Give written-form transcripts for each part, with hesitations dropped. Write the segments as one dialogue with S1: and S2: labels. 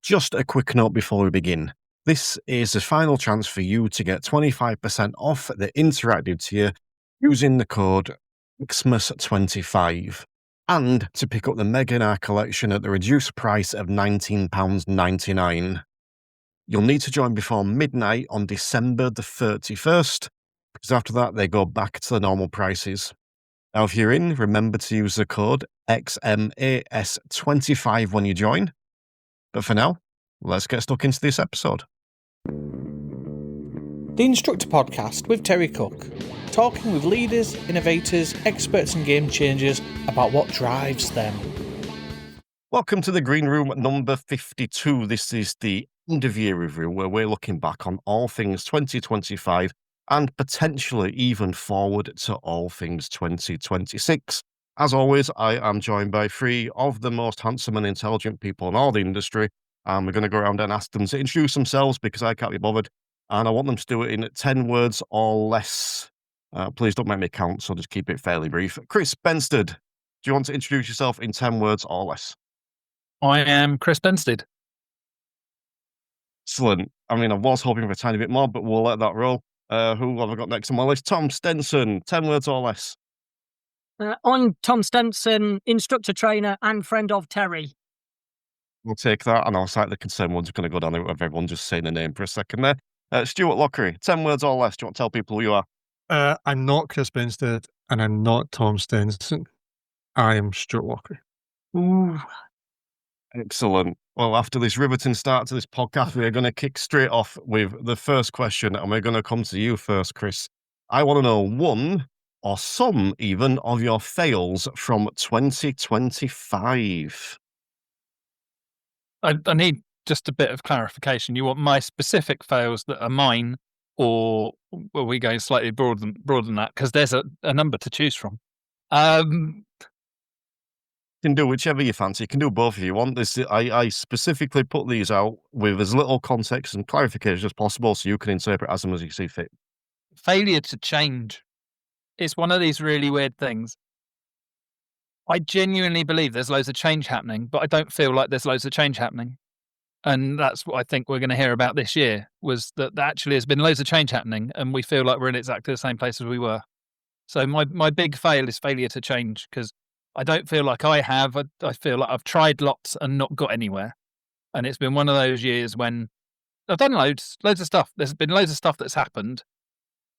S1: Just a quick note before we begin. This is the final chance for you to get 25% off the interactive tier using the code Xmas25 and to pick up the Meganar collection at the reduced price of £19.99. You'll need to join before midnight on December the 31st, because after that they go back to the normal prices. Now, if you're in, remember to use the code XMAS25 when you join. But for now, let's get stuck into this episode.
S2: The Instructor Podcast with Terry Cook, talking with leaders, innovators, experts and game changers about what drives them.
S1: Welcome to the Green Room number 52. This is the end of year review where we're looking back on all things 2025 and potentially even forward to all things 2026. As always, I am joined by three of the most handsome and intelligent people in all the industry. And we're going to go around and ask them to introduce themselves because I can't be bothered. And I want them to do it in 10 words or less. Please don't make me count, so just keep it fairly brief. Chris Bensted, do you want to introduce yourself in 10 words or less?
S3: I am Chris Bensted.
S1: Excellent. I mean, I was hoping for a tiny bit more, but we'll let that roll. Who have I got next on my list? Tom Stenson, 10 words or less.
S4: I'm Tom Stenson, instructor trainer and friend of Terry.
S1: We'll take that, and I'll cite the concern one's going to go down there with everyone just saying the name for a second there. Stewart Lochrie, 10 words or less. Do you want to tell people who you are?
S5: I'm not Chris Bensted, and I'm not Tom Stenson. I am Stewart Lochrie.
S4: Ooh.
S1: Excellent. Well, after this riveting start to this podcast, we're going to kick straight off with the first question, and we're going to come to you first, Chris. I want to know one or some even of your fails from 2025.
S3: I need just a bit of clarification. You want my specific fails that are mine, or are we going slightly broader than that? Because there's a number to choose from.
S1: You can do whichever you fancy. You can do both if you want. I specifically put these out with as little context and clarification as possible so you can interpret as them as you see fit.
S3: Failure to change. It's one of these really weird things. I genuinely believe there's loads of change happening, but I don't feel like there's loads of change happening. And that's what I think we're going to hear about this year, was that there actually has been loads of change happening and we feel like we're in exactly the same place as we were. So my big fail is failure to change, because I don't feel like I have. I feel like I've tried lots and not got anywhere. And it's been one of those years when I've done loads of stuff. There's been loads of stuff that's happened,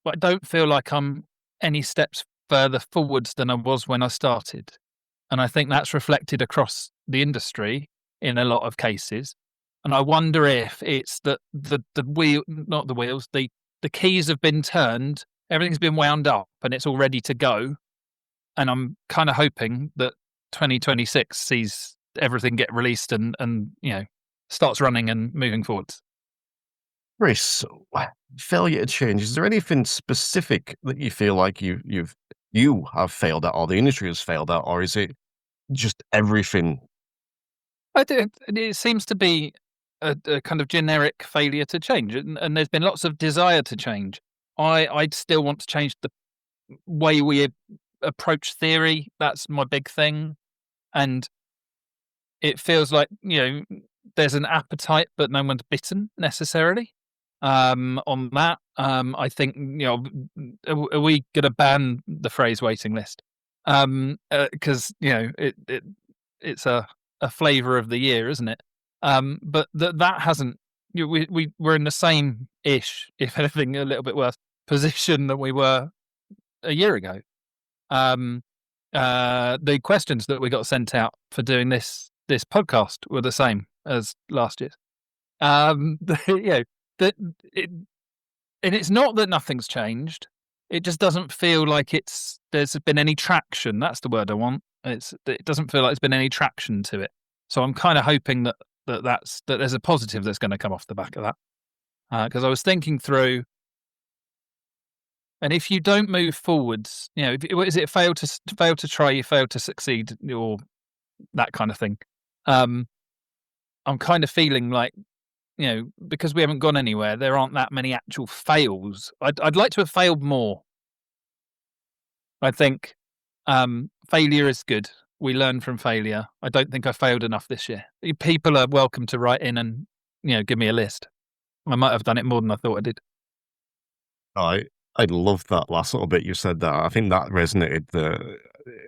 S3: but I don't feel like I'm any steps further forwards than I was when I started. And I think that's reflected across the industry in a lot of cases. And I wonder if it's that the keys have been turned, everything's been wound up and it's all ready to go. And I'm kind of hoping that 2026 sees everything get released and starts running and moving forwards.
S1: Chris, failure to change. Is there anything specific that you feel like you have failed at, or the industry has failed at, or is it just everything?
S3: It seems to be a kind of generic failure to change, and there's been lots of desire to change. I'd still want to change the way we approach theory. That's my big thing, and it feels like there's an appetite, but no one's bitten necessarily. On that, I think are we going to ban the phrase waiting list? Because it's a flavour of the year, isn't it? But that hasn't. We're in the same ish, if anything, a little bit worse position than we were a year ago. The questions that we got sent out for doing this podcast were the same as last year's. And it's not that nothing's changed. It just doesn't feel like there's been any traction. That's the word I want. It doesn't feel like there's been any traction to it. So I'm kind of hoping that there's a positive that's going to come off the back of that. Because I was thinking through, and if you don't move forwards, is it fail to try, you fail to succeed, or that kind of thing. I'm kind of feeling like, because we haven't gone anywhere, there aren't that many actual fails. I'd like to have failed more. I think failure is good. We learn from failure. I don't think I failed enough this year. People are welcome to write in and, give me a list. I might have done it more than I thought I did.
S1: I love that last little bit you said that. I think that resonated.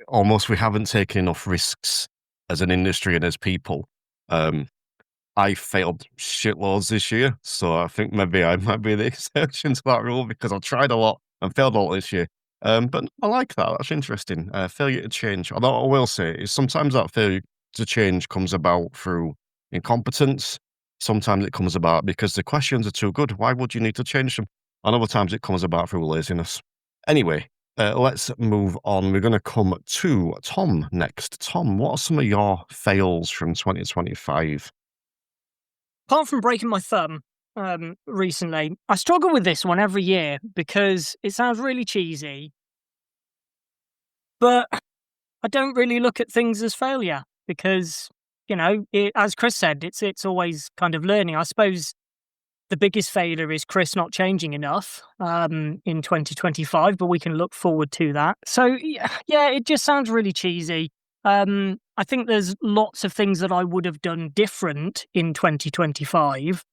S1: Almost we haven't taken enough risks as an industry and as people. I failed shitloads this year, so I think maybe I might be the exception to that rule because I've tried a lot and failed a lot this year. But I like that. That's interesting. Failure to change. Although I will say is sometimes that failure to change comes about through incompetence. Sometimes it comes about because the questions are too good. Why would you need to change them? And other times it comes about through laziness. Anyway, let's move on. We're going to come to Tom next. Tom, what are some of your fails from 2025?
S4: Apart from breaking my thumb recently, I struggle with this one every year because it sounds really cheesy, but I don't really look at things as failure because, as Chris said, it's always kind of learning. I suppose the biggest failure is Chris not changing enough in 2025, but we can look forward to that. So, yeah, it just sounds really cheesy. I think there's lots of things that I would have done different in 2025,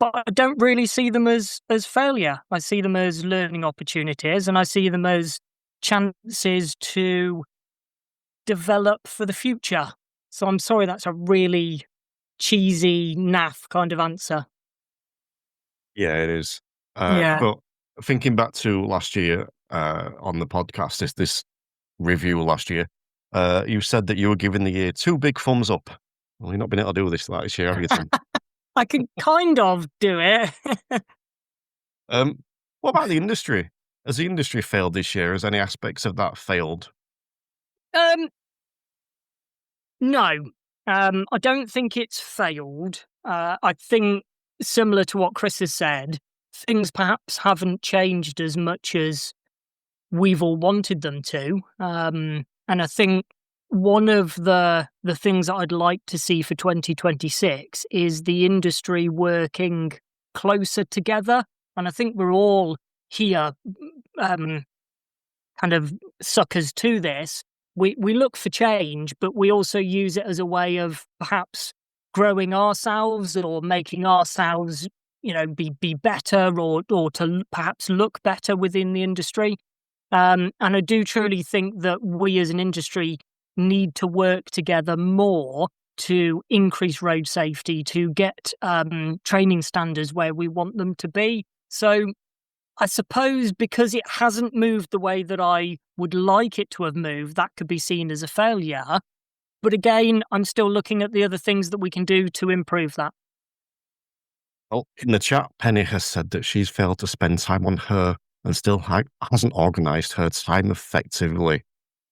S4: but I don't really see them as failure. I see them as learning opportunities, and I see them as chances to develop for the future. So I'm sorry, that's a really cheesy, naff kind of answer.
S1: Yeah, it is.
S4: Yeah.
S1: But thinking back to last year on the podcast, this review last year, you said that you were giving the year 2 big thumbs up. Well, you've not been able to do this year, have you, Tom?
S4: I can kind of do it.
S1: What about the industry? Has the industry failed this year? Has any aspects of that failed?
S4: No, I don't think it's failed. I think similar to what Chris has said, things perhaps haven't changed as much as we've all wanted them to. And I think one of the things that I'd like to see for 2026 is the industry working closer together. And I think we're all here kind of suckers to this. We look for change, but we also use it as a way of perhaps growing ourselves or making ourselves, be better or to perhaps look better within the industry. And I do truly think that we as an industry need to work together more to increase road safety, to get training standards where we want them to be. So I suppose because it hasn't moved the way that I would like it to have moved, that could be seen as a failure. But again, I'm still looking at the other things that we can do to improve that.
S1: Well, in the chat, Penny has said that she's failed to spend time on her and still hasn't organised her time effectively.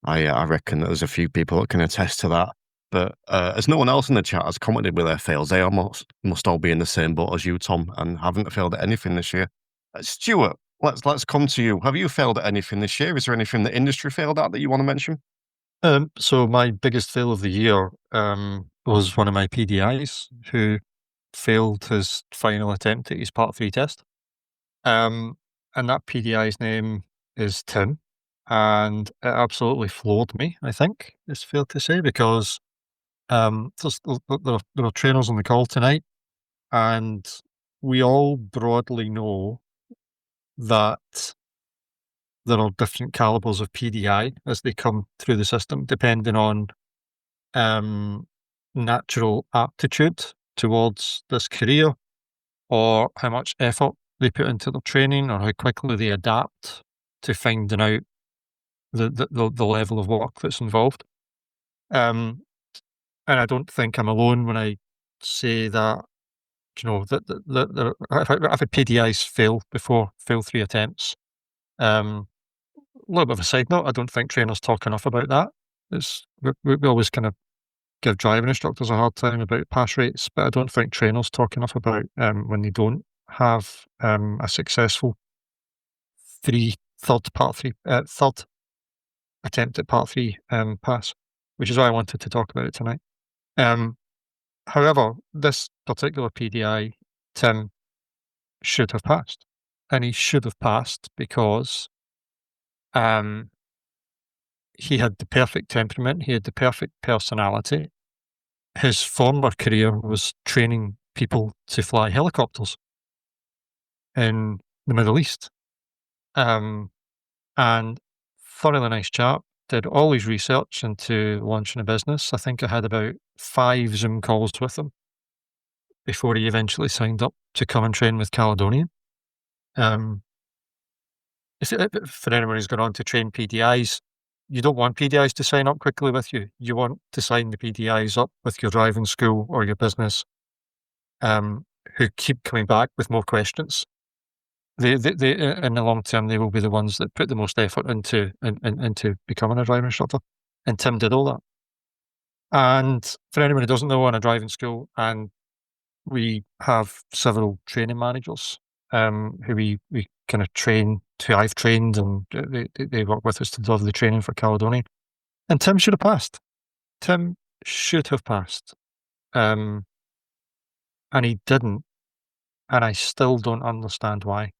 S1: I reckon there's a few people that can attest to that. But as no one else in the chat has commented with their fails, they almost must all be in the same boat as you, Tom, and haven't failed at anything this year. Stewart, let's come to you. Have you failed at anything this year? Is there anything the industry failed at that you want to mention?
S5: So my biggest fail of the year was one of my PDIs who failed his final attempt at his Part 3 test. And that PDI's name is Tim. And it absolutely floored me, I think, it's fair to say, because there are trainers on the call tonight, and we all broadly know that there are different calibers of PDI as they come through the system, depending on natural aptitude towards this career, or how much effort they put into their training, or how quickly they adapt to finding out the level of work that's involved. And I don't think I'm alone when I say that, that I've had PDIs fail 3 attempts. A little bit of a side note, I don't think trainers talk enough about that. We always kind of give driving instructors a hard time about pass rates, but I don't think trainers talk enough about when they don't have a successful third attempt at Part 3 pass, which is why I wanted to talk about it tonight. However, this particular PDI, Tim should have passed, and he should have passed because he had the perfect temperament. He had the perfect personality. His former career was training people to fly helicopters in the Middle East. And thoroughly nice chap, did all his research into launching a business. I think I had about 5 Zoom calls with him before he eventually signed up to come and train with Caledonian. For anyone who's gone on to train PDIs, you don't want PDIs to sign up quickly with you. You want to sign the PDIs up with your driving school or your business, who keep coming back with more questions. They in the long term, they will be the ones that put the most effort into becoming a driving instructor. And Tim did all that. And for anyone who doesn't know, on a driving school, and we have several training managers who we kind of train, who I've trained, and they work with us to deliver the training for Caledonian. And Tim should have passed. Tim should have passed. And he didn't. And I still don't understand why.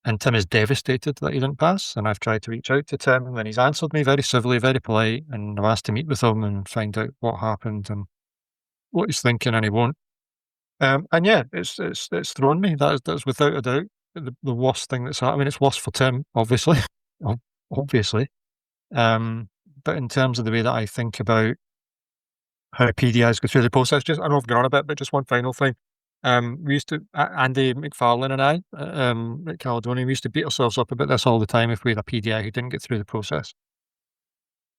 S5: And Tim is devastated that he didn't pass. And I've tried to reach out to Tim, and then he's answered me very civilly, very polite. And I've asked to meet with him and find out what happened and what he's thinking, and he won't. And yeah, it's thrown me. That's without a doubt the worst thing that's happened. I mean, it's worse for Tim, obviously, obviously. But in terms of the way that I think about how PDIs go through the process, I know I've gone on a bit, but just one final thing. We used to, Andy McFarlane and I, at Caledonian, we used to beat ourselves up about this all the time if we had a PDI who didn't get through the process.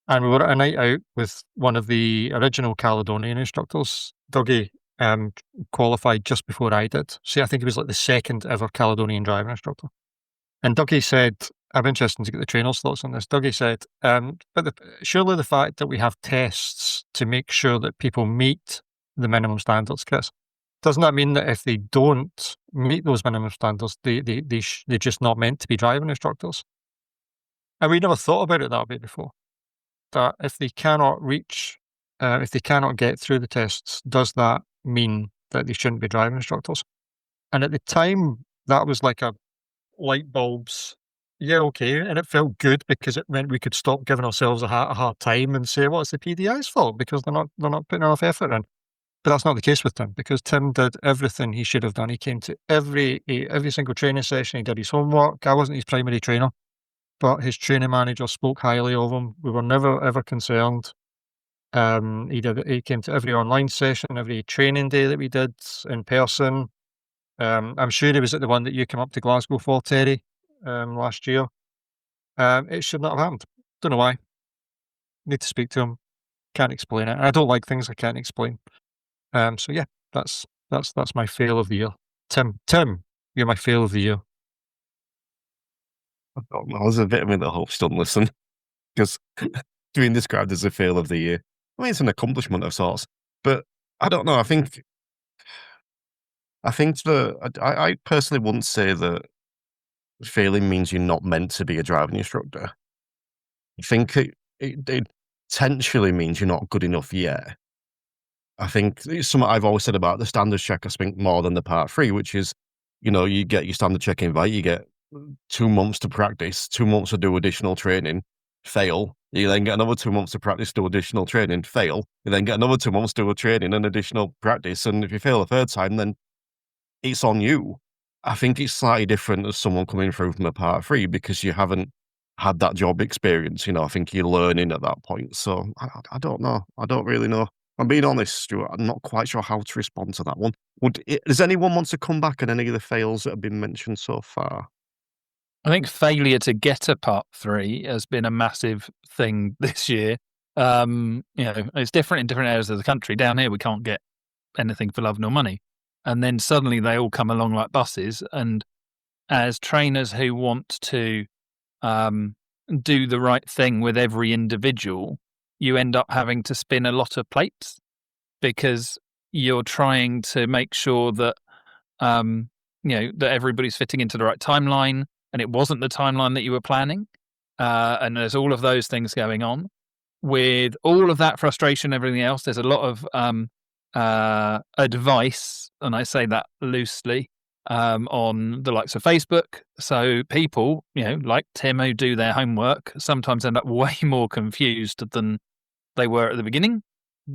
S5: And we were at a night out with one of the original Caledonian instructors, Dougie, qualified just before I did. See, I think he was like the second ever Caledonian driving instructor. And Dougie said, I'm interested to get the trainer's thoughts on this. Dougie said, but surely the fact that we have tests to make sure that people meet the minimum standards, Chris, doesn't that mean that if they don't meet those minimum standards, they're just not meant to be driving instructors? And we never thought about it that way before. That if they cannot reach, if they cannot get through the tests, does that mean that they shouldn't be driving instructors? And at the time, that was like a light bulbs. Yeah, okay. And it felt good because it meant we could stop giving ourselves a hard time and say, well, it's the PDI's fault because they're not putting enough effort in. But that's not the case with Tim, because Tim did everything he should have done. He came to every single training session. He did his homework. I wasn't his primary trainer, but his training manager spoke highly of him. We were never, ever concerned. He came to every online session, every training day that we did in person. I'm sure he was at the one that you came up to Glasgow for, Terry, last year. It should not have happened. Don't know why. Need to speak to him. Can't explain it. I don't like things I can't explain. So yeah, that's my fail of the year. Tim, you're my fail of the year.
S1: I don't know. There's a bit of me that hopes you don't listen, because being described as a fail of the year, I mean, it's an accomplishment of sorts, but I don't know. I think I personally wouldn't say that failing means you're not meant to be a driving instructor. I think it potentially means you're not good enough yet. I think it's something I've always said about the standards check, I think, more than the part 3, which is, you get your standard check invite, you get 2 months to practice, 2 months to do additional training, fail. You then get another 2 months to practice, do additional training, fail. You then get another 2 months to do a training and additional practice. And if you fail a third time, then it's on you. I think it's slightly different as someone coming through from a part 3 because you haven't had that job experience. I think you're learning at that point. So I don't know. I don't really know. I'm being honest, Stuart. I'm not quite sure how to respond to that one. Does anyone want to come back on any of the fails that have been mentioned so far?
S3: I think failure to get a part 3 has been a massive thing this year. It's different in different areas of the country. Down here, we can't get anything for love nor money. And then suddenly they all come along like buses. And as trainers who want to do the right thing with every individual, you end up having to spin a lot of plates because you're trying to make sure that, that everybody's fitting into the right timeline, and it wasn't the timeline that you were planning. And there's all of those things going on. With all of that frustration, everything else, there's a lot of advice, and I say that loosely, on the likes of Facebook. So people, like Tim, who do their homework, sometimes end up way more confused than they were at the beginning.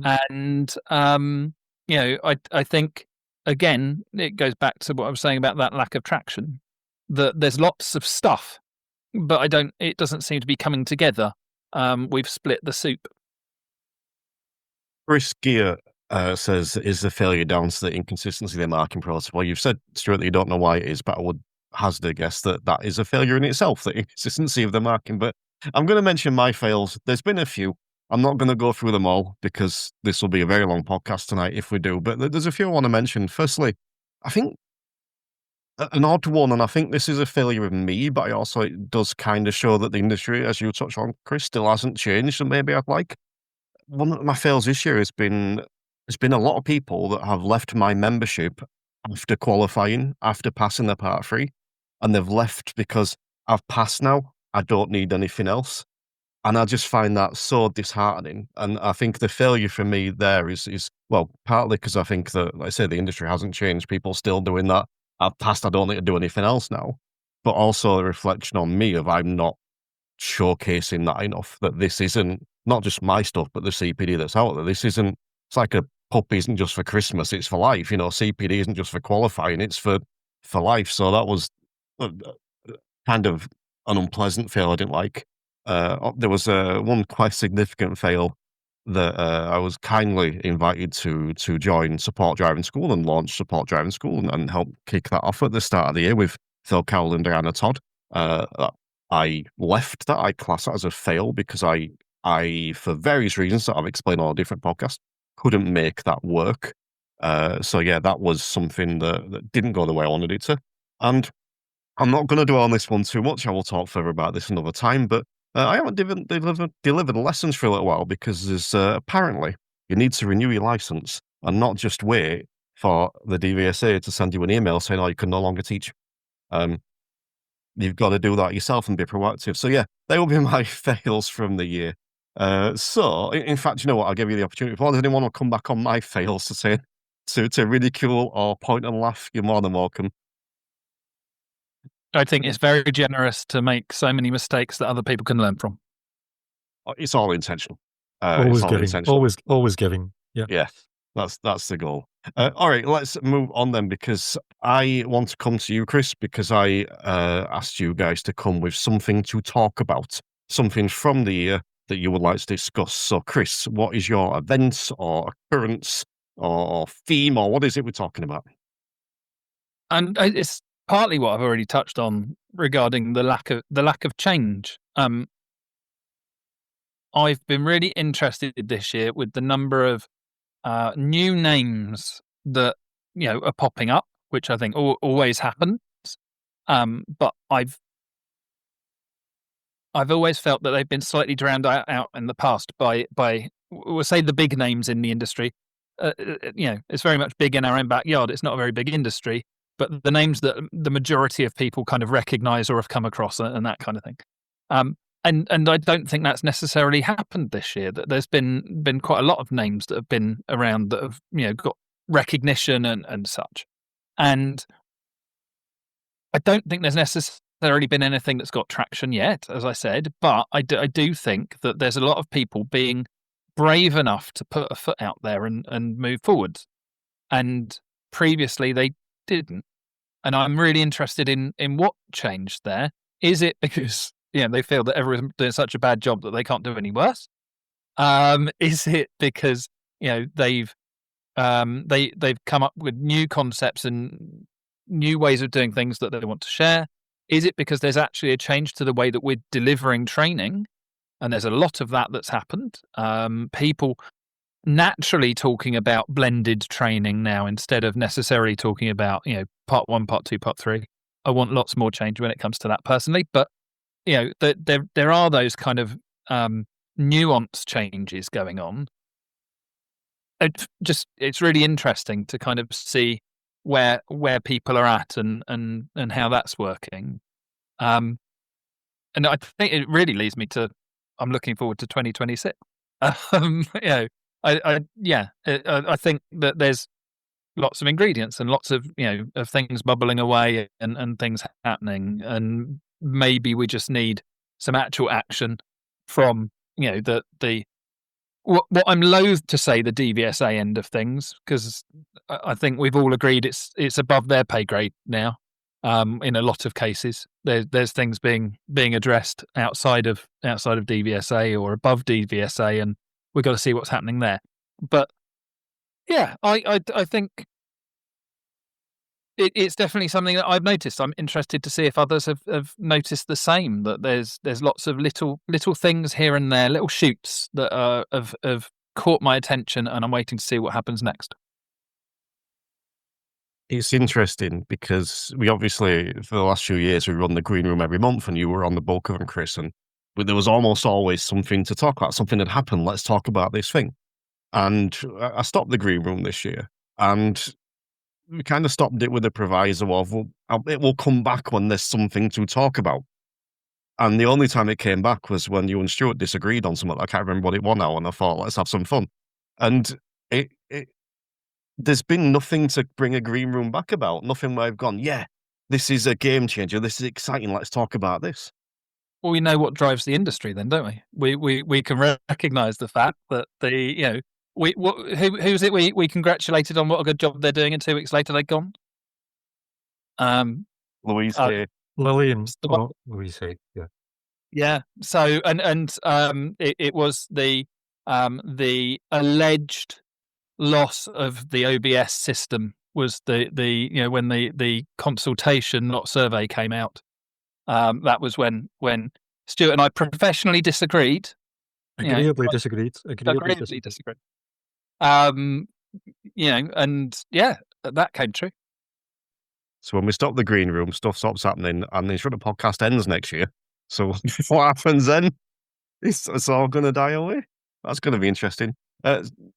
S3: And, I think, again, it goes back to what I was saying about that lack of traction, that there's lots of stuff, but it doesn't seem to be coming together. We've split the soup.
S1: Chris Gear says, is the failure down to the inconsistency of the marketing process? Well, you've said, Stuart, that you don't know why it is, but I would hazard a guess that is a failure in itself, the inconsistency of the marketing. But I'm going to mention my fails. There's been a few. I'm not going to go through them all because this will be a very long podcast tonight if we do. But there's a few I want to mention. Firstly, I think an odd one, and I think this is a failure of me, but it does kind of show that the industry, as you touched on, Chris, still hasn't changed, and maybe I'd like. One of my fails this year has been a lot of people that have left my membership after qualifying, after passing their part 3, and they've left because I've passed now. I don't need anything else. And I just find that so disheartening. And I think the failure for me there is partly because I think that, like I say, the industry hasn't changed. People still doing that. I've passed, I don't need to do anything else now. But also a reflection on me of I'm not showcasing that enough, that this isn't not just my stuff, but the CPD that's out there. It's like a pup isn't just for Christmas, it's for life. CPD isn't just for qualifying, it's for life. So that was kind of an unpleasant fail I didn't like. There was one quite significant fail that I was kindly invited to join Support Driving School and launch Support Driving School and help kick that off at the start of the year with Phil Cowell and Diana Todd. I left that. I class that as a fail because I, for various reasons that I've explained on a different podcast, couldn't make that work. So yeah, that was something that didn't go the way I wanted it to. And I'm not going to dwell on this one too much. I will talk further about this another time, but I haven't delivered lessons for a little while because there's apparently you need to renew your license and not just wait for the DVSA to send you an email saying, oh, you can no longer teach. You've got to do that yourself and be proactive. So yeah, they will be my fails from the year. So in fact, you know what? I'll give you the opportunity. If anyone will come back on my fails to say, to ridicule or point and laugh, you're more than welcome.
S3: I think it's very generous to make so many mistakes that other people can learn from.
S1: It's all intentional.
S5: Always giving. Always giving. Yeah.
S1: Yeah. That's the goal. All right, let's move on then, because I want to come to you, Chris, because I asked you guys to come with something to talk about, something from the year that you would like to discuss. So, Chris, what is your event or occurrence or theme, or what is it we're talking about?
S3: And it's partly what I've already touched on regarding the lack of change. I've been really interested this year with the number of new names that are popping up, which I think always happens. But I've always felt that they've been slightly drowned out in the past by we'll say the big names in the industry. It's very much big in our own backyard. It's not a very big industry, but the names that the majority of people kind of recognise or have come across and that kind of thing. And I don't think that's necessarily happened this year. That there's been quite a lot of names that have been around that have got recognition and such. And I don't think there's necessarily been anything that's got traction yet, as I said. But I do think that there's a lot of people being brave enough to put a foot out there and move forward. And previously they didn't. And I'm really interested in what changed there. Is it because they feel that everyone's doing such a bad job that they can't do any worse? Is it because they've come up with new concepts and new ways of doing things that they want to share? Is it because there's actually a change to the way that we're delivering training? And there's a lot of that that's happened. People naturally talking about blended training now instead of necessarily talking about part 1, part 2, part 3. I want lots more change when it comes to that personally, but there are those kind of nuance changes going on. It's really interesting to kind of see where people are at and how that's working. And I think it really leads me to, I'm looking forward to 2026. I think that there's lots of ingredients and lots of, of things bubbling away and things happening. And maybe we just need some actual action from, what I'm loath to say, the DVSA end of things, because I think we've all agreed it's above their pay grade now. In a lot of cases, there's things being addressed outside of DVSA or above DVSA, and we've got to see what's happening there. But yeah, I think it's definitely something that I've noticed. I'm interested to see if others have noticed the same. That there's lots of little things here and there, little shoots that have caught my attention, and I'm waiting to see what happens next.
S1: It's interesting because we obviously, for the last few years, we run the green room every month, and you were on the bulk of them, Chris, but there was almost always something to talk about. Something had happened. Let's talk about this thing. And I stopped the green room this year, and we kind of stopped it with a proviso of, well, it will come back when there's something to talk about. And the only time it came back was when you and Stewart disagreed on something. I can't remember what it was now, and I thought, let's have some fun. And there's been nothing to bring a green room back about. Nothing where I've gone, yeah, this is a game changer. This is exciting. Let's talk about this.
S3: Well, we know what drives the industry, then, don't we? We can recognise the fact that who's it? We congratulated on what a good job they're doing, and 2 weeks later they're gone.
S1: Louise
S5: Lily and Louise Hay, yeah.
S3: Yeah. So it was the alleged loss of the OBS system was the when the consultation, not survey, came out. That was when Stewart and I professionally disagreed.
S5: Agreeably disagreed.
S3: And that came true.
S1: So when we stop the green room, stuff stops happening, and the Instructor podcast ends next year. So what happens then? It's all going to die away. That's going to be interesting.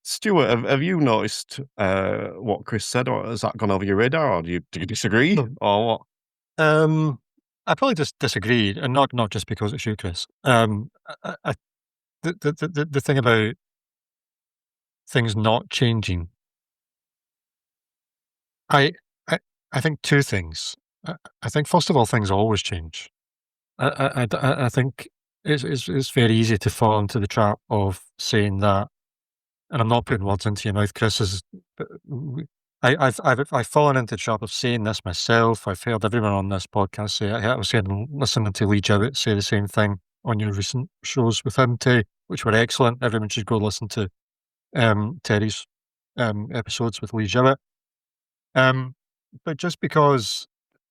S1: Stewart, have you noticed what Chris said, or has that gone over your radar, or do you disagree, or what?
S5: I probably just disagreed, and not just because it's you, Chris. The thing about things not changing, I think two things. I think first of all, things always change. I think it's very easy to fall into the trap of saying that, and I'm not putting words into your mouth, Chris. I've fallen into the trap of saying this myself. I've heard everyone on this podcast say it. I was listening to Lee Jowett say the same thing on your recent shows with him, Terry, which were excellent. Everyone should go listen to Terry's episodes with Lee Jowett. But just because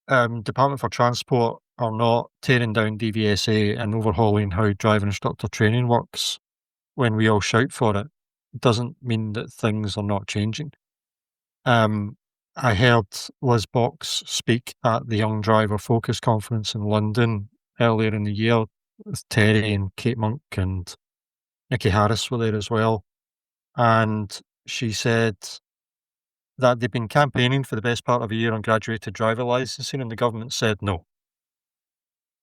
S5: Department for Transport are not tearing down DVSA and overhauling how driving instructor training works when we all shout for it, doesn't mean that things are not changing. I heard Liz Box speak at the Young Driver Focus Conference in London earlier in the year with Terry and Kate Monk and Nikki Harris were there as well. And she said that they've been campaigning for the best part of a year on graduated driver licensing, and the government said no.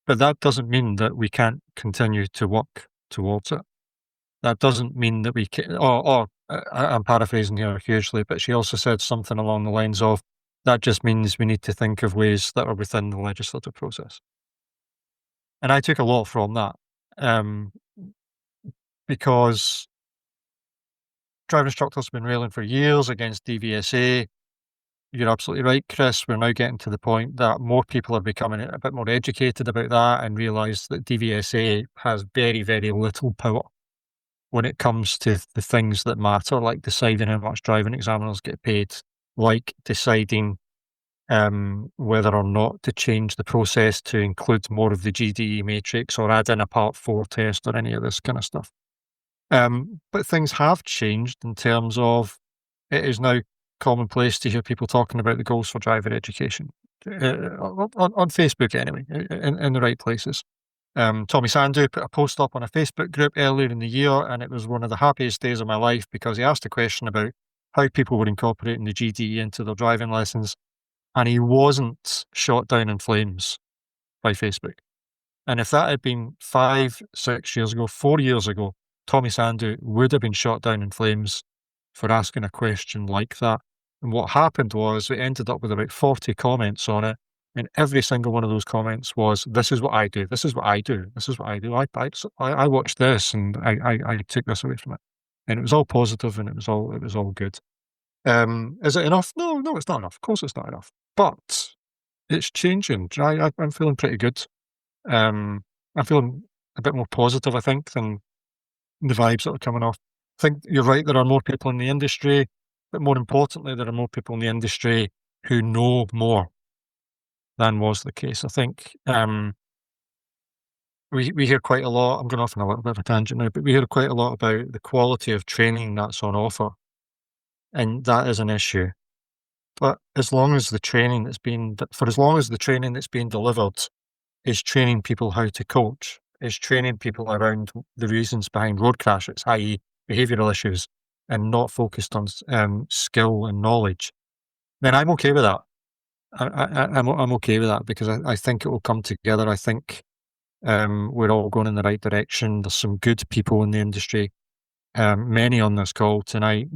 S5: But that doesn't mean that we can't continue to work towards it. That doesn't mean that we can, I'm paraphrasing here hugely, but she also said something along the lines of, that just means we need to think of ways that are within the legislative process. And I took a lot from that, because driving instructors have been railing for years against DVSA. You're absolutely right, Chris. We're now getting to the point that more people are becoming a bit more educated about that and realise that DVSA has very, very little power when it comes to the things that matter, like deciding how much driving examiners get paid, like deciding whether or not to change the process to include more of the GDE matrix or add in a Part 4 test or any of this kind of stuff. But things have changed in terms of it is now commonplace to hear people talking about the goals for driver education on Facebook anyway, in the right places. Tommy Sandu put a post up on a Facebook group earlier in the year, and it was one of the happiest days of my life because he asked a question about how people were incorporating the GDE into their driving lessons, and he wasn't shot down in flames by Facebook. And if that had been 5, 6 years ago, 4 years ago, Tommy Sandu would have been shot down in flames for asking a question like that. And what happened was we ended up with about 40 comments on it. And every single one of those comments was, this is what I do. This is what I do. This is what I do. I watched this and I took this away from it. And it was all positive and it was all good. Is it enough? No, it's not enough. Of course it's not enough. But it's changing. I'm feeling pretty good. I'm feeling a bit more positive, I think, than the vibes that are coming off. I think you're right, there are more people in the industry, but more importantly, there are more people in the industry who know more than was the case. I think we hear quite a lot, I'm going off on a little bit of a tangent now, but we hear quite a lot about the quality of training that's on offer, and that is an issue. But as long as the training that's being delivered is training people how to coach, is training people around the reasons behind road crashes, i.e. behavioural issues, and not focused on skill and knowledge, then I'm okay with that. I'm okay with that because I think it will come together. I think we're all going in the right direction. There's some good people in the industry, many on this call tonight,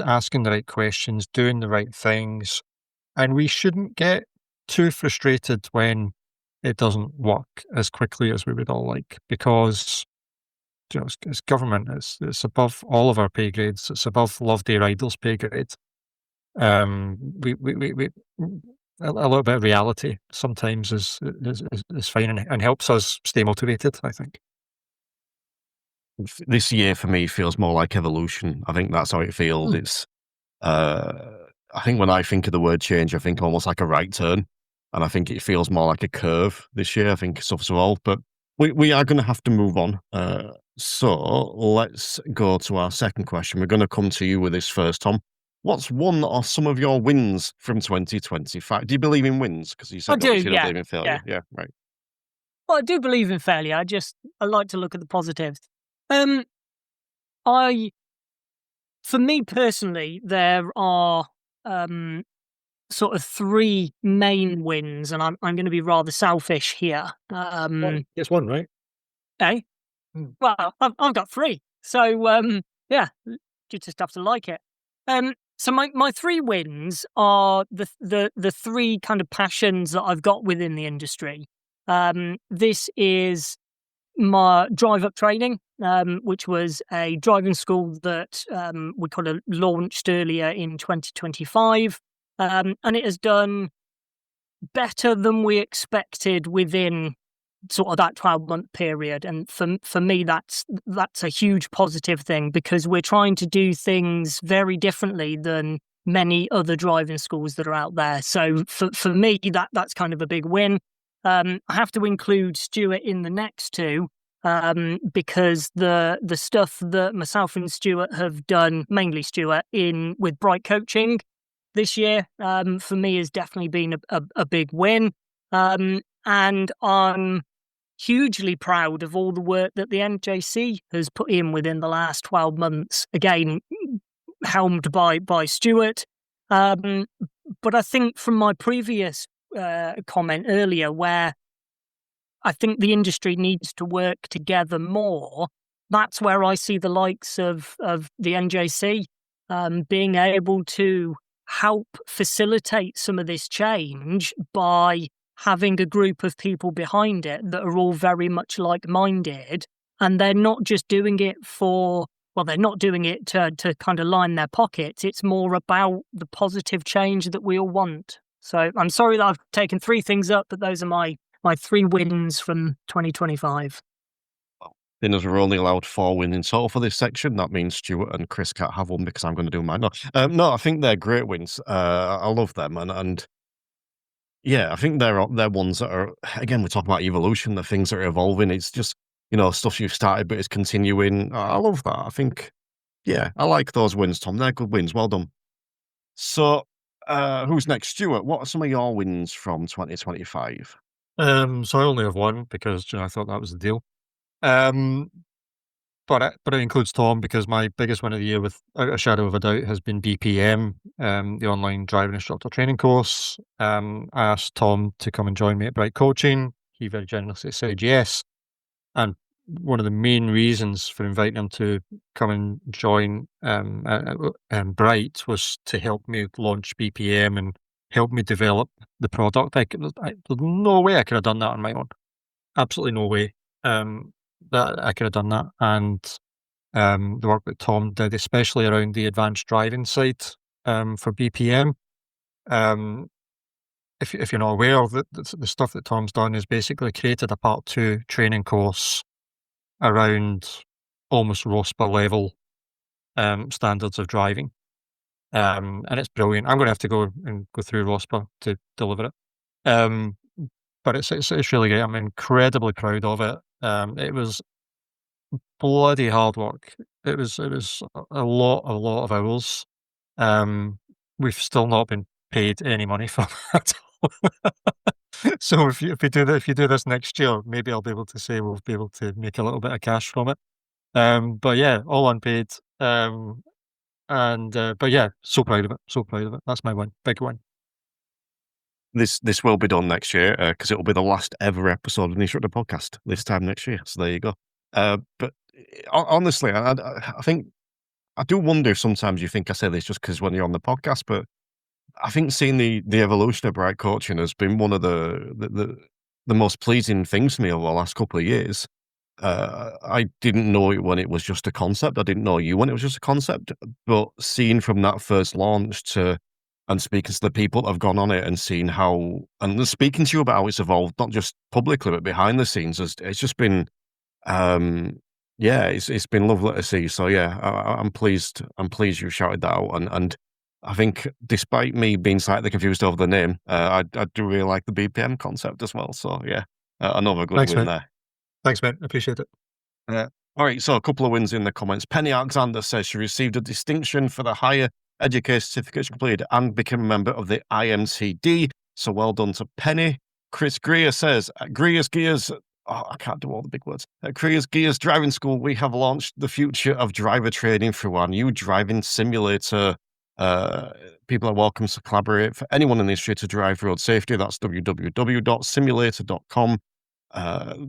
S5: asking the right questions, doing the right things, and we shouldn't get too frustrated when it doesn't work as quickly as we would all like, because it's government. It's above all of our pay grades. It's above Loveday Riders' pay grade. We a little bit of reality sometimes is fine and helps us stay motivated, I think.
S1: This year for me feels more like evolution. I think that's how it feels. It's, I think when I think of the word change, I think almost like a right turn. And I think it feels more like a curve this year. I think stuff's evolved, but we are going to have to move on. So let's go to our second question. We're going to come to you with this first, Tom. What's one or some of your wins from 2025? Do you believe in wins? Because you said
S4: do,
S1: you don't
S4: yeah,
S1: believe in failure. Yeah, right.
S4: Well, I do believe in failure. I like to look at the positives. For me personally, there are sort of three main wins, and I'm going to be rather selfish here.
S5: It's one, right?
S4: Eh? Well, I've got three, so yeah, you just have to like it. So my three wins are the three kind of passions that I've got within the industry. This is my drive up training, which was a driving school that we kind of launched earlier in 2025, and it has done better than we expected within sort of that 12-month period. And for me, that's a huge positive thing, because we're trying to do things very differently than many other driving schools that are out there. So for me, that's kind of a big win. I have to include Stewart in the next two, because the stuff that myself and Stewart have done, mainly Stewart, with Bright Coaching this year, for me has definitely been a big win. And I'm hugely proud of all the work that the NJC has put in within the last 12 months, again, helmed by Stewart. But I think from my previous comment earlier, where I think the industry needs to work together more, that's where I see the likes of the NJC being able to help facilitate some of this change by having a group of people behind it that are all very much like-minded, and they're not just doing it they're not doing it to kind of line their pockets. It's more about the positive change that we all want. So I'm sorry that I've taken three things up, but those are my three wins from 2025.
S1: Then as we're only allowed 4 wins in total for this section, that means Stuart and Chris can't have one because I'm going to do mine. No, I think they're great wins. I love them, and yeah, I think they're ones that are, again, we're talking about evolution, the things that are evolving. It's just, stuff you've started but it's continuing. I love that. I think, yeah, I like those wins, Tom. They're good wins. Well done. So, who's next? Stuart, what are some of your wins from 2025?
S5: So I only have one because I thought that was the deal. But it includes Tom, because my biggest win of the year, without a shadow of a doubt, has been BPM, the online driving instructor training course. I asked Tom to come and join me at Bright Coaching. He very generously said yes. And one of the main reasons for inviting him to come and join Bright was to help me launch BPM and help me develop the product. There's no way I could have done that on my own. Absolutely no way that I could have done that. And the work that Tom did, especially around the advanced driving side for BPM. If you're not aware, the stuff that Tom's done is basically created a Part 2 training course around almost ROSPA level standards of driving. And it's brilliant. I'm going to have to go through ROSPA to deliver it. But it's really great. I'm incredibly proud of it. It was bloody hard work. It was a lot of hours. We've still not been paid any money for that. So if you do this next year, maybe I'll be able to say we'll be able to make a little bit of cash from it. But yeah, all unpaid. But yeah, so proud of it. So proud of it. That's my win. Big win.
S1: This will be done next year because it will be the last ever episode of the Instructor Podcast this time next year. So there you go. But honestly, I think I do wonder if sometimes you think I say this just because when you're on the podcast, but I think seeing the evolution of Bright Coaching has been one of the most pleasing things for me over the last couple of years. I didn't know it when it was just a concept. I didn't know you when it was just a concept. But seeing from that first launch and speaking to the people that have gone on it and seeing how, and speaking to you about how it's evolved, not just publicly, but behind the scenes, it's just been, it's been lovely to see. So yeah, I'm pleased you shouted that out. And I think despite me being slightly confused over the name, I do really like the BPM concept as well. So yeah, another good win there.
S5: Thanks, mate. Appreciate it.
S1: All right, so a couple of wins in the comments. Penny Alexander says she received a distinction for the higher education certificate she completed and became a member of the IMTD. So well done to Penny. Chris Greer says, Greer's Gears, I can't do all the big words. At Greer's Gears Driving School, we have launched the future of driver training through our new driving simulator. People are welcome to collaborate for anyone in the industry to drive road safety. That's www.simulator.com.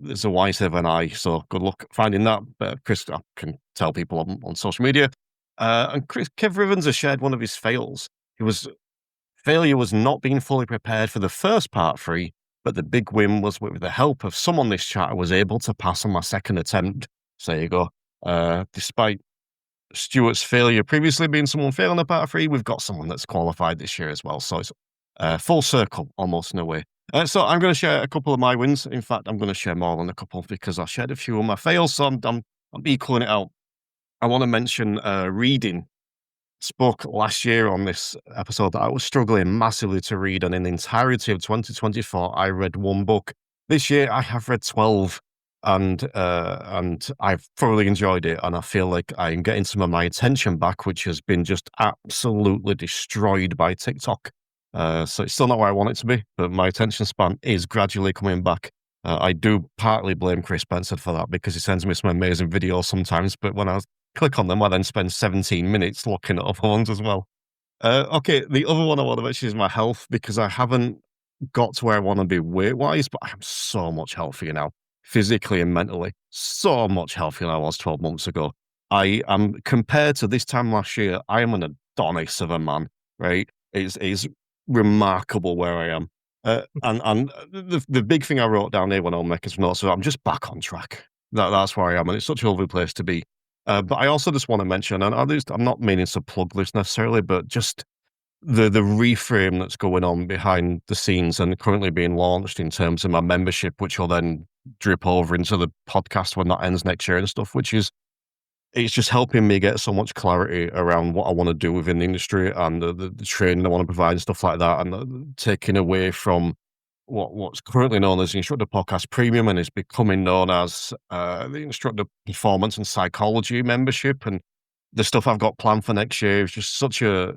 S1: There's a Y instead of an I, so good luck finding that. But Chris, I can tell people on social media. And Kev Rivens has shared one of his fails. Failure was not being fully prepared for the first Part 3, but the big win was with the help of someone this chat I was able to pass on my second attempt. So there you go. Despite Stewart's failure previously being someone failing a Part 3, we've got someone that's qualified this year as well. So it's full circle, almost in a way. So I'm going to share a couple of my wins. In fact, I'm going to share more than a couple because I shared a few of my fails, so I'm equaling it out. I want to mention reading. Spoke last year on this episode that I was struggling massively to read, and in the entirety of 2024, I read one book. This year, I have read 12, and I've thoroughly enjoyed it, and I feel like I'm getting some of my attention back, which has been just absolutely destroyed by TikTok. So it's still not where I want it to be, but my attention span is gradually coming back. I do partly blame Chris Bensted for that because he sends me some amazing videos sometimes, but when I click on them, I then spend 17 minutes looking at other ones as well. Okay, the other one I want to mention is my health because I haven't got to where I want to be weight-wise, but I am so much healthier now, physically and mentally. So much healthier than I was 12 months ago. I am, compared to this time last year, I am an Adonis of a man, right? It's remarkable where I am. And the big thing I wrote down here when I was making some notes, so I'm just back on track. That's where I am, and it's such a lovely place to be. But I also just want to mention, and I'm not meaning to plug this necessarily, but just the reframe that's going on behind the scenes and currently being launched in terms of my membership, which will then drip over into the podcast when that ends next year and stuff, it's just helping me get so much clarity around what I want to do within the industry and the training I want to provide and stuff like that, and taking away from what's currently known as the Instructor Podcast Premium and is becoming known as the Instructor Performance and Psychology membership. And the stuff I've got planned for next year is just such a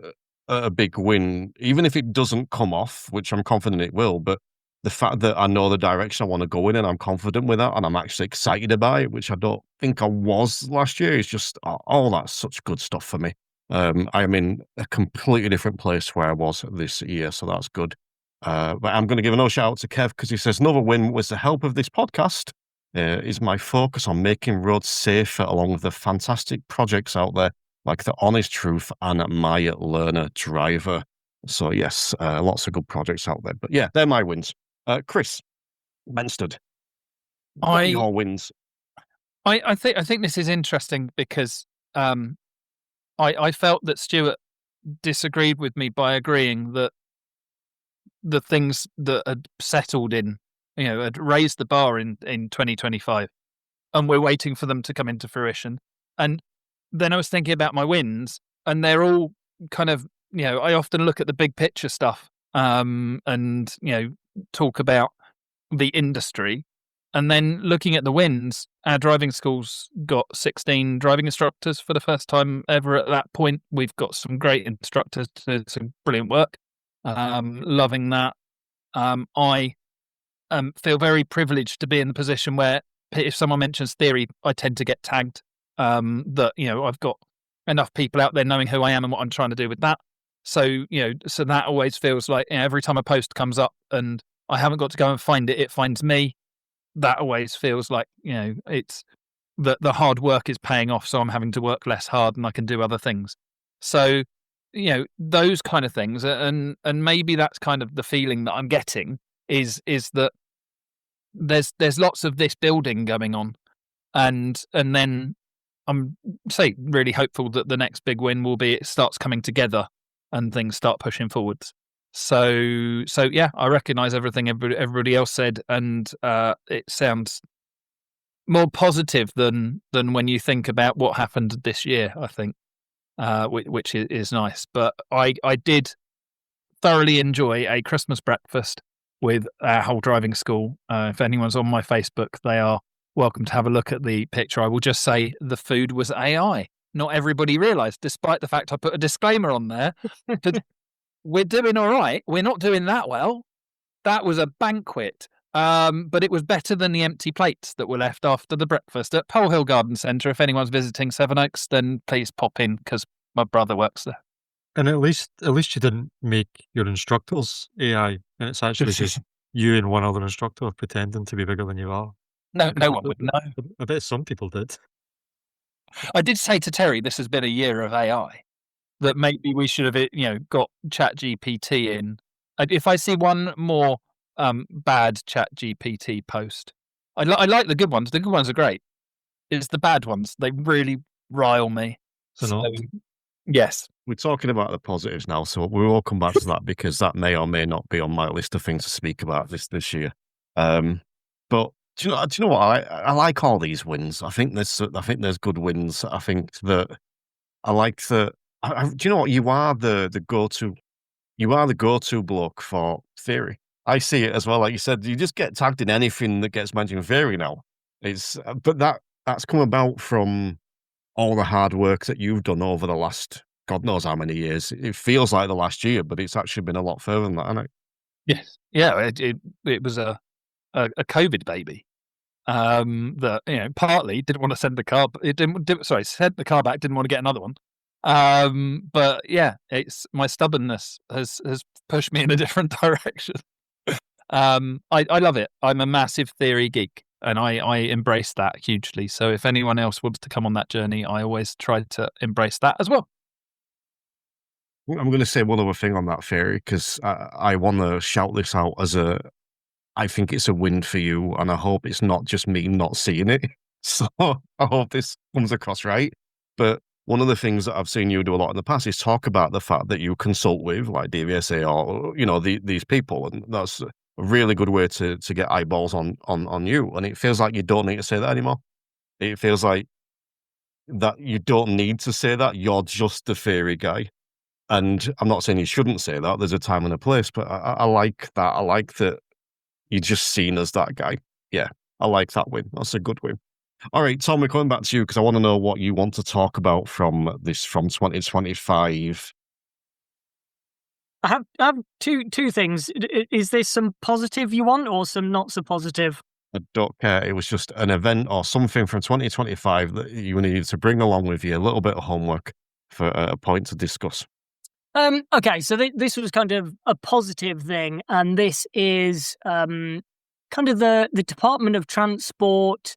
S1: big win, even if it doesn't come off, which I'm confident it will. But the fact that I know the direction I want to go in and I'm confident with that and I'm actually excited about it, which I don't think I was last year, is just all that's such good stuff for me. I'm in a completely different place where I was this year, so that's good. But I'm going to give another shout out to Kev because he says another win was the help of this podcast. is my focus on making roads safer along with the fantastic projects out there like the Honest Truth and My Learner Driver. So yes, lots of good projects out there. But yeah, they're my wins. Chris Bensted, what are
S3: I
S1: your wins?
S3: I think this is interesting because I felt that Stewart disagreed with me by agreeing that the things that had settled in, had raised the bar in 2025, and we're waiting for them to come into fruition. And then I was thinking about my wins, and they're all kind of, I often look at the big picture stuff, and talk about the industry. And then looking at the wins, our driving school's got 16 driving instructors for the first time ever at that point. We've got some great instructors doing some brilliant work. Loving that. I feel very privileged to be in the position where if someone mentions theory, I tend to get tagged. That, I've got enough people out there knowing who I am and what I'm trying to do with that. So, so that always feels like every time a post comes up and I haven't got to go and find it, it finds me. That always feels like, it's the hard work is paying off. So I'm having to work less hard and I can do other things. So, those kind of things. And maybe that's kind of the feeling that I'm getting is that there's lots of this building going on. And then I'm really hopeful that the next big win will be it starts coming together and things start pushing forwards. So yeah, I recognise everything everybody else said, and it sounds more positive than when you think about what happened this year, I think, which is nice. But I did thoroughly enjoy a Christmas breakfast with our whole driving school. If anyone's on my Facebook, they are welcome to have a look at the picture. I will just say the food was AI. Not everybody realised, despite the fact I put a disclaimer on there. We're doing all right. We're not doing that well. That was a banquet. But it was better than the empty plates that were left after the breakfast at Pole Hill Garden Centre. If anyone's visiting Sevenoaks, then please pop in because my brother works there.
S5: And at least you didn't make your instructors AI, and it's actually just you and one other instructor pretending to be bigger than you are.
S3: No one would know.
S5: I bet some people did.
S3: I did say to Terry, this has been a year of AI, that maybe we should have, got ChatGPT in. If I see one more bad ChatGPT post, I like the good ones. The good ones are great. It's the bad ones. They really rile me.
S5: So
S3: yes.
S1: We're talking about the positives now, so we will come back to that because that may or may not be on my list of things to speak about this year. But do you know what? I like all these wins. I think there's good wins. I think that I like that. Do you know what? You are the go-to bloke for theory. I see it as well. Like you said, you just get tagged in anything that gets mentioned theory now. But that's come about from all the hard work that you've done over the last God knows how many years. It feels like the last year, but it's actually been a lot further than that, hasn't it?
S3: Yes. Yeah. It was a COVID baby. That partly didn't want to send the car. Sent the car back. Didn't want to get another one. But yeah, it's my stubbornness has pushed me in a different direction. I love it. I'm a massive theory geek, and I embrace that hugely. So if anyone else wants to come on that journey, I always try to embrace that as well.
S1: I'm going to say one other thing on that theory because I want to shout this out I think it's a win for you, and I hope it's not just me not seeing it. So I hope this comes across right. But one of the things that I've seen you do a lot in the past is talk about the fact that you consult with like DVSA or these people, and that's a really good way to get eyeballs on you. And it feels like you don't need to say that anymore. It feels like that you don't need to say that. You're just the theory guy. And I'm not saying you shouldn't say that. There's a time and a place, but I like that. I like that you're just seen as that guy. Yeah, I like that win. That's a good win. All right, Tom, we're coming back to you because I want to know what you want to talk about from 2025.
S4: I have two things. Is this some positive you want or some not so positive?
S1: I don't care. It was just an event or something from 2025 that you needed to bring along with you, a little bit of homework for a point to discuss.
S4: Okay, so this was kind of a positive thing, and this is kind of the Department of Transport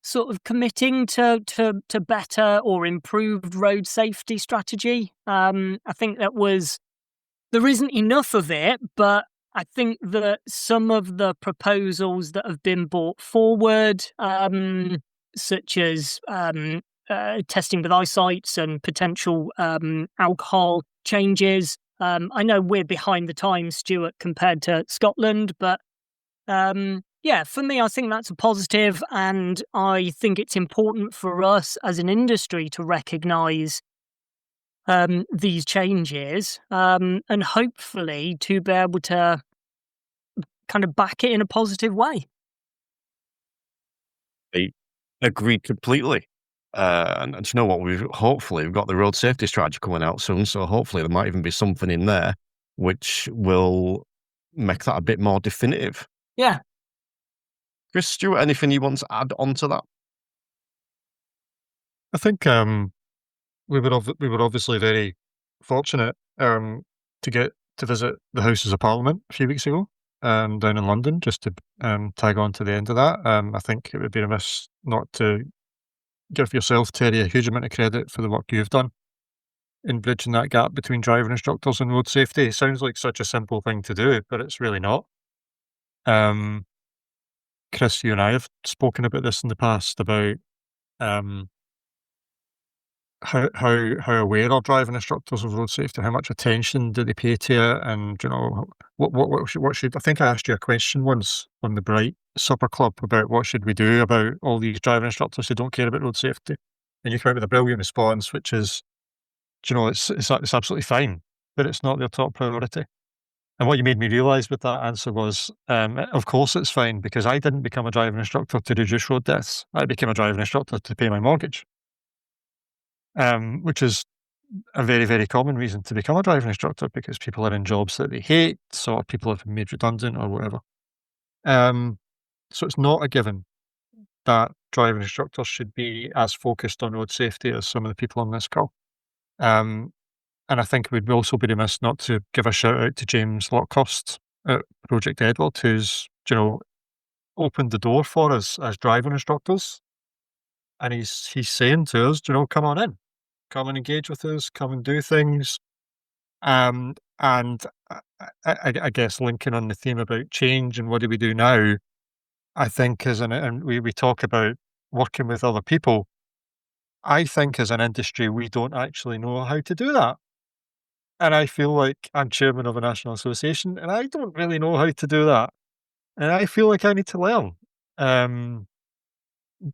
S4: sort of committing to better or improved road safety strategy. I think there isn't enough of it, but I think that some of the proposals that have been brought forward, such as testing with eyesights and potential alcohol changes. I know we're behind the times, Stuart, compared to Scotland, but yeah, for me, I think that's a positive, and I think it's important for us as an industry to recognise these changes and hopefully to be able to kind of back it in a positive way.
S1: I agree completely. And do you know what? We've got the road safety strategy coming out soon, so hopefully there might even be something in there which will make that a bit more definitive.
S4: Yeah.
S1: Chris, Stuart, anything you want to add on to that?
S5: I think we were obviously very fortunate to get to visit the Houses of Parliament a few weeks ago down in London, just to tag on to the end of that. I think it would be remiss not to give yourself, Terry, a huge amount of credit for the work you've done in bridging that gap between driving instructors and road safety. It sounds like such a simple thing to do, but it's really not. Chris, you and I have spoken about this in the past about how aware are driving instructors of road safety? How much attention do they pay to it? And what should I think I asked you a question once on the Bright Supper Club about what should we do about all these driving instructors who don't care about road safety? And you came out with a brilliant response, which is, it's absolutely fine, but it's not their top priority. And what you made me realise with that answer was, of course it's fine, because I didn't become a driving instructor to reduce road deaths. I became a driving instructor to pay my mortgage. Which is a very, very common reason to become a driving instructor, because people are in jobs that they hate, or people have been made redundant or whatever. So it's not a given that driving instructors should be as focused on road safety as some of the people on this call. And I think we'd also be remiss not to give a shout out to James Lochrie at Project Edward, who's, opened the door for us as driving instructors. And he's saying to us, come on in, come and engage with us, come and do things. And I guess linking on the theme about change and what do we do now, I think and we talk about working with other people. I think as an industry, we don't actually know how to do that. And I feel like I'm chairman of a national association and I don't really know how to do that. And I feel like I need to learn.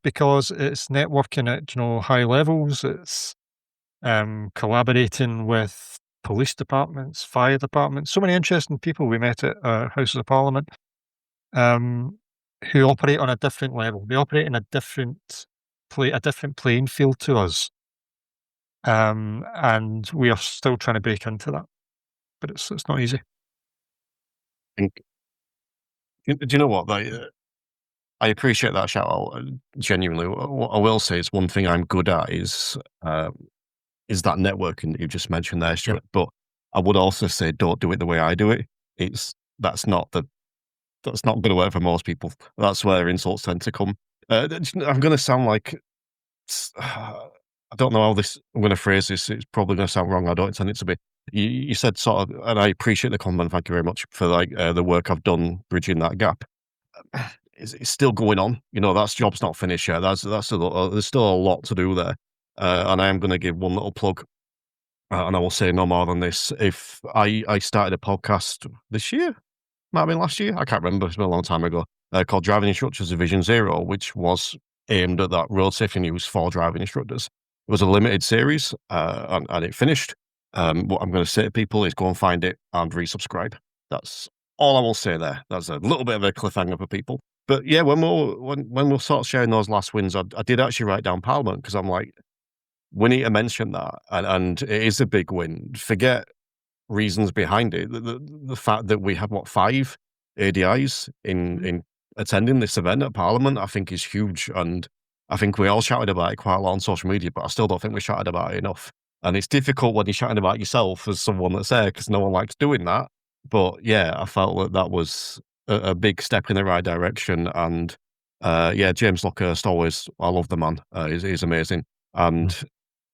S5: Because it's networking at, high levels, it's collaborating with police departments, fire departments, so many interesting people we met at Houses of Parliament who operate on a different level. They operate in a different playing field to us. And we are still trying to break into that. But it's not easy.
S1: Do you know what? I appreciate that shout out. Genuinely, what I will say is one thing I'm good at is that networking that you just mentioned there, Stuart. Yeah. But I would also say don't do it the way I do it. That's not going to work for most people. That's where insults tend to come. I'm going to sound like I don't know how I'm going to phrase this. It's probably going to sound wrong. I don't intend it to be. You said sort of, and I appreciate the compliment. Thank you very much for the work I've done bridging that gap. It's still going on. That job's not finished yet. There's still a lot to do there. And I am going to give one little plug, and I will say no more than this. If I started a podcast this year, might have been last year, I can't remember. It's been a long time ago. Called Driving Instructors Division Zero, which was aimed at that road safety news for driving instructors. It was a limited series, and it finished. What I'm going to say to people is go and find it and resubscribe. That's all I will say there. That's a little bit of a cliffhanger for people. But yeah, when we're sort of sharing those last wins, I did actually write down Parliament, because I'm like, we need to mention that, and it is a big win. Forget reasons behind it. The fact that we have 5 ADIs in attending this event at Parliament, I think is huge, and I think we all shouted about it quite a lot on social media, but I still don't think we shouted about it enough. And it's difficult when you're shouting about yourself as someone that's there, because no one likes doing that. But yeah, I felt that was a big step in the right direction. And yeah, James Luckhurst, always, I love the man. He's amazing. And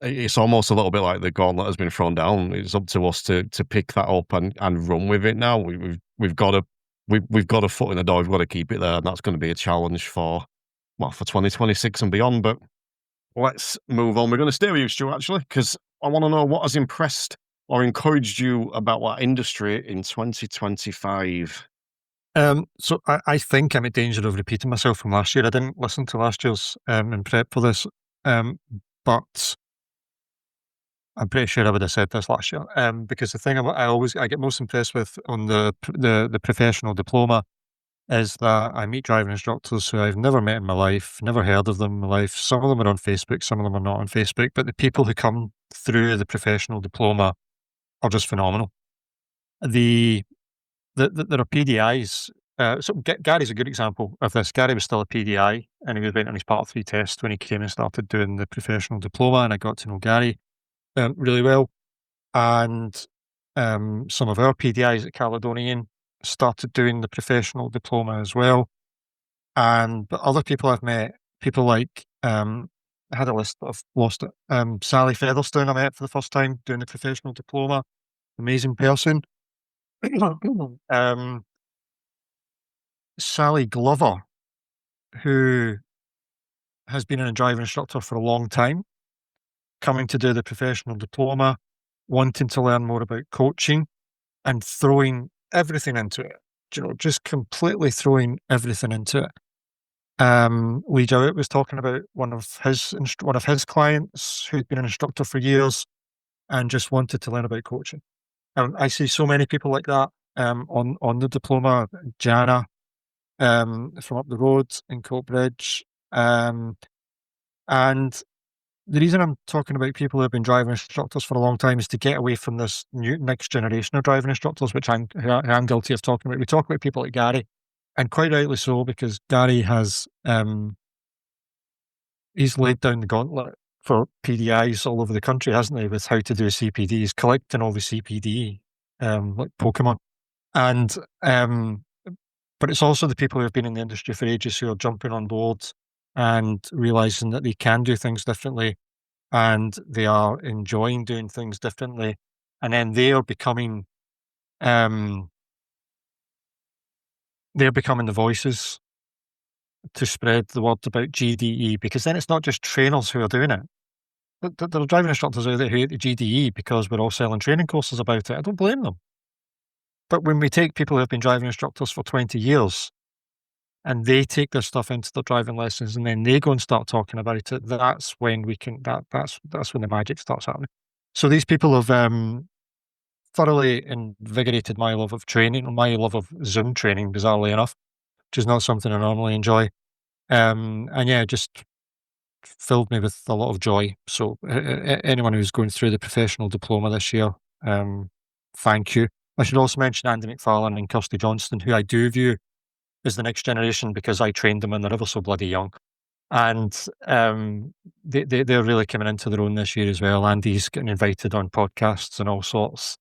S1: it's almost a little bit like the gauntlet has been thrown down. It's up to us to pick that up and run with it now. We've got a foot in the door. We've got to keep it there, and that's going to be a challenge for 2026 and beyond. But let's move on. We're going to stay with you, Stu, actually, because I want to know what has impressed or encouraged you about that industry in 2025.
S5: So I think I'm at danger of repeating myself from last year. I didn't listen to last year's in prep for this, but I'm pretty sure I would have said this last year. Because the thing I get most impressed with on the professional diploma is that I meet driving instructors who I've never met in my life, never heard of them in my life. Some of them are on Facebook, some of them are not on Facebook, but the people who come through the professional diploma are just phenomenal. There are PDIs. So Gary's a good example of this. Gary was still a PDI, and he went on his Part 3 test when he came and started doing the professional diploma, and I got to know Gary really well. And some of our PDIs at Caledonian started doing the professional diploma as well. But other people I've met, people like, I had a list, but I've lost it. Sally Featherstone I met for the first time doing the professional diploma. Amazing person. Sally Glover, who has been a driving instructor for a long time, coming to do the professional diploma, wanting to learn more about coaching and throwing everything into it, just completely throwing everything into it. Lee Jowett was talking about one of his clients who'd been an instructor for years and just wanted to learn about coaching. I see so many people like that on the diploma. Jana from up the road in Coatbridge. And the reason I'm talking about people who have been driving instructors for a long time is to get away from this new next generation of driving instructors, which I'm guilty of talking about. We talk about people like Gary, and quite rightly so, because Gary has he's laid down the gauntlet for PDIs all over the country, hasn't he, with how to do a CPD. He's collecting all the CPD like Pokemon. And but it's also the people who have been in the industry for ages who are jumping on board and realizing that they can do things differently and they are enjoying doing things differently. And then they are becoming the voices to spread the word about GDE, because then it's not just trainers who are doing it. There are driving instructors out there who hate the GDE because we're all selling training courses about it. I don't blame them. But when we take people who have been driving instructors for 20 years and they take their stuff into their driving lessons and then they go and start talking about it, that's when we can, that's when the magic starts happening. So these people have thoroughly invigorated my love of training, my love of Zoom training, bizarrely enough, which is not something I normally enjoy. And yeah, just filled me with a lot of joy. So anyone who's going through the professional diploma this year, thank you. I should also mention Andy McFarlane and Kirsty Johnston, who I do view as the next generation because I trained them and they're ever so bloody young. And they're really coming into their own this year as well. Andy's getting invited on podcasts and all sorts,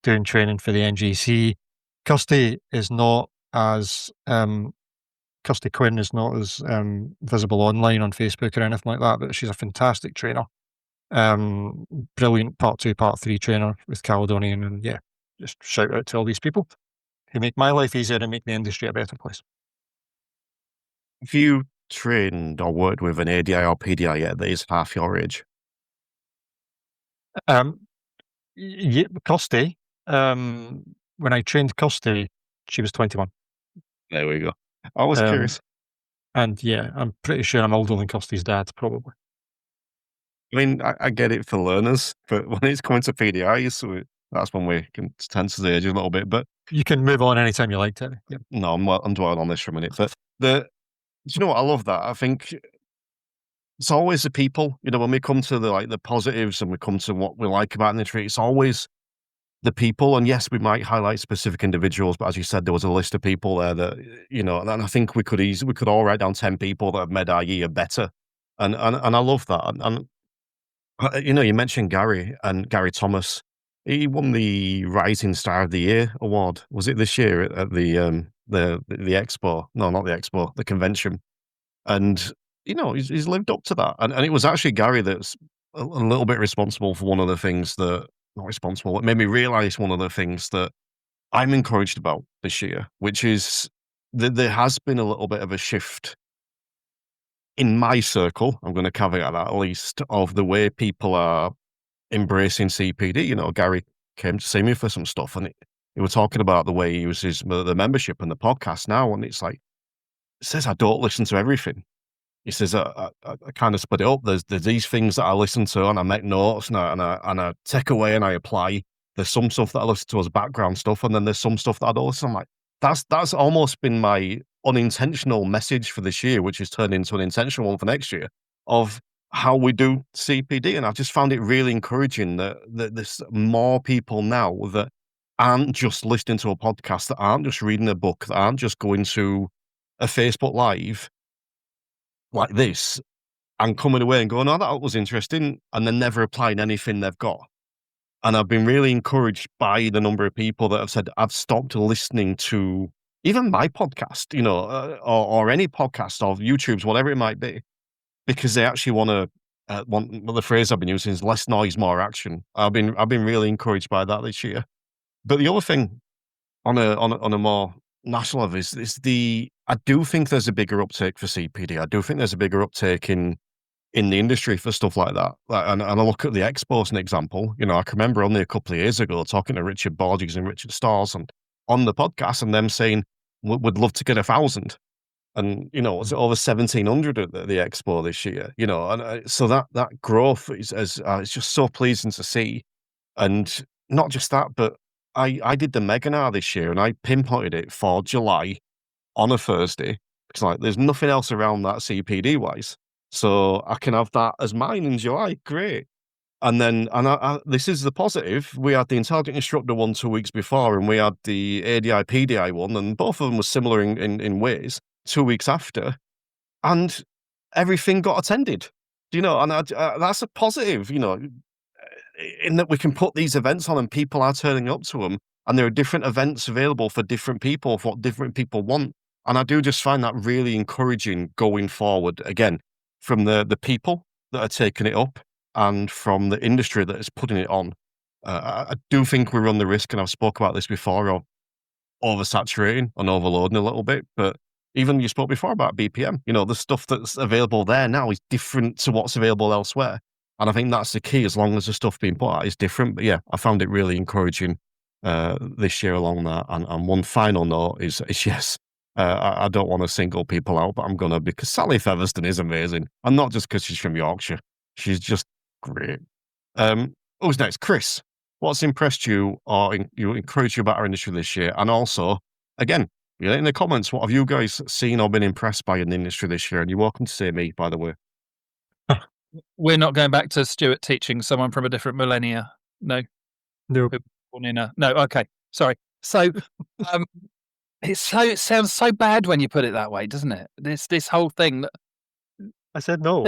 S5: doing training for the NGC. Kirsty is not as Kirsty Quinn is not as visible online on Facebook or anything like that, but she's a fantastic trainer. Brilliant Part 2, Part 3 trainer with Caledonian, and yeah, just shout out to all these people who make my life easier and make the industry a better place.
S1: Have you trained or worked with an ADI or PDI yet that is half your age?
S5: Yeah, Kirsty, when I trained Kirsty, she was 21.
S1: There we go. I was curious.
S5: And yeah, I'm pretty sure I'm older than Kirsty's dad, probably.
S1: I mean, I get it for learners, but when it's coming to PDIs, so that's when we can tense the age a little bit. But
S5: you can move on anytime you like, Terry. Yeah.
S1: No, I'm dwelling on this for a minute. But do you know what? I love that. I think it's always the people. When we come to the positives and we come to what we like about the industry, it's always the people. And yes, we might highlight specific individuals, but as you said, there was a list of people there that and I think we could all write down 10 people that have made our year better. And I love that. And you mentioned Gary Thomas. He won the Rising Star of the Year award. Was it this year at the the expo. No, not the expo, the convention. And, he's lived up to that. And it was actually Gary that's a little bit responsible for one of the things that, not responsible, it made me realize one of the things that I'm encouraged about this year, which is that there has been a little bit of a shift in my circle. I'm going to caveat that at least, of the way people are embracing CPD. Gary came to see me for some stuff, and he was talking about the way he uses the membership and the podcast now, and it's like, it says I don't listen to everything. He says I kind of split it up. There's these things that I listen to and I make notes and I take away and I apply. There's some stuff that I listen to as background stuff, and then there's some stuff that I don't listen. I'm like, that's almost been my unintentional message for this year, which has turned into an intentional one for next year, of how we do CPD. And I just found it really encouraging that there's more people now that aren't just listening to a podcast, that aren't just reading a book, that aren't just going to a Facebook Live like this and coming away and going, oh, that was interesting, and then never applying anything they've got. And I've been really encouraged by the number of people that have said, I've stopped listening to even my podcast, or any podcast or YouTube's, whatever it might be, because they actually want the phrase I've been using is less noise, more action. I've been really encouraged by that this year. But the other thing on a more national level is I do think there's a bigger uptake for CPD. I do think there's a bigger uptake in the industry for stuff like that. And I look at the expo as an example. I can remember only a couple of years ago talking to Richard Borges and Richard Stars and on the podcast, and them saying, would love to get 1,000. And, it's over 1,700 at the expo this year, and so that growth is it's just so pleasing to see. And not just that, but I did the Meganar this year, and I pinpointed it for July on a Thursday. It's like, there's nothing else around that CPD wise. So I can have that as mine in July. Great. And then, this is the positive. We had the Intelligent Instructor one 2 weeks before, and we had the ADI PDI one, and both of them were similar in ways 2 weeks after. And everything got attended, and that's a positive, in that we can put these events on and people are turning up to them, and there are different events available for different people, for what different people want. And I do just find that really encouraging going forward, again, from the people that are taking it up and from the industry that is putting it on. I do think we run the risk, and I've spoke about this before, of oversaturating and overloading a little bit. But even you spoke before about BPM, the stuff that's available there now is different to what's available elsewhere. And I think that's the key, as long as the stuff being put out is different. But yeah, I found it really encouraging this year along that. And one final note is yes, I don't want to single people out, but I'm going to, because Sally Featherston is amazing. And not just because she's from Yorkshire. She's just great. Who's next? Chris, what's impressed you or encouraged you about our industry this year? And also, again, in the comments, what have you guys seen or been impressed by in the industry this year? And you're welcome to say me, by the way.
S3: We're not going back to Stewart teaching someone from a different millennia. No.
S5: No.
S3: No. Okay. Sorry. So, it sounds so bad when you put it that way, doesn't it? This whole thing that
S5: I said no.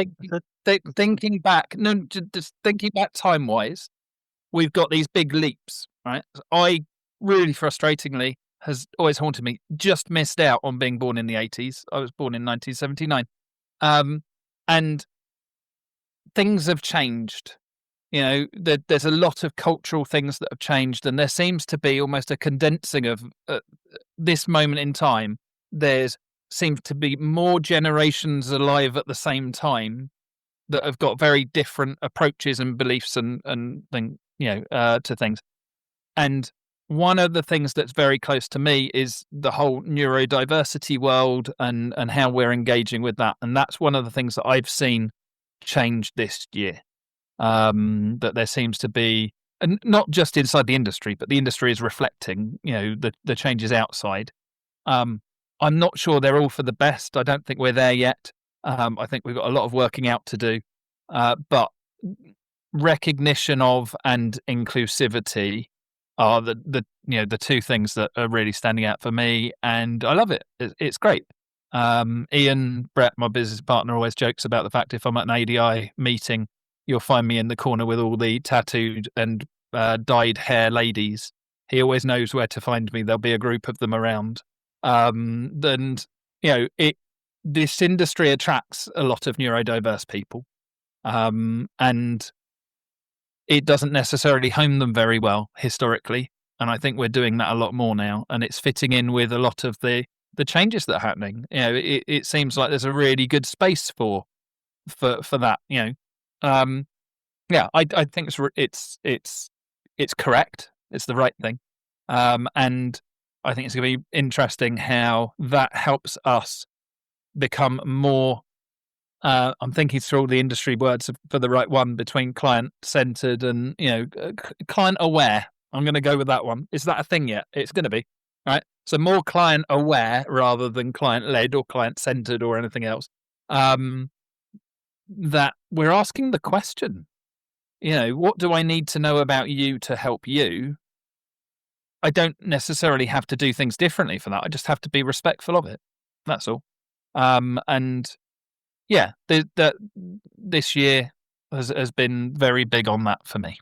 S3: Thinking back, just thinking back time wise, we've got these big leaps, right? I really frustratingly has always haunted me. Just missed out on being born in the 80s. I was born in 1979, and things have changed. There's a lot of cultural things that have changed, and there seems to be almost a condensing of this moment in time. Seems to be more generations alive at the same time that have got very different approaches and beliefs and to things. And one of the things that's very close to me is the whole neurodiversity world and how we're engaging with that. And that's one of the things that I've seen change this year. That there seems to be, and not just inside the industry, but the industry is reflecting, the changes outside. I'm not sure they're all for the best. I don't think we're there yet. I think we've got a lot of working out to do. But recognition of and inclusivity are the two things that are really standing out for me, and I love it. It's great. Ian Brett, my business partner, always jokes about the fact if I'm at an ADI meeting, you'll find me in the corner with all the tattooed and dyed hair ladies. He always knows where to find me. There'll be a group of them around. And this industry attracts a lot of neurodiverse people, and it doesn't necessarily home them very well historically. And I think we're doing that a lot more now, and it's fitting in with a lot of the changes that are happening. It seems like there's a really good space for that. I think it's correct. It's the right thing, and I think it's going to be interesting how that helps us become more. I'm thinking through all the industry words for the right one between client-centered and client-aware. I'm going to go with that one. Is that a thing yet? It's going to be, right? So more client-aware rather than client-led or client-centered or anything else. That we're asking the question, what do I need to know about you to help you? I don't necessarily have to do things differently for that. I just have to be respectful of it. That's all. And yeah, this year has been very big on that for me.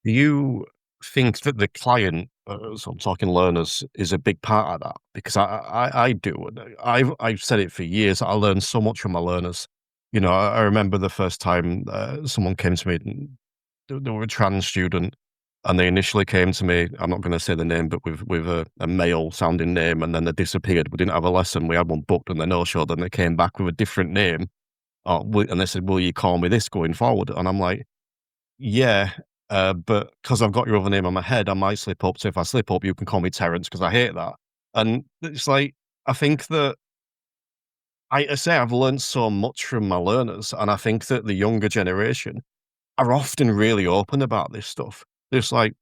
S1: Do you think that the client, so I'm talking learners, is a big part of that? Because I do. I've said it for years. I learned so much from my learners. I remember the first time someone came to me, and they were a trans student, and they initially came to me, I'm not going to say the name, but with a male-sounding name, and then they disappeared. We didn't have a lesson. We had one booked, and they no-showed, and they came back with a different name. And they said, will you call me this going forward? And I'm like, yeah, but because I've got your other name on my head, I might slip up. So if I slip up, you can call me Terence because I hate that. And it's like, I think that I say I've learned so much from my learners, and I think that the younger generation are often really open about this stuff. It's like,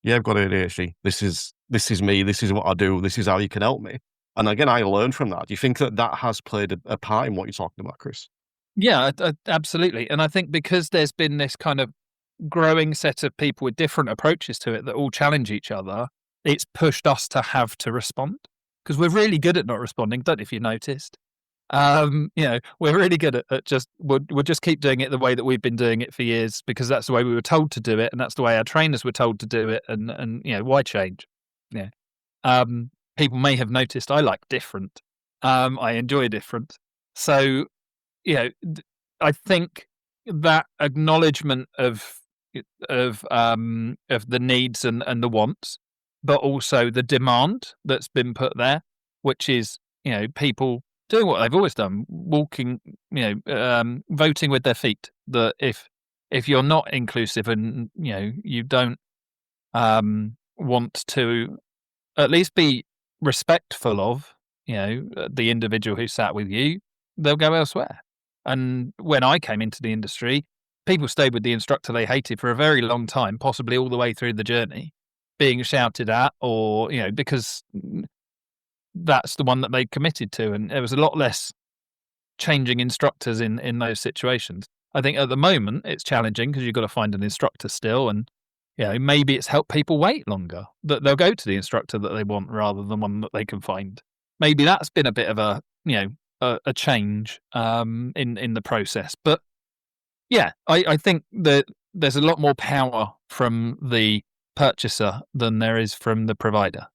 S1: yeah, I've got ADHD. This is me. This is what I do. This is how you can help me. And again, I learned from that. Do you think that has played a part in what you're talking about, Chris?
S3: Yeah, absolutely. And I think because there's been this kind of growing set of people with different approaches to it that all challenge each other, it's pushed us to have to respond because we're really good at not responding. Don't know if you noticed. We're really good at just we'll just keep doing it the way that we've been doing it for years because that's the way we were told to do it, and that's the way our trainers were told to do it. And why change? Yeah. People may have noticed I like different. I enjoy different. So I think that acknowledgement of the needs and the wants, but also the demand that's been put there, which is people doing what they've always done, walking, voting with their feet. That if you're not inclusive and you don't want to at least be respectful of the individual who sat with you, they'll go elsewhere. And when I came into the industry, people stayed with the instructor they hated for a very long time, possibly all the way through the journey, being shouted at or because that's the one that they committed to. And there was a lot less changing instructors in those situations. I think at the moment it's challenging because you've got to find an instructor still. And maybe it's helped people wait longer, that they'll go to the instructor that they want rather than one that they can find. Maybe that's been a bit of a change in the process. But yeah, I think that there's a lot more power from the purchaser than there is from the provider.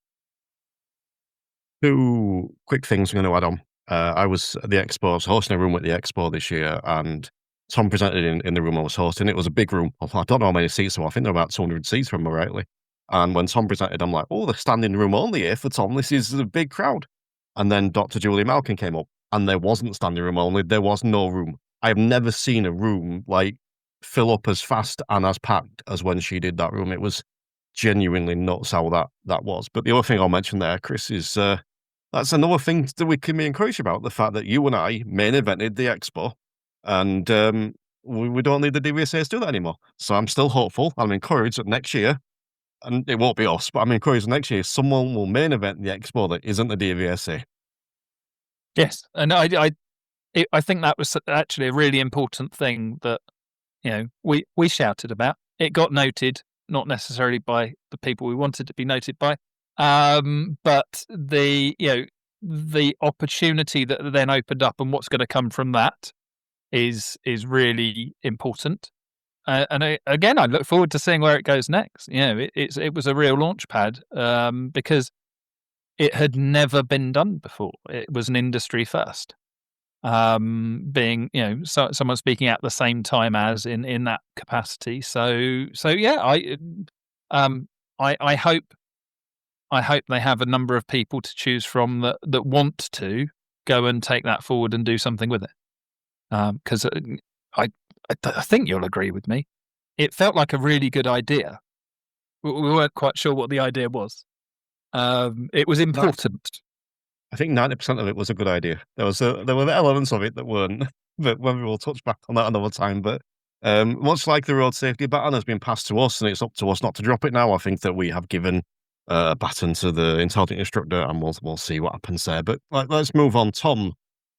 S1: Two quick things I'm going to add on. I was at the Expo, I was hosting a room at the Expo this year, and Tom presented in the room I was hosting. It was a big room. I don't know how many seats there were. I think there were about 200 seats, from rightly. And when Tom presented, I'm like, oh, they're standing room only here for Tom. This is a big crowd. And then Dr. Julie Malkin came up, and there wasn't standing room only. There was no room. I have never seen a room fill up as fast and as packed as when she did that room. It was genuinely nuts how that was. But the other thing I'll mention there, Chris, is that's another thing that we can be encouraged about, the fact that you and I main evented the Expo, and we don't need the DVSA to do that anymore. So I'm still hopeful. I'm encouraged that next year, and it won't be us, but I'm encouraged that next year someone will main event the Expo that isn't the DVSA.
S3: Yes, and I think that was actually a really important thing that we shouted about. It got noted, not necessarily by the people we wanted to be noted by, but the opportunity that then opened up and what's going to come from that is really important. And again, I look forward to seeing where it goes next. It was a real launch pad because it had never been done before. It was an industry first. Being, someone speaking at the same time as in that capacity. So yeah, I hope they have a number of people to choose from that want to go and take that forward and do something with it. Because I think you'll agree with me. It felt like a really good idea. We weren't quite sure what the idea was. It was important.
S1: I think 90% of it was a good idea. There were elements of it that weren't, but maybe we'll touch back on that another time. But much like the road safety baton has been passed to us, and it's up to us not to drop it now, I think that we have given a baton to the intelligent instructor, and we'll see what happens there. But let's move on. Tom,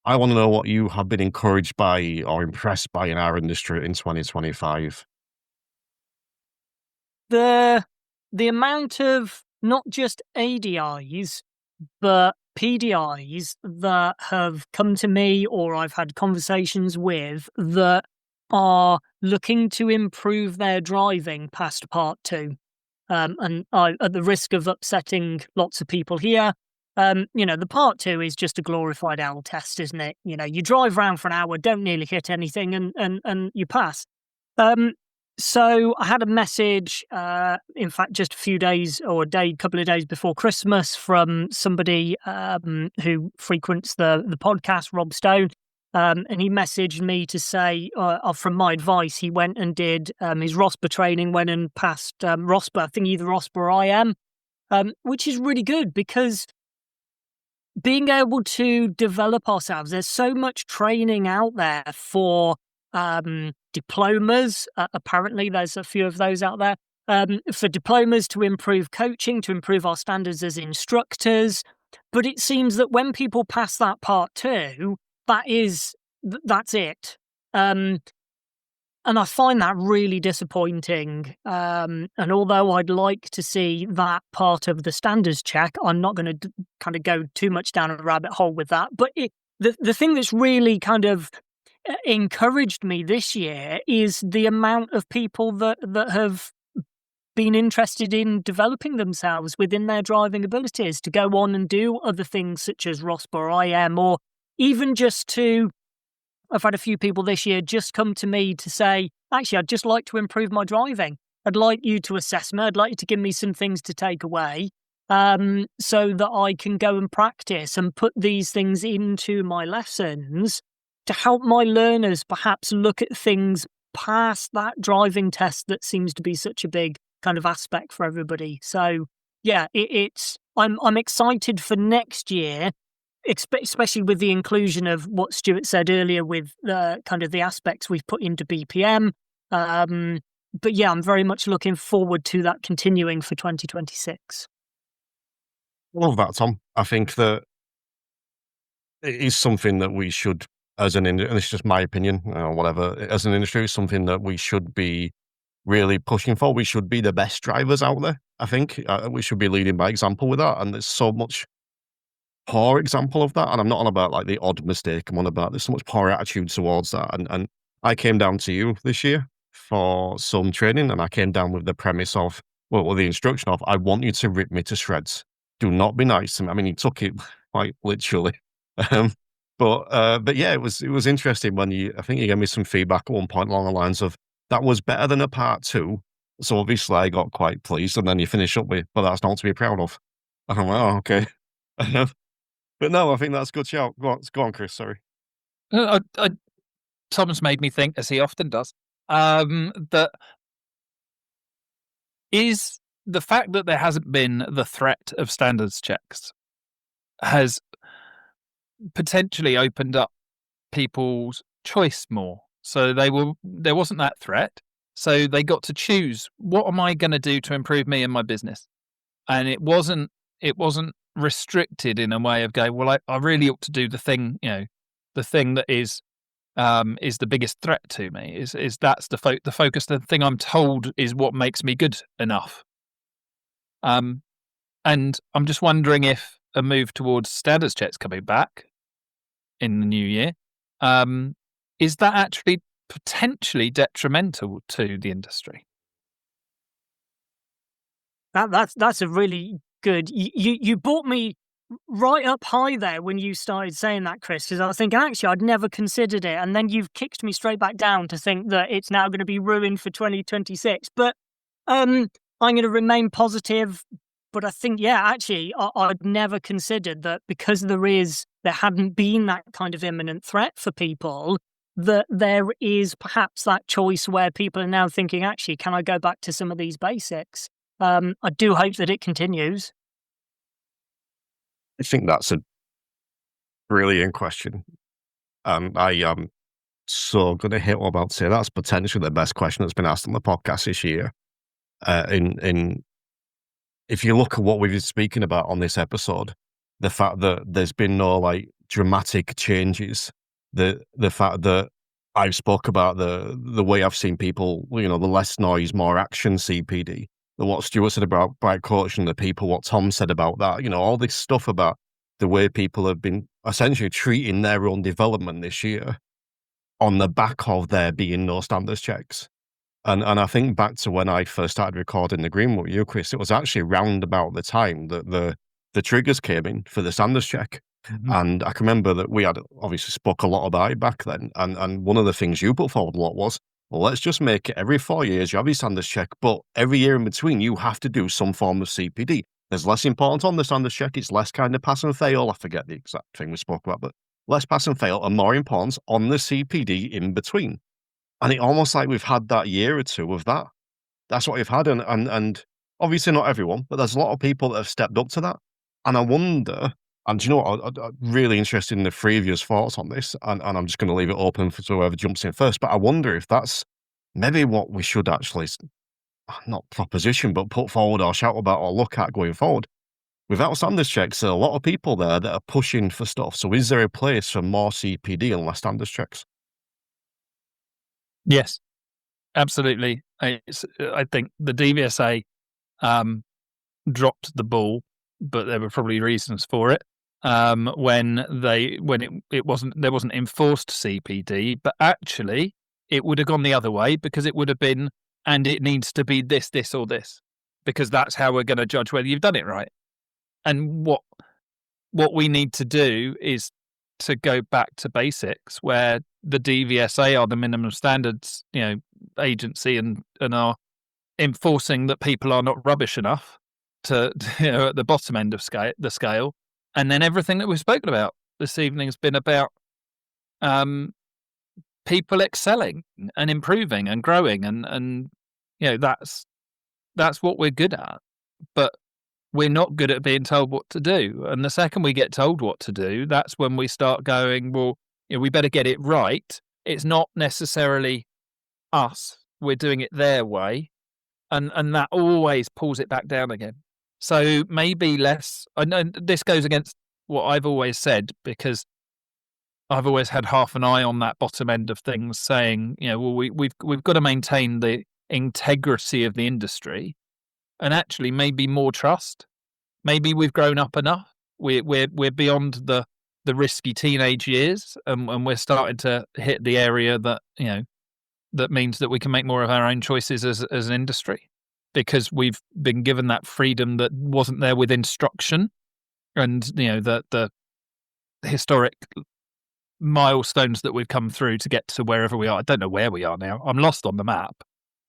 S1: I want to know what you have been encouraged by or impressed by in our industry in 2025.
S4: The amount of not just ADIs, but PDIs that have come to me or I've had conversations with that are looking to improve their driving past part 2. And at the risk of upsetting lots of people here, the part 2 is just a glorified L test, isn't it? You drive around for an hour, don't nearly hit anything, and you pass. So I had a message, in fact, just a few days or couple of days before Christmas from somebody who frequents the podcast, Rob Stone, and he messaged me to say, from my advice, he went and did his ROSPA training, went and passed ROSPA, I think either ROSPA or IM, which is really good because being able to develop ourselves, there's so much training out there for diplomas. Apparently there's a few of those out there for diplomas to improve coaching, to improve our standards as instructors. But it seems that when people pass that part 2, that's it. And I find that really disappointing. And although I'd like to see that part of the standards check, I'm not going to kind of go too much down a rabbit hole with that. But the thing that's really kind of encouraged me this year is the amount of people that have been interested in developing themselves within their driving abilities to go on and do other things such as ROSPA or IM, or even just I've had a few people this year just come to me to say, actually, I'd just like to improve my driving. I'd like you to assess me. I'd like you to give me some things to take away so that I can go and practice and put these things into my lessons to help my learners perhaps look at things past that driving test that seems to be such a big kind of aspect for everybody. So yeah, I'm excited for next year, especially with the inclusion of what Stewart said earlier with the kind of the aspects we've put into BPM. But yeah, I'm very much looking forward to that continuing for 2026.
S1: Love that, Tom. I think that it is something that we should, as an industry, and this is just my opinion, or whatever, as an industry, is something that we should be really pushing for. We should be the best drivers out there, I think. We should be leading by example with that, and there's so much poor example of that, and I'm not on about like the odd mistake, I'm on about there's so much poor attitude towards that, and I came down to you this year for some training, and I came down with the premise of, well, the instruction of, I want you to rip me to shreds. Do not be nice to me. I mean, he took it quite literally. But yeah, it was interesting when I think you gave me some feedback at one point along the lines of, that was better than a part 2. So obviously I got quite pleased, and then you finish up with, but that's not to be proud of. And I'm like, oh, okay. But no, I think that's a good shout. Go on, Chris, sorry.
S3: Tom's made me think, as he often does, that is the fact that there hasn't been the threat of standards checks has potentially opened up people's choice more. So there wasn't that threat. So they got to choose, what am I going to do to improve me and my business? And it wasn't restricted in a way of going, well, I really ought to do the thing, the thing that is the biggest threat to me is that's the focus, the thing I'm told is what makes me good enough. And I'm just wondering if a move towards standards checks coming back in the new year, is that actually potentially detrimental to the industry?
S4: That's a really good. You brought me right up high there when you started saying that, Chris, because I was thinking, actually, I'd never considered it. And then you've kicked me straight back down to think that it's now going to be ruined for 2026. But I'm going to remain positive. But I think, yeah, actually, I'd never considered that because there hadn't been that kind of imminent threat for people, that there is perhaps that choice where people are now thinking, actually, can I go back to some of these basics? I do hope that it continues.
S1: I think that's a brilliant question. I am so going to hit what I'm about to say. That's potentially the best question that's been asked on the podcast this year. If you look at what we've been speaking about on this episode, the fact that there's been no like dramatic changes, the fact that I've spoke about the way I've seen people, the less noise, more action CPD, what Stewart said about bright coaching, the people, what Tom said about that, all this stuff about the way people have been essentially treating their own development this year on the back of there being no standards checks. And I think back to when I first started recording the Green with you, Chris, it was actually round about the time that the triggers came in for the standards check.
S3: Mhm.
S1: And I can remember that we had obviously spoke a lot about it back then. And one of the things you put forward a lot was, well, let's just make it every 4 years you have your standards check, but every year in between you have to do some form of CPD. There's less importance on the standards check. It's less kind of pass and fail. I forget the exact thing we spoke about, but less pass and fail and more importance on the CPD in between. And it almost like we've had that year or two of that. That's what we've had. And obviously not everyone, but there's a lot of people that have stepped up to that. And I wonder, and do you know what, I'm really interested in the three of yours thoughts on this, and I'm just going to leave it open for whoever jumps in first, but I wonder if that's maybe what we should actually, not proposition, but put forward or shout about or look at going forward. Without standards checks, there are a lot of people there that are pushing for stuff. So is there a place for more CPD and less standards checks?
S3: Yes, absolutely. I think the DVSA dropped the ball, but there were probably reasons for it. When there wasn't enforced CPD, but actually it would have gone the other way because it would have been, and it needs to be this, or this, because that's how we're going to judge whether you've done it right. And what we need to do is to go back to basics, where the DVSA are the minimum standards, agency, and are enforcing that people are not rubbish enough to at the bottom end of the scale. And then everything that we've spoken about this evening has been about people excelling and improving and growing, and that's what we're good at. But we're not good at being told what to do. And the second we get told what to do, that's when we start going, well, we better get it right. It's not necessarily us. We're doing it their way. And that always pulls it back down again. So maybe less. I know this goes against what I've always said, because I've always had half an eye on that bottom end of things, saying, well, we've got to maintain the integrity of the industry, and actually maybe more trust. Maybe we've grown up enough. We're beyond the risky teenage years, and we're starting to hit the area that that means that we can make more of our own choices as an industry, because we've been given that freedom that wasn't there with instruction, and the historic milestones that we've come through to get to wherever we are. I don't know where we are now. I'm lost on the map,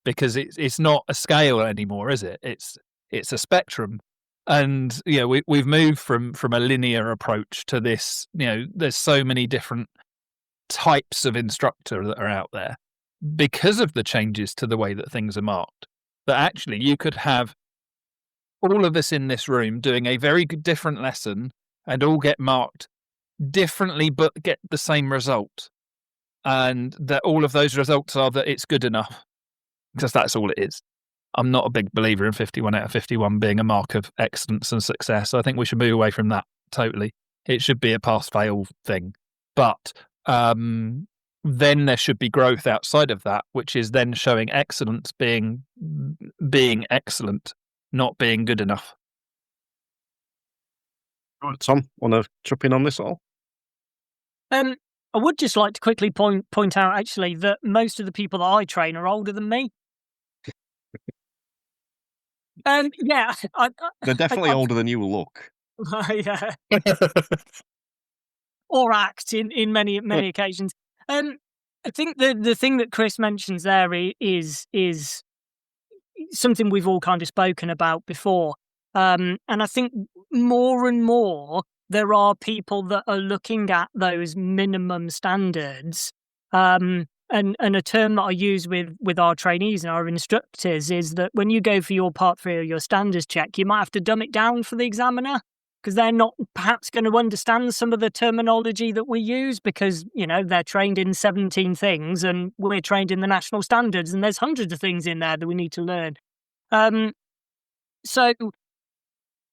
S3: because it's not a scale anymore, is it? It's a spectrum. And we've moved from a linear approach to this. There's so many different types of instructor that are out there because of the changes to the way that things are marked, that actually you could have all of us in this room doing a very different lesson and all get marked differently but get the same result, and that all of those results are that it's good enough, because that's all it is. I'm not a big believer in 51 out of 51 being a mark of excellence and success. I think we should move away from that totally. It should be a pass-fail thing. But then there should be growth outside of that, which is then showing excellence being excellent, not being good enough.
S1: Tom, want to chip in on this at all?
S4: I would just like to quickly point out, actually, that most of the people that I train are older than me. Yeah,
S1: They're definitely older than you look.
S4: Yeah. Or act in many occasions. I think the thing that Chris mentions there is something we've all kind of spoken about before. And I think more and more there are people that are looking at those minimum standards. And a term that I use with our trainees and our instructors is that when you go for your Part 3 or your standards check, you might have to dumb it down for the examiner, because they're not perhaps going to understand some of the terminology that we use, because, they're trained in 17 things and we're trained in the national standards, and there's hundreds of things in there that we need to learn. So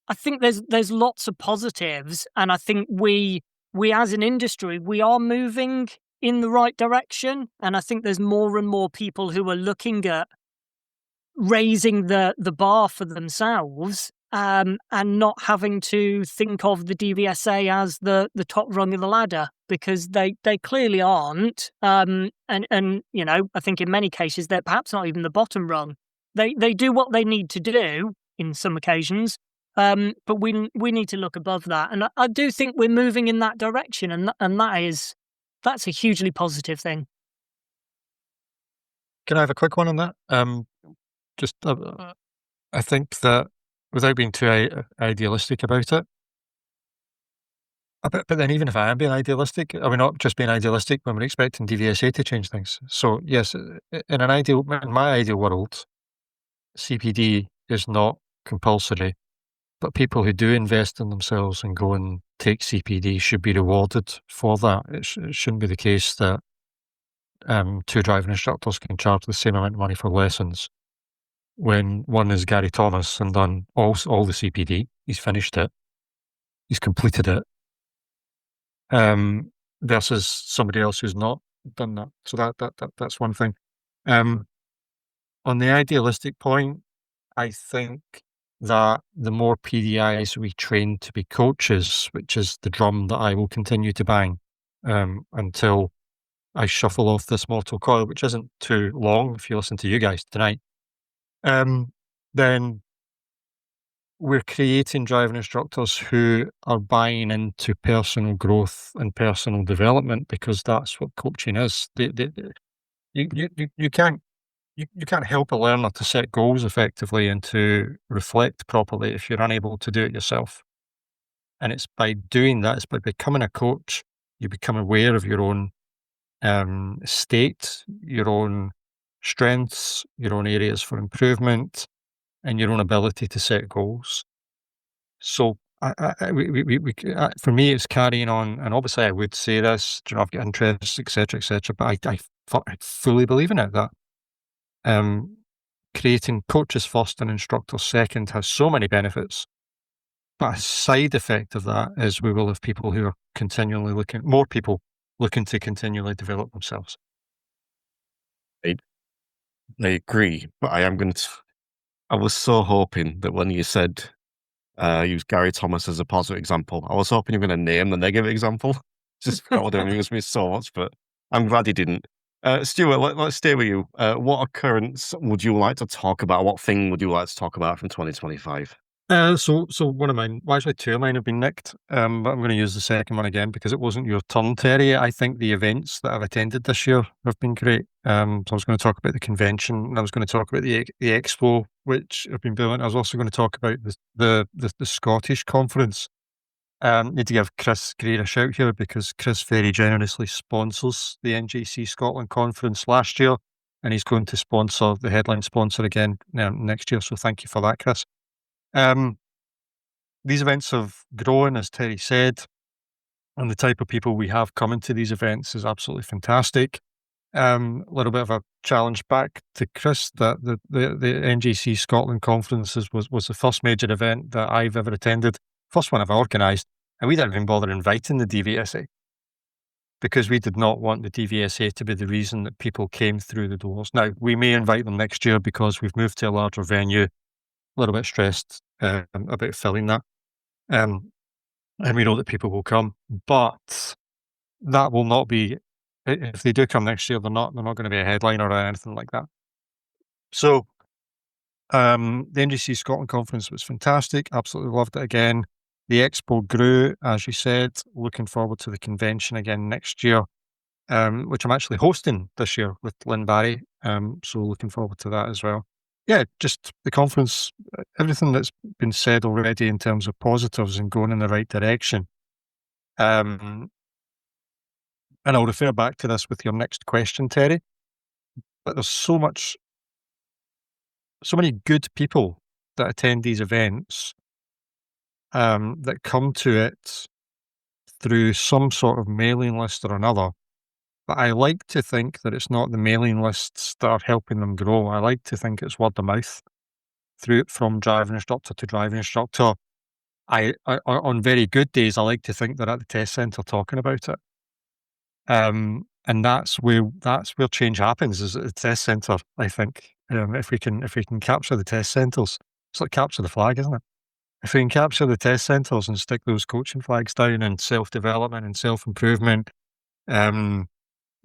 S4: I think there's lots of positives, and I think we as an industry, we are moving in the right direction, and I think there's more and more people who are looking at raising the bar for themselves, and not having to think of the DVSA as the top rung of the ladder, because they clearly aren't. And I think in many cases they're perhaps not even the bottom rung. They do what they need to do in some occasions, but we need to look above that, and I do think we're moving in that direction, and that's a hugely positive thing.
S5: Can I have a quick one on that? Just, I think that without being too idealistic about it, but then even if I am being idealistic, are we not just being idealistic when we're expecting DVSA to change things? So yes, in my ideal world, CPD is not compulsory, but people who do invest in themselves and go and take CPD should be rewarded for that. It shouldn't be the case that two driving instructors can charge the same amount of money for lessons when one is Gary Thomas and done all the CPD. He's finished it. He's completed it. Versus somebody else who's not done that. So that's one thing. On the idealistic point, I think that the more PDIs we train to be coaches, which is the drum that I will continue to bang until I shuffle off this mortal coil, which isn't too long if you listen to you guys tonight, then we're creating driving instructors who are buying into personal growth and personal development, because that's what coaching is. You can't help a learner to set goals effectively and to reflect properly if you're unable to do it yourself. And it's by doing that, it's by becoming a coach, you become aware of your own state, your own strengths, your own areas for improvement, and your own ability to set goals. So for me, it's carrying on, and obviously I would say this, I've got interests, etc., but I fully believe in it, that creating coaches first and instructors second has so many benefits. But a side effect of that is we will have people who are more people looking to continually develop themselves.
S1: I agree, but I was so hoping that when you said use Gary Thomas as a positive example, I was hoping you were going to name the negative example. That would have amused me so much, but I'm glad you didn't. Stewart, let's stay with you. What occurrence would you like to talk about? What thing would you like to talk about from 2025?
S5: So one of mine, well, actually two of mine have been nicked, but I'm going to use the second one again because it wasn't your turn, Terry. I think the events that I've attended this year have been great. So I was going to talk about the convention, and I was going to talk about the expo, which have been brilliant. I was also going to talk about the Scottish conference. Need to give Chris Greer a shout here, because Chris very generously sponsors the NJC Scotland conference last year, and he's going to sponsor the headline sponsor again next year. So thank you for that, Chris. These events have grown, as Terry said, and the type of people we have coming to these events is absolutely fantastic. A little bit of a challenge back to Chris, that the NJC Scotland conference was the first major event that I've ever attended, first one I've organised, and we didn't even bother inviting the DVSA, because we did not want the DVSA to be the reason that people came through the doors. Now, we may invite them next year because we've moved to a larger venue, a little bit stressed about filling that. And we know that people will come, but that will not be, if they do come next year, they're not going to be a headliner or anything like that. So the NGC Scotland conference was fantastic. Absolutely loved it again. The expo grew, as you said. Looking forward to the convention again next year, which I'm actually hosting this year with Lynn Barry. So looking forward to that as well. Yeah, just the conference, everything that's been said already in terms of positives and going in the right direction. And I'll refer back to this with your next question, Terry. But there's so many good people that attend these events, that come to it through some sort of mailing list or another. But I like to think that it's not the mailing lists that are helping them grow. I like to think it's word of mouth from driving instructor to driving instructor. I on very good days, I like to think they're at the test centre talking about it. And that's where change happens, is at the test centre, I think. If we can capture the test centres, it's like capture the flag, isn't it? If we can capture the test centres and stick those coaching flags down and self-development and self-improvement,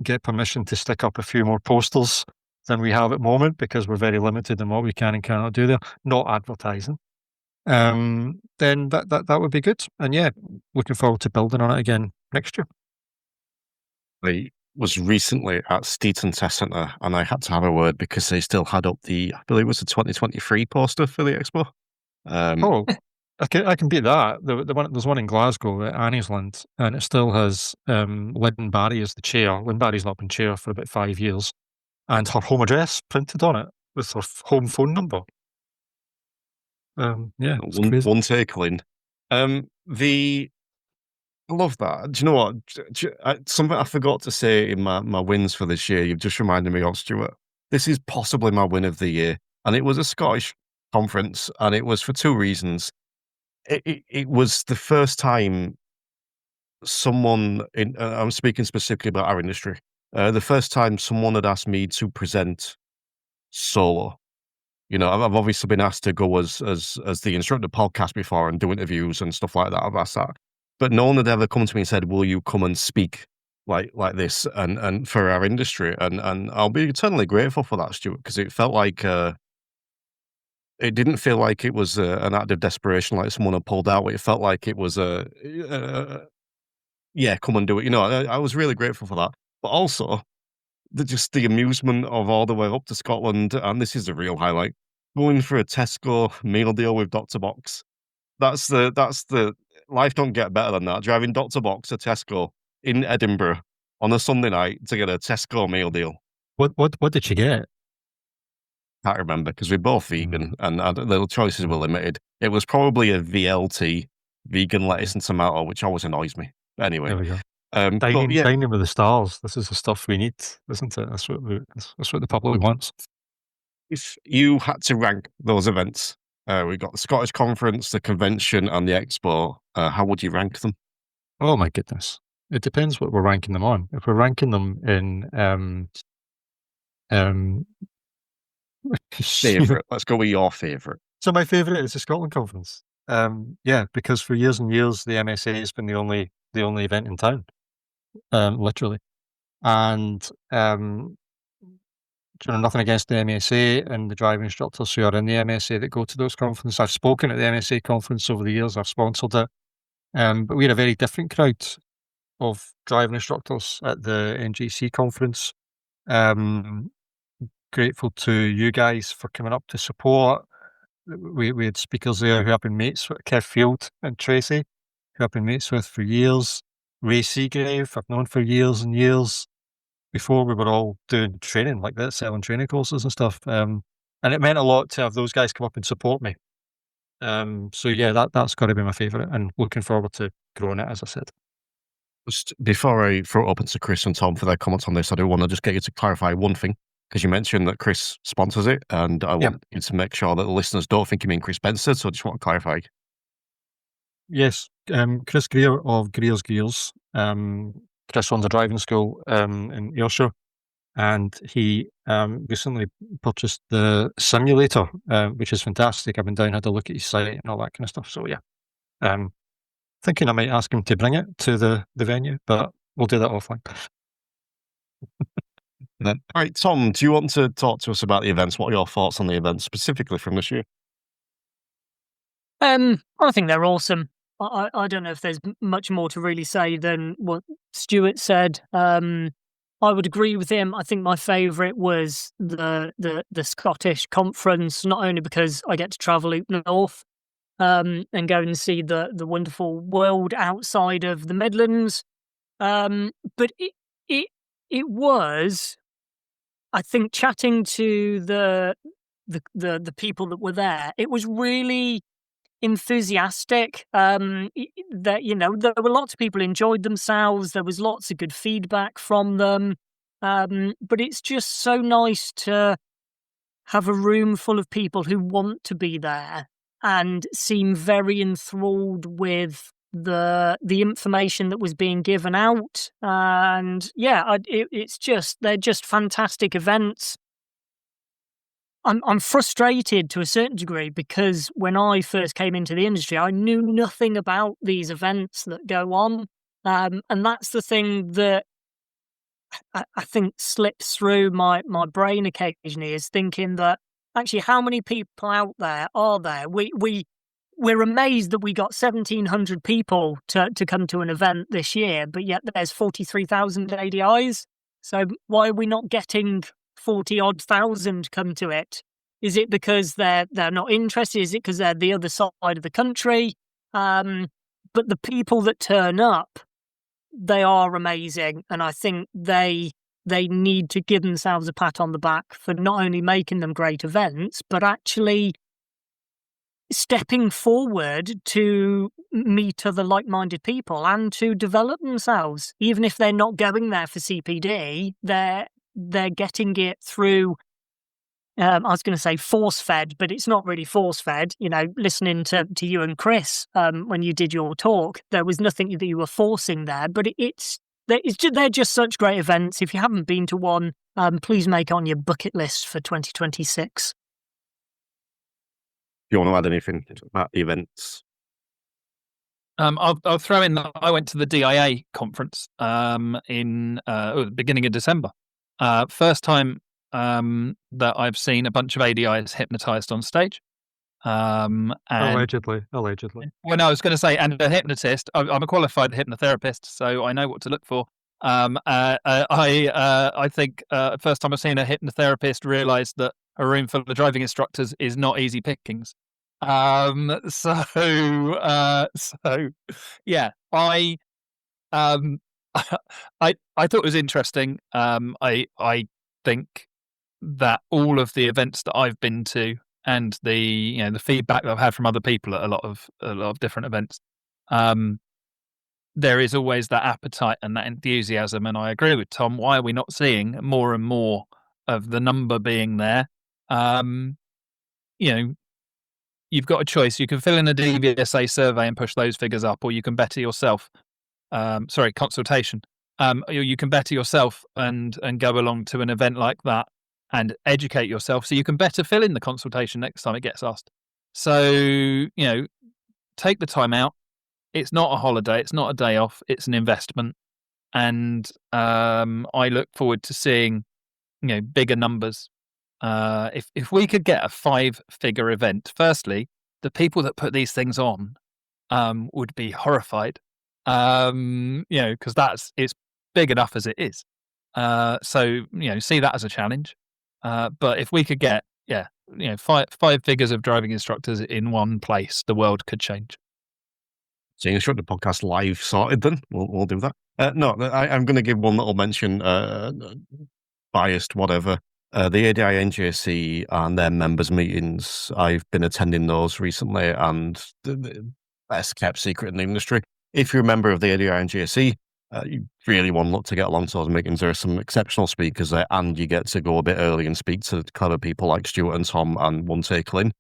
S5: get permission to stick up a few more posters than we have at the moment, because we're very limited in what we can and cannot do there, not advertising, then that would be good. And yeah, looking forward to building on it again next year.
S1: I was recently at Stenson Test Centre and I had to have a word because they still had up I believe it was the 2023 poster for the expo.
S5: I can beat that. There's one in Glasgow at Anniesland, and it still has Lynn Barry as the chair. Lynn Barry's not been chair for about 5 years, and her home address printed on it with her home phone number. Yeah, it's crazy.
S1: One take, Lynn. I love that. Do you know what? Something I forgot to say in my wins for this year, you've just reminded me of, Stuart. This is possibly my win of the year, and it was a Scottish conference, and it was for two reasons. It was the first time someone I'm speaking specifically about our industry, the first time someone had asked me to present solo. You know, I've obviously been asked to go as the instructor podcast before and do interviews and stuff like that. I've asked that, but no one had ever come to me and said, "Will you come and speak like this and for our industry?" And I'll be eternally grateful for that, Stuart, because it felt like it didn't feel like it was an act of desperation, like someone had pulled out. It felt like it was yeah, come and do it. You know, I was really grateful for that, but also just the amusement of all the way up to Scotland, and this is the real highlight, going for a Tesco meal deal with Dr. Box. That's the life don't get better than that. Driving Dr. Box to Tesco in Edinburgh on a Sunday night to get a Tesco meal deal.
S5: What did you get?
S1: Can't remember, because we're both vegan and the choices were limited. It was probably a VLT, vegan lettuce and tomato, which always annoys me. But anyway.
S5: There we go. Dining with the stars. This is the stuff we need, isn't it? That's what the public wants.
S1: If you had to rank those events, we got the Scottish Conference, the convention, and the expo. How would you rank them?
S5: Oh my goodness! It depends what we're ranking them on. If we're ranking them in
S1: favorite, let's go with your favorite.
S5: So my favorite is the Scotland Conference. Yeah, because for years and years the MSA has been the only event in town, literally. And nothing against the MSA and the driving instructors who are in the MSA that go to those conferences. I've spoken at the MSA conference over the years. I've sponsored it, but we had a very different crowd of driving instructors at the NGC conference. Grateful to you guys for coming up to support. We had speakers there who I've been mates with, Kev Field and Tracy, who I've been mates with for years. Ray Seagrave, I've known for years and years. Before we were all doing training like that, selling training courses and stuff. And it meant a lot to have those guys come up and support me. So yeah, that's got to be my favourite, and looking forward to growing it, as I said.
S1: Just before I throw it open to Chris and Tom for their comments on this, I do want to just get you to clarify one thing, because you mentioned that Chris sponsors it, and I want you to make sure that the listeners don't think you mean Chris Bensted, so I just want to clarify.
S5: Yes, Chris Greer of Greer's Gears. Chris runs a driving school in Ayrshire, and he recently purchased the simulator, which is fantastic. I've been down, had a look at his site and all that kind of stuff. So yeah, thinking I might ask him to bring it to the venue, but we'll do that offline.
S1: All right, Tom, do you want to talk to us about the events? What are your thoughts on the events specifically from this year?
S4: I think they're awesome. I don't know if there's much more to really say than what Stewart said. I would agree with him. I think my favourite was the Scottish conference, not only because I get to travel up north and go and see the wonderful world outside of the Midlands, but it was, I think, chatting to the people that were there, it was really enthusiastic. That, there were lots of people who enjoyed themselves. There was lots of good feedback from them. But it's just so nice to have a room full of people who want to be there and seem very enthralled with the information that was being given out. And yeah, they're just fantastic events. I'm frustrated to a certain degree because when I first came into the industry, I knew nothing about these events that go on. And that's the thing that I think slips through my brain occasionally, is thinking that actually how many people out there are there? We're amazed that we got 1,700 people to come to an event this year, but yet there's 43,000 ADIs. So why are we not getting 40-odd thousand come to it? Is it because they're not interested? Is it because they're the other side of the country? But the people that turn up, they are amazing, and I think they need to give themselves a pat on the back for not only making them great events, but actually stepping forward to meet other like-minded people and to develop themselves. Even if they're not going there for CPD, they're getting it through, I was going to say force-fed, but it's not really force-fed. Listening to you and Chris when you did your talk, there was nothing that you were forcing there, but they're just such great events. If you haven't been to one, please make it on your bucket list for 2026.
S1: Do you want to add anything about the events?
S3: I'll throw in that I went to the DIA conference in the beginning of December. First time that I've seen a bunch of ADIs hypnotized on stage. And
S5: Allegedly.
S3: Well, no, I was going to say, and a hypnotist. I'm a qualified hypnotherapist, so I know what to look for. I think first time I've seen a hypnotherapist realised that a room full of driving instructors is not easy pickings. So yeah, I thought it was interesting. I think that all of the events that I've been to and the feedback that I've had from other people at a lot of different events, there is always that appetite and that enthusiasm. And I agree with Tom. Why are we not seeing more and more of the number being there? You've got a choice. You can fill in a DVSA survey and push those figures up, or you can better yourself. Consultation. You can better yourself and go along to an event like that and educate yourself so you can better fill in the consultation next time it gets asked. So, take the time out. It's not a holiday. It's not a day off. It's an investment. And I look forward to seeing, bigger numbers. If we could get a 5-figure event, firstly, the people that put these things on would be horrified. Because it's big enough as it is. So see that as a challenge. But if we could get, 5 figures of driving instructors in one place, the world could change.
S1: So you shut the podcast live sorted then. We'll do that. No, I'm going to give one little mention, biased, whatever. The ADI NJC and their members meetings, I've been attending those recently, and the best kept secret in the industry. If you're a member of the ADI NJC, you really want to look to get along to those meetings. There are some exceptional speakers there, and you get to go a bit early and speak to clever people like Stuart and Tom and One Take Lynn.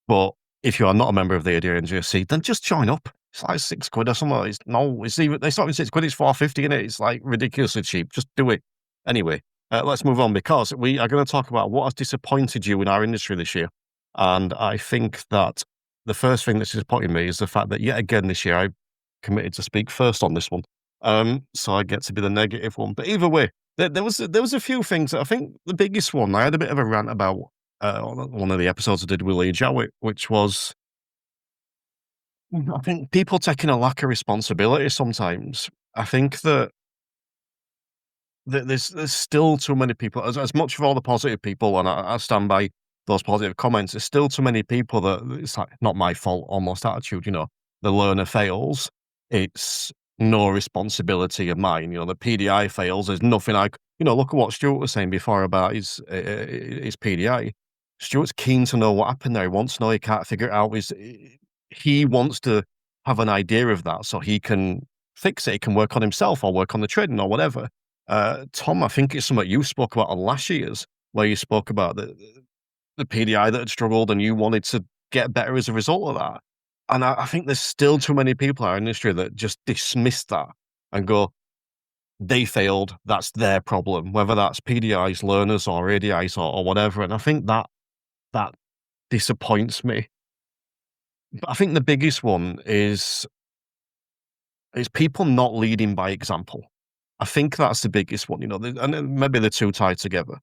S1: But if you are not a member of the ADI NJC, then just join up. It's like £6 or something. It's not even £6, it's £4.50 in it. It's like ridiculously cheap. Just do it. Anyway, let's move on, because we are going to talk about what has disappointed you in our industry this year. And I think that the first thing that's disappointed me is the fact that yet again this year I committed to speak first on this one. So I get to be the negative one. But either way, there was a few things. I think the biggest one, I had a bit of a rant about on one of the episodes I did with Lee Jowett, which was I think people taking a lack of responsibility sometimes. I think that there's still too many people, as much of all the positive people, and I stand by those positive comments, there's still too many people that it's like, not my fault almost attitude, the learner fails, it's no responsibility of mine, the PDI fails, there's nothing look at what Stuart was saying before about his PDI. Stuart's keen to know what happened there. He wants to know, he can't figure it out. He wants to have an idea of that so he can fix it. He can work on himself or work on the trading or whatever. Tom, I think it's something you spoke about on last year's, where you spoke about the PDI that had struggled and you wanted to get better as a result of that. And I think there's still too many people in our industry that just dismiss that and go, they failed, that's their problem, whether that's PDIs, learners, or ADIs, or whatever. And I think that disappoints me. But I think the biggest one is people not leading by example. I think that's the biggest one, and maybe the two tied together.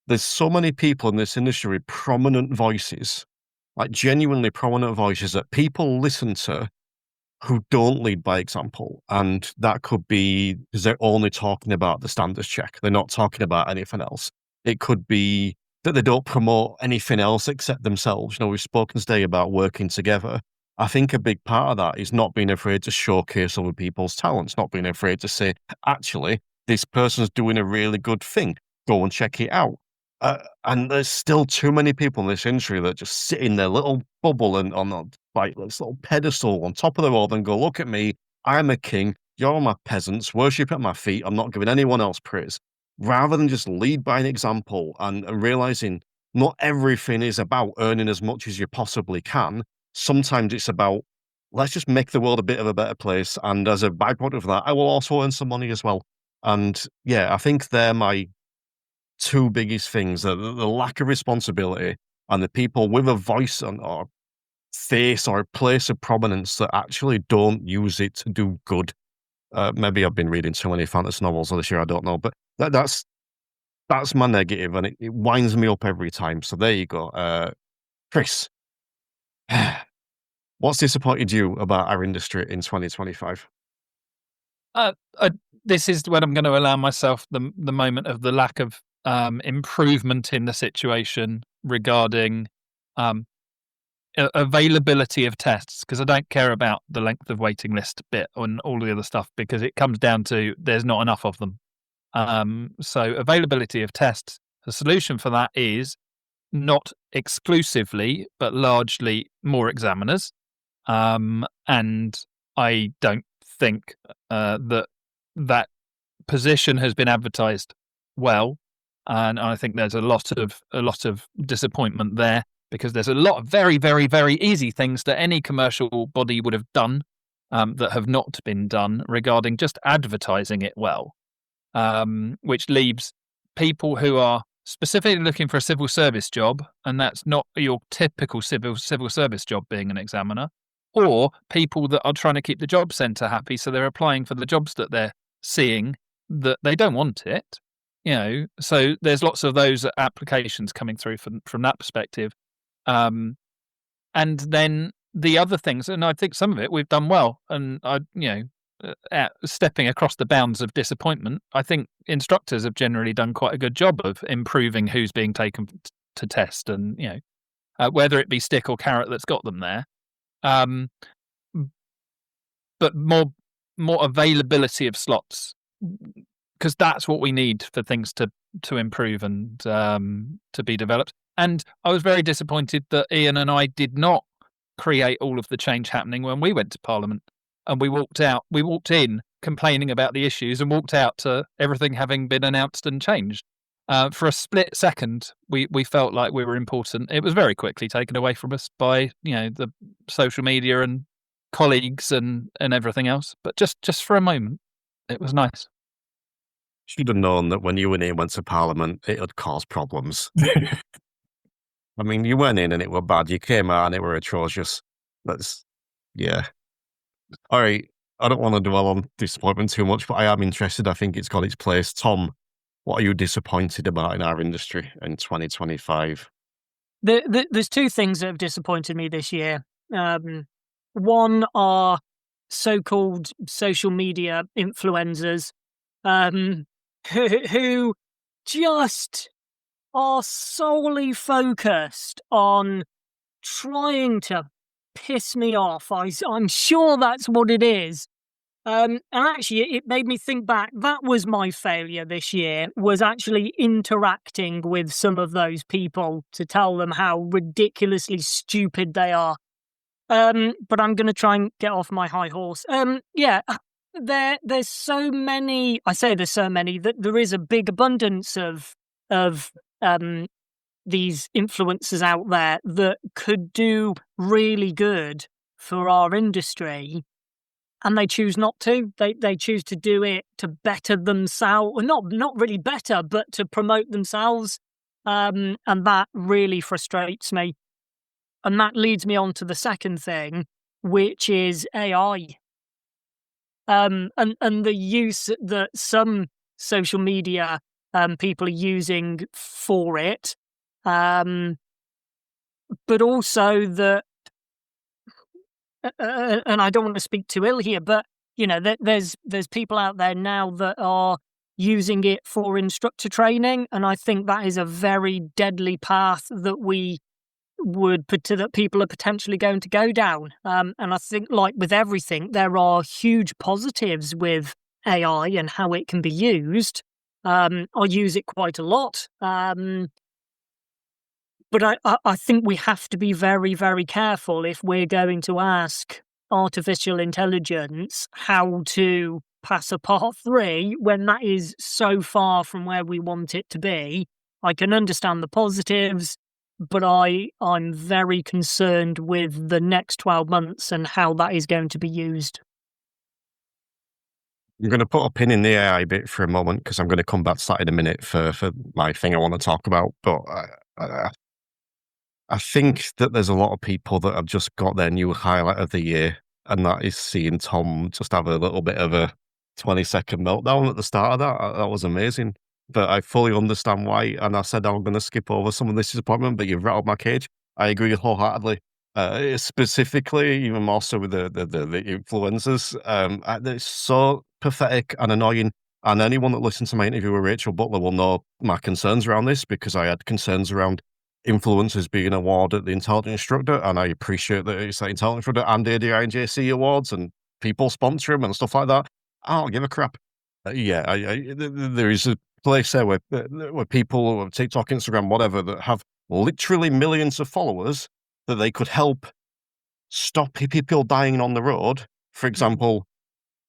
S1: There's so many people in this industry with prominent voices, like genuinely prominent voices that people listen to who don't lead by example. And that could be because they're only talking about the standards check. They're not talking about anything else. It could be that they don't promote anything else except themselves. We've spoken today about working together. I think a big part of that is not being afraid to showcase other people's talents, not being afraid to say, actually, this person's doing a really good thing. Go and check it out. And there's still too many people in this industry that just sit in their little bubble and on this little pedestal on top of the world and go, look at me, I'm a king, you're my peasants, worship at my feet, I'm not giving anyone else praise. Rather than just lead by an example and realizing not everything is about earning as much as you possibly can. Sometimes it's about, let's just make the world a bit of a better place. And as a byproduct of that, I will also earn some money as well. And yeah, I think they're my two biggest things, the lack of responsibility and the people with a voice or face or a place of prominence that actually don't use it to do good. Maybe I've been reading too many fantasy novels this year, I don't know, but that's my negative, and it winds me up every time. So there you go. Chris, what's disappointed you about our industry in 2025?
S3: This is when I'm going to allow myself the moment of the lack of improvement in the situation regarding availability of tests, because I don't care about the length of waiting list bit and all the other stuff, because it comes down to there's not enough of them. So availability of tests, the solution for that is not exclusively, but largely more examiners. And I don't think that position has been advertised well. And I think there's a lot of disappointment there, because there's a lot of very, very, very easy things that any commercial body would have done that have not been done regarding just advertising it well, which leaves people who are specifically looking for a civil service job, and that's not your typical civil service job being an examiner, or people that are trying to keep the job centre happy, so they're applying for the jobs that they're seeing that they don't want it. So there's lots of those applications coming through from that perspective. And then the other things, and I think some of it we've done well, and stepping across the bounds of disappointment, I think instructors have generally done quite a good job of improving who's being taken to test, and whether it be stick or carrot that's got them there. But more availability of slots, because that's what we need for things to improve and to be developed. And I was very disappointed that Ian and I did not create all of the change happening when we went to Parliament, and we walked in complaining about the issues and walked out to everything having been announced and changed. For a split second, we felt like we were important. It was very quickly taken away from us by the social media and colleagues and everything else. But just for a moment, it was nice.
S1: Should have known that when you and Ian went to Parliament, it would cause problems. I mean, you went in and it were bad. You came out and it were atrocious. Yeah. All right. I don't want to dwell on disappointment too much, but I am interested. I think it's got its place. Tom, what are you disappointed about in our industry in 2025?
S4: There's two things that have disappointed me this year. One are so-called social media influencers, who just are solely focused on trying to piss me off. I'm sure that's what it is. And actually, it made me think back. That was my failure this year, was actually interacting with some of those people to tell them how ridiculously stupid they are. But I'm going to try and get off my high horse. There's so many. I say there's so many that there is a big abundance of these influencers out there that could do really good for our industry, and they choose not to. They choose to do it to better themselves, or not really better, but to promote themselves, and that really frustrates me. And that leads me on to the second thing, which is AI, and the use that some social media people are using for it, but also that, and I don't want to speak too ill here, but there's people out there now that are using it for instructor training, and I think that is a very deadly path that that people are potentially going to go down. And I think, like with everything, there are huge positives with AI and how it can be used. I use it quite a lot. But I think we have to be very, very careful if we're going to ask artificial intelligence how to pass a part 3 when that is so far from where we want it to be. I can understand the positives, but I'm very concerned with the next 12 months and how that is going to be used.
S1: I'm going to put a pin in the AI bit for a moment because I'm going to come back to that in a minute for my thing I want to talk about. But I think that there's a lot of people that have just got their new highlight of the year, and that is seeing Tom just have a little bit of a 20-second meltdown at the start of that. That was amazing. But I fully understand why, and I said I'm going to skip over some of this disappointment, but you've rattled my cage. I agree wholeheartedly. Specifically, even more so with the influencers. It's so pathetic and annoying. And anyone that listened to my interview with Rachel Butler will know my concerns around this, because I had concerns around influencers being awarded the Intelligent Instructor, and I appreciate that it's the Intelligent Instructor and ADI and JC awards and people sponsor them and stuff like that. I don't give a crap. There is a place there where people, TikTok, Instagram, whatever, that have literally millions of followers that they could help stop people dying on the road. For example,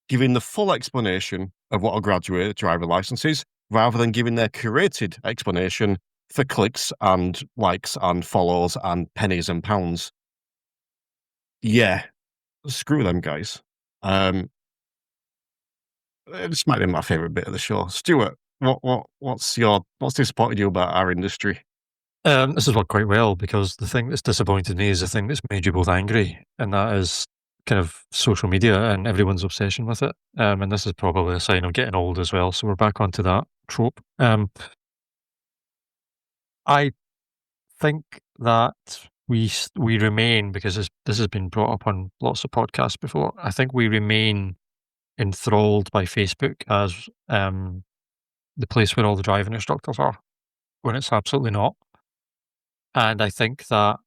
S1: giving the full explanation of what a graduate driver license is, rather than giving their curated explanation for clicks and likes and follows and pennies and pounds. Yeah, screw them guys. This might be my favourite bit of the show. Stewart, what's disappointed you about our industry?
S5: This has worked quite well, because the thing that's disappointed me is the thing that's made you both angry, and that is kind of social media and everyone's obsession with it. And this is probably a sign of getting old as well, so we're back onto that trope. I think that we remain, because this has been brought up on lots of podcasts before, I think we remain enthralled by Facebook as the place where all the driving instructors are, when it's absolutely not. And I think that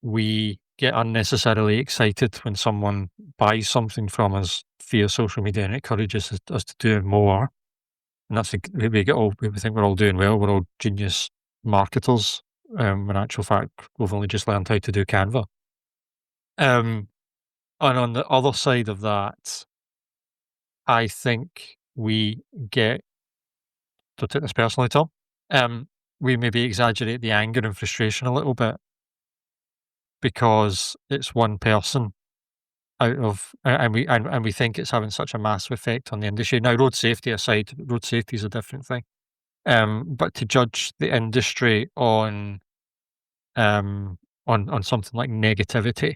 S5: we get unnecessarily excited when someone buys something from us via social media, and it encourages us to do more. And that's we think we're all doing well. We're all genius marketers. When in actual fact, we've only just learned how to do Canva. And on the other side of that, I think we get, don't take this personally, Tom, we maybe exaggerate the anger and frustration a little bit, because it's one person out of, and we think it's having such a massive effect on the industry. Now, road safety aside, road safety is a different thing. But to judge the industry on something like negativity,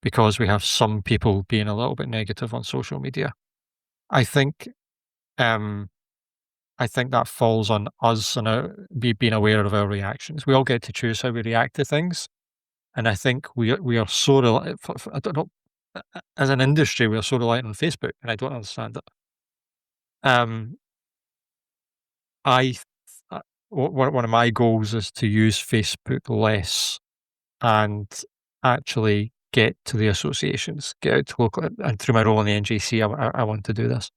S5: because we have some people being a little bit negative on social media, I think that falls on us and being aware of our reactions. We all get to choose how we react to things. And I think we are so reliant, I don't know, as an industry, we are so reliant on Facebook, and I don't understand it. Um, I, one of my goals is to use Facebook less and actually get to the associations, get out to local, and through my role in the NGC, I want to do this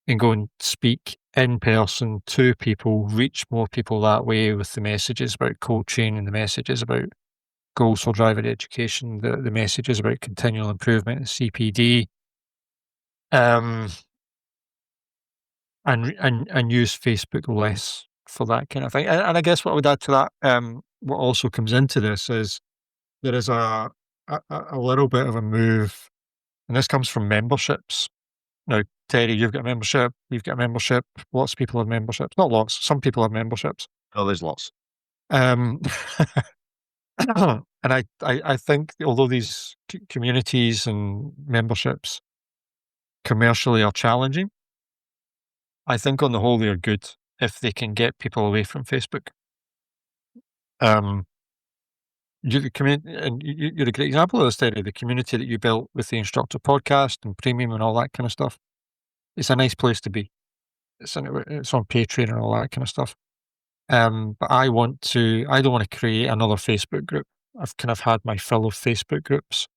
S5: and go and speak in person to people, reach more people that way with the messages about coaching and the messages about goals for driver education, the messages about continual improvement in CPD, and use Facebook less for that kind of thing. And I guess what I would add to that, what also comes into this is there is a little bit of a move, and this comes from memberships. Now, Terry, you've got a membership, you've got a membership, lots of people have memberships. Not lots, some people have memberships.
S1: Oh, there's lots.
S5: And I think although these communities and memberships commercially are challenging, I think on the whole they are good if they can get people away from Facebook. You're a great example of this, Terry, the community that you built with the Instructor podcast and Premium and all that kind of stuff. It's a nice place to be. It's on Patreon and all that kind of stuff. But I don't want to create another Facebook group. I've kind of had my fill of Facebook groups.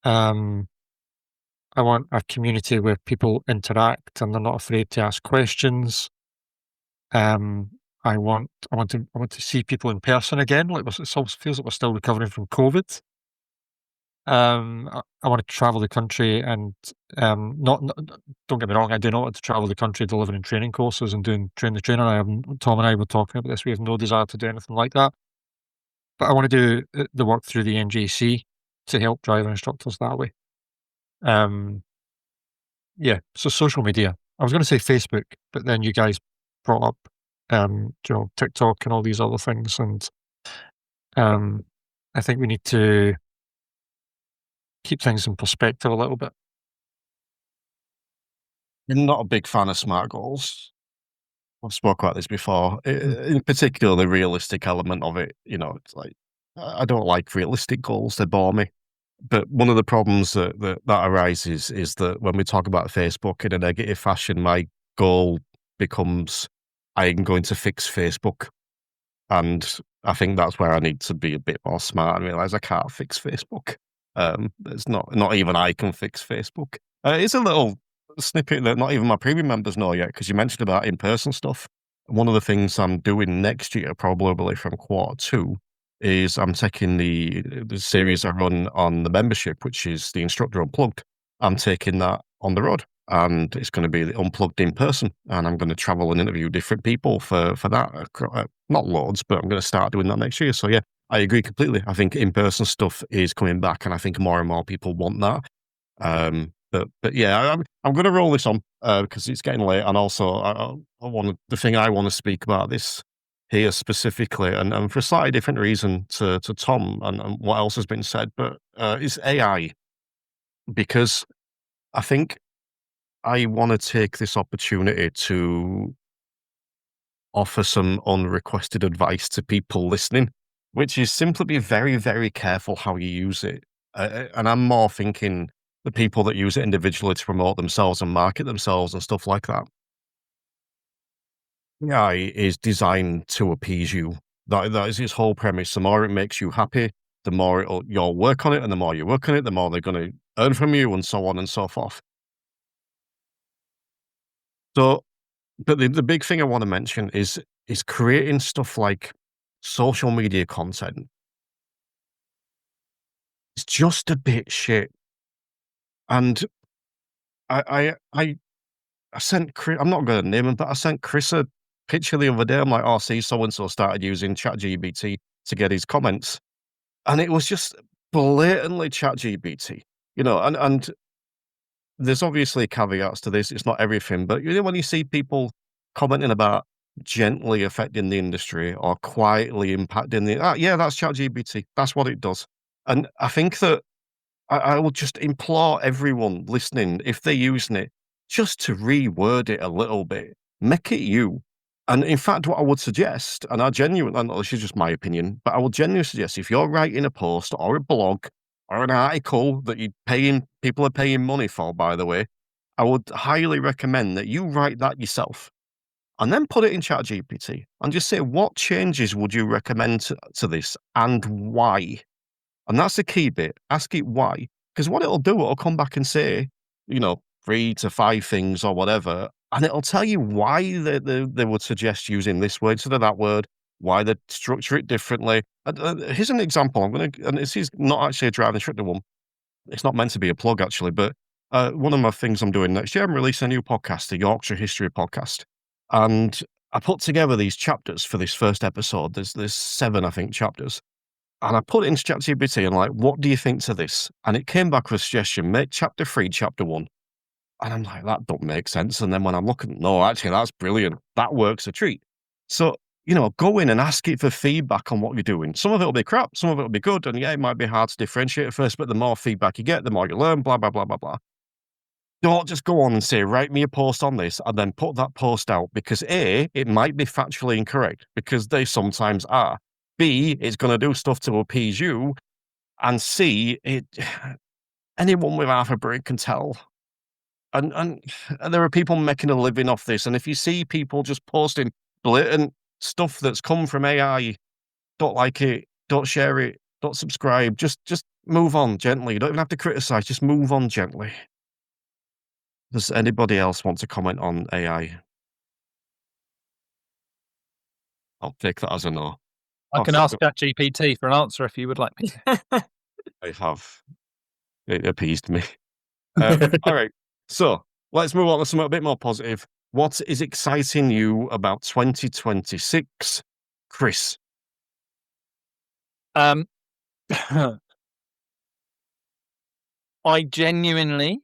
S5: I want a community where people interact and they're not afraid to ask questions. I want to see people in person again. Like it feels like we're still recovering from COVID. I want to travel the country and not don't get me wrong, I do not want to travel the country delivering training courses and doing train the trainer. Tom and I were talking about this. We have no desire to do anything like that. But I want to do the work through the NGC to help driver instructors that way. Yeah, so social media. I was going to say Facebook, but then you guys brought up TikTok and all these other things, and I think we need to keep things in perspective a little bit.
S1: I'm not a big fan of SMART goals. I've spoken about this before. In particular, the realistic element of it. It's like I don't like realistic goals; they bore me. But one of the problems that arises is that when we talk about Facebook in a negative fashion, my goal becomes I'm going to fix Facebook. And I think that's where I need to be a bit more smart and realize I can't fix Facebook. It's not even I can fix Facebook. It's a little snippet that not even my premium members know yet, because you mentioned about in-person stuff. One of the things I'm doing next year, probably from Q2, is I'm taking the series I run on the membership, which is the Instructor Unplugged. I'm taking that on the road, and it's going to be unplugged in person, and I'm going to travel and interview different people for that. Not loads, but I'm going to start doing that next year. So yeah, I agree completely. I think in-person stuff is coming back, and I think more and more people want that. But yeah, I'm going to roll this on because it's getting late, and also the thing I want to speak about this here specifically, and for a slightly different reason to Tom and what else has been said, but is AI, because I think I want to take this opportunity to offer some unrequested advice to people listening, which is simply be very, very careful how you use it. And I'm more thinking the people that use it individually to promote themselves and market themselves and stuff like that. AI is designed to appease you. That is its whole premise. The more it makes you happy, the more you'll work on it, and the more you work on it, the more they're going to earn from you, and so on and so forth. So, but the big thing I want to mention is creating stuff like social media content. It's just a bit shit. And I sent Chris, I'm not going to name him, but I sent Chris a picture the other day. I'm like, oh, see, so-and-so started using ChatGPT to get his comments. And it was just blatantly ChatGPT, and there's obviously caveats to this. It's not everything, but when you see people commenting about gently affecting the industry or quietly impacting yeah, that's ChatGPT. That's what it does. And I think that I will just implore everyone listening, if they're using it, just to reword it a little bit. Make it you. And in fact, what I would suggest, and this is just my opinion, but I would genuinely suggest if you're writing a post or a blog or an article that people are paying money for, by the way, I would highly recommend that you write that yourself and then put it in ChatGPT and just say, what changes would you recommend to this and why? And that's the key bit. Ask it why. Because what it'll do, it'll come back and say, 3 to 5 things or whatever, and it'll tell you why they would suggest using this word instead of that word, why they structure it differently. Here's an example. And this is not actually a dry and stricter one. It's not meant to be a plug, actually, but one of my things I'm doing next year, I'm releasing a new podcast, the Yorkshire History podcast. And I put together these chapters for this first episode. There's 7, I think, chapters. And I put it into ChatGPT and what do you think to this? And it came back with a suggestion, make chapter 3, chapter 1. And I'm like, that don't make sense. And then when I'm looking, no, actually, that's brilliant. That works a treat. So, go in and ask it for feedback on what you're doing. Some of it will be crap, some of it will be good. And yeah, it might be hard to differentiate at first, but the more feedback you get, the more you learn, blah, blah, blah, blah, blah. Don't just go on and say, write me a post on this and then put that post out because A, it might be factually incorrect because they sometimes are. B, it's going to do stuff to appease you. And C, anyone with half a brain can tell. And there are people making a living off this. And if you see people just posting blatant stuff that's come from AI, don't like it, don't share it, don't subscribe, just move on gently. You don't even have to criticize, just move on gently. Does anybody else want to comment on AI? I'll take that as a no.
S3: I can ask ChatGPT for an answer if you would like me to.
S1: I have. It appeased me. All right. So let's move on to something a bit more positive. What is exciting you about 2026, Chris?
S3: I genuinely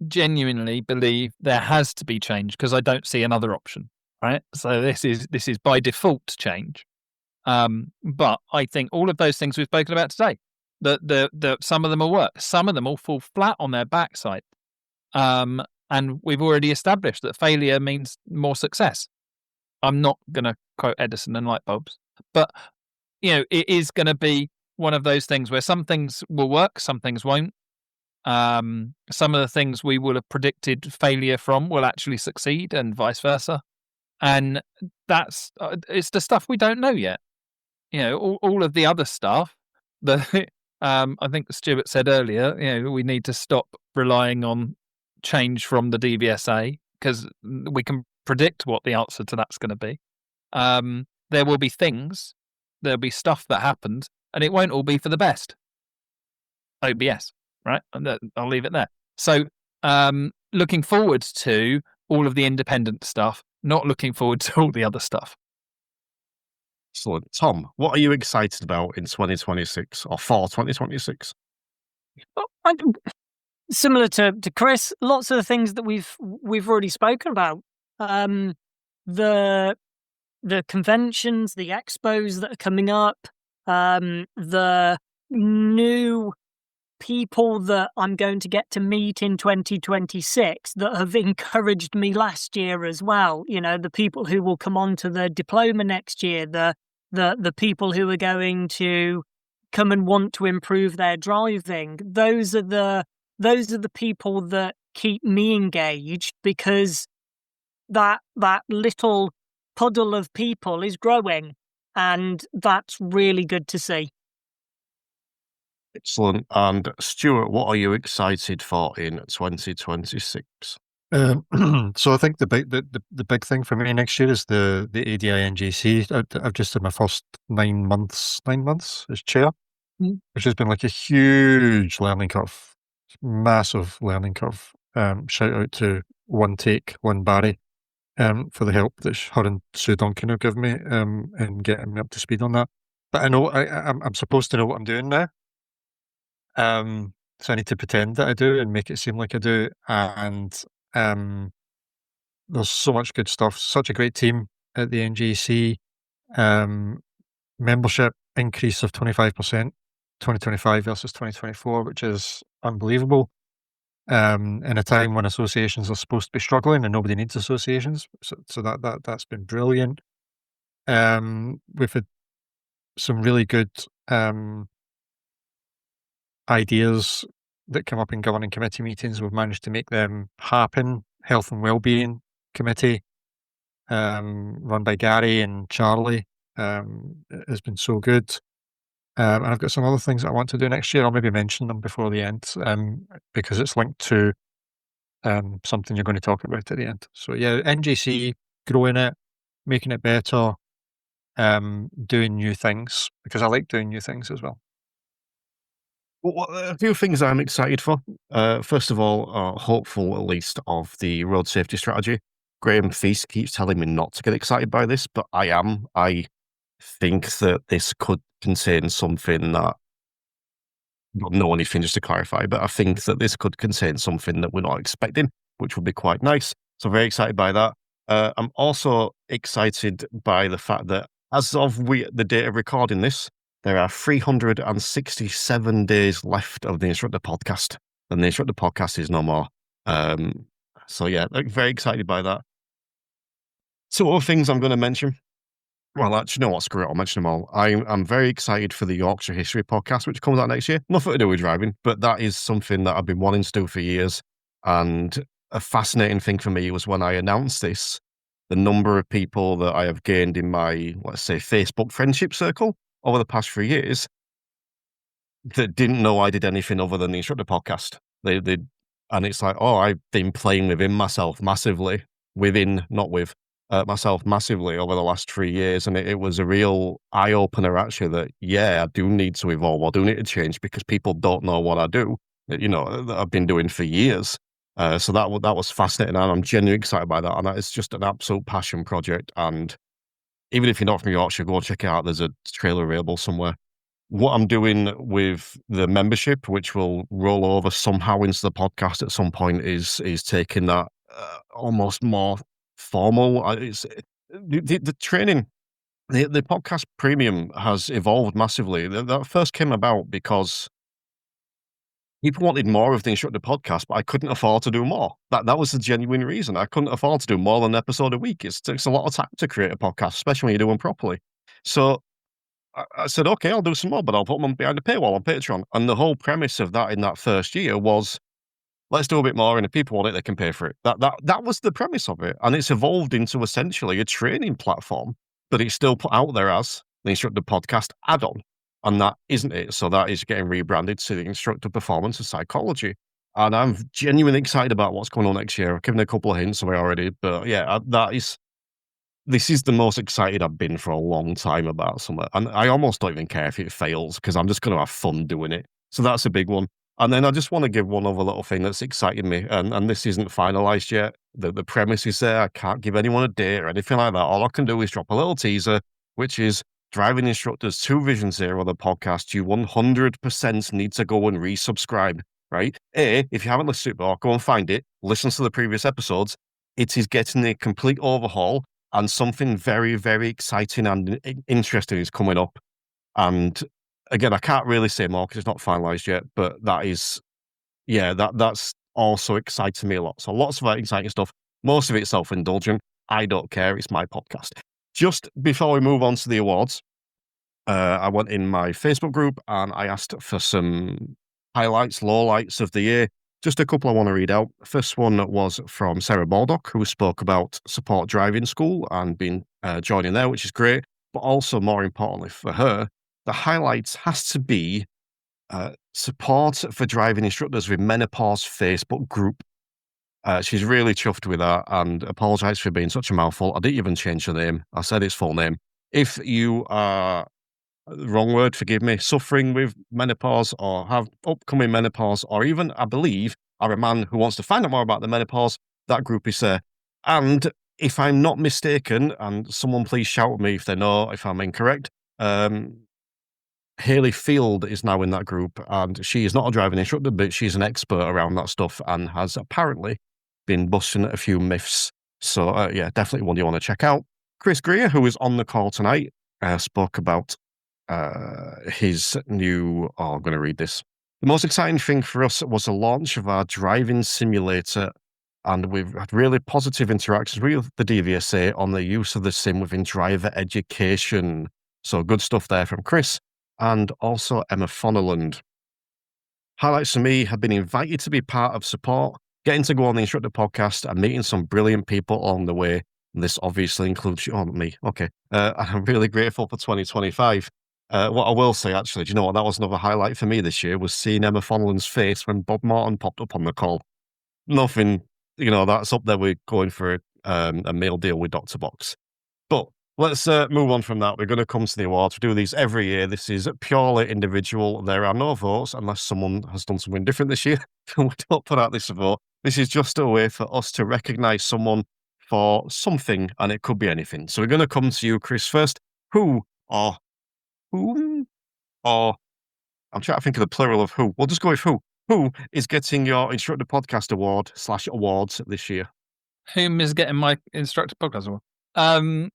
S3: believe there has to be change because I don't see another option. Right. So this is by default change. But I think all of those things we've spoken about today, the some of them will work, some of them will fall flat on their backside. And we've already established that failure means more success. I'm not going to quote Edison and light bulbs, but it is going to be one of those things where some things will work, some things won't. Some of the things we will have predicted failure from will actually succeed, and vice versa. And that's it's the stuff we don't know yet. All of the other stuff that I think Stewart said earlier. We need to stop relying on change from the DVSA because we can predict what the answer to that's going to be. There will be there'll be stuff that happens, and it won't all be for the best. OBS, right? I'll leave it there. So, looking forward to all of the independent stuff, not looking forward to all the other stuff.
S1: Excellent. Tom, what are you excited about in 2026 or for 2026?
S4: Similar to Chris, lots of the things that we've already spoken about. The conventions, the expos that are coming up, the new people that I'm going to get to meet in 2026 that have encouraged me last year as well. The people who will come on to the diploma next year, the people who are going to come and want to improve their driving. Those are the people that keep me engaged because that little puddle of people is growing, and that's really good to see.
S1: Excellent. And Stuart, what are you excited for in 2026?
S5: So I think the big thing for me next year is the ADI NJC. I've just had my first 9 months as chair, which has been like a huge learning curve, massive learning curve. Shout out to One Barry, for the help that her and Sue Duncan have given me in getting me up to speed on that. But I know I'm supposed to know what I'm doing now. So I need to pretend that I do and make it seem like I do. And there's so much good stuff. Such a great team at the NGC. Membership increase of 25%, 2025 versus 2024, which is unbelievable. in a time when associations are supposed to be struggling and nobody needs associations. So that's been brilliant. We've had some really good ideas that come up in governing committee meetings. We've managed to make them happen. Health and Wellbeing Committee, run by Gary and Charlie, has been so good. And I've got some other things that I want to do next year. I'll maybe mention them before the end, because it's linked to something you're going to talk about at the end. So yeah, NGC, growing it, making it better, doing new things, because I like doing new things as well.
S1: Well, a few things I'm excited for. First of all, hopeful at least of the road safety strategy. Graham Feast keeps telling me not to get excited by this, but I am. I think that this could contain something that, not know anything, just to clarify, but I think that this could contain something that we're not expecting, which would be quite nice. So very excited by that. I'm also excited by the fact that as of the date of recording this, there are 367 days left of the Instructor Podcast, and the Instructor Podcast is no more. So yeah, very excited by that. Two other things I'm going to mention. Well, actually, you know what? Screw it. I'll mention them all. I'm very excited for the Yorkshire History Podcast, which comes out next year. Nothing to do with driving, but that is something that I've been wanting to do for years. And a fascinating thing for me was when I announced this, the number of people that I have gained in my, let's say, Facebook friendship circle over the past 3 years that didn't know I did anything other than the Instructor Podcast. And it's like, oh, I've been playing within myself massively, myself massively over the last 3 years. And it was a real eye opener, actually, that, yeah, I do need to evolve. I do need to change because people don't know what I do, that I've been doing for years. So that was fascinating. And I'm genuinely excited by that. And that is just an absolute passion project. And even if you're not from Yorkshire, go check it out. There's a trailer available somewhere. What I'm doing with the membership, which will roll over somehow into the podcast at some point, is taking that almost more formal. It's the training. The podcast premium has evolved massively. That first came about because people wanted more of the Instructor Podcast, but I couldn't afford to do more. That was the genuine reason. I couldn't afford to do more than an episode a week. It takes a lot of time to create a podcast, especially when you do them properly. So I said, okay, I'll do some more, but I'll put them behind a paywall on Patreon. And the whole premise of that in that first year was, let's do a bit more, and if people want it, they can pay for it. That was the premise of it. And it's evolved into essentially a training platform, but it's still put out there as the Instructor Podcast add-on. And that isn't it. So that is getting rebranded to the Instructor Performance and Psychology. And I'm genuinely excited about what's going on next year. I've given a couple of hints away already, but yeah, this is the most excited I've been for a long time about something. And I almost don't even care if it fails because I'm just going to have fun doing it. So that's a big one. And then I just want to give one other little thing that's exciting me. And this isn't finalized yet. The premise is there. I can't give anyone a date or anything like that. All I can do is drop a little teaser, which is Driving Instructors 2 Vision Zero, the podcast. You 100% need to go and resubscribe, right? If you haven't listened to it, go and find it. Listen to the previous episodes. It is getting a complete overhaul. And something very, very exciting and interesting is coming up. And again, I can't really say more because it's not finalized yet, but that's also exciting me a lot. So lots of exciting stuff. Most of it's self-indulgent. I don't care. It's my podcast. Just before we move on to the awards, I went in my Facebook group and I asked for some highlights, lowlights of the year. Just a couple I want to read out. First one was from Sarah Baldock, who spoke about support driving school and been joining there, which is great. But also, more importantly for her, the highlights has to be support for driving instructors with menopause Facebook group. She's really chuffed with that and apologised for being such a mouthful. I didn't even change the name. I said its full name. If you are, wrong word, forgive me, suffering with menopause or have upcoming menopause, or even, I believe, are a man who wants to find out more about the menopause, that group is there. And if I'm not mistaken, and someone please shout at me if they know if I'm incorrect, Hayley Field is now in that group, and she is not a driving instructor, but she's an expert around that stuff and has apparently been busting a few myths. So, yeah, definitely one you want to check out. Chris Greer, who is on the call tonight, spoke about his new... Oh, I'm going to read this. The most exciting thing for us was the launch of our driving simulator, and we've had really positive interactions with the DVSA on the use of the sim within driver education. So good stuff there from Chris and also Emma Fonnelland. Highlights for me have been invited to be part of support, getting to go on the instructor podcast and meeting some brilliant people along the way. And this obviously includes me. Okay. I'm really grateful for 2025. What I will say, actually, do you know what? That was another highlight for me this year, was seeing Emma Fonnelland's face when Bob Martin popped up on the call. Nothing, that's up there with going for a meal deal with Dr. Box. But let's move on from that. We're going to come to the awards. We do these every year. This is purely individual. There are no votes unless someone has done something different this year. We don't put out this vote. This is just a way for us to recognise someone for something, and it could be anything. So we're going to come to you, Chris, first. Whom, or I'm trying to think of the plural of who. We'll just go with who. Who is getting your Instructor Podcast Award / awards this year?
S3: Whom is getting my Instructor Podcast Award? I'm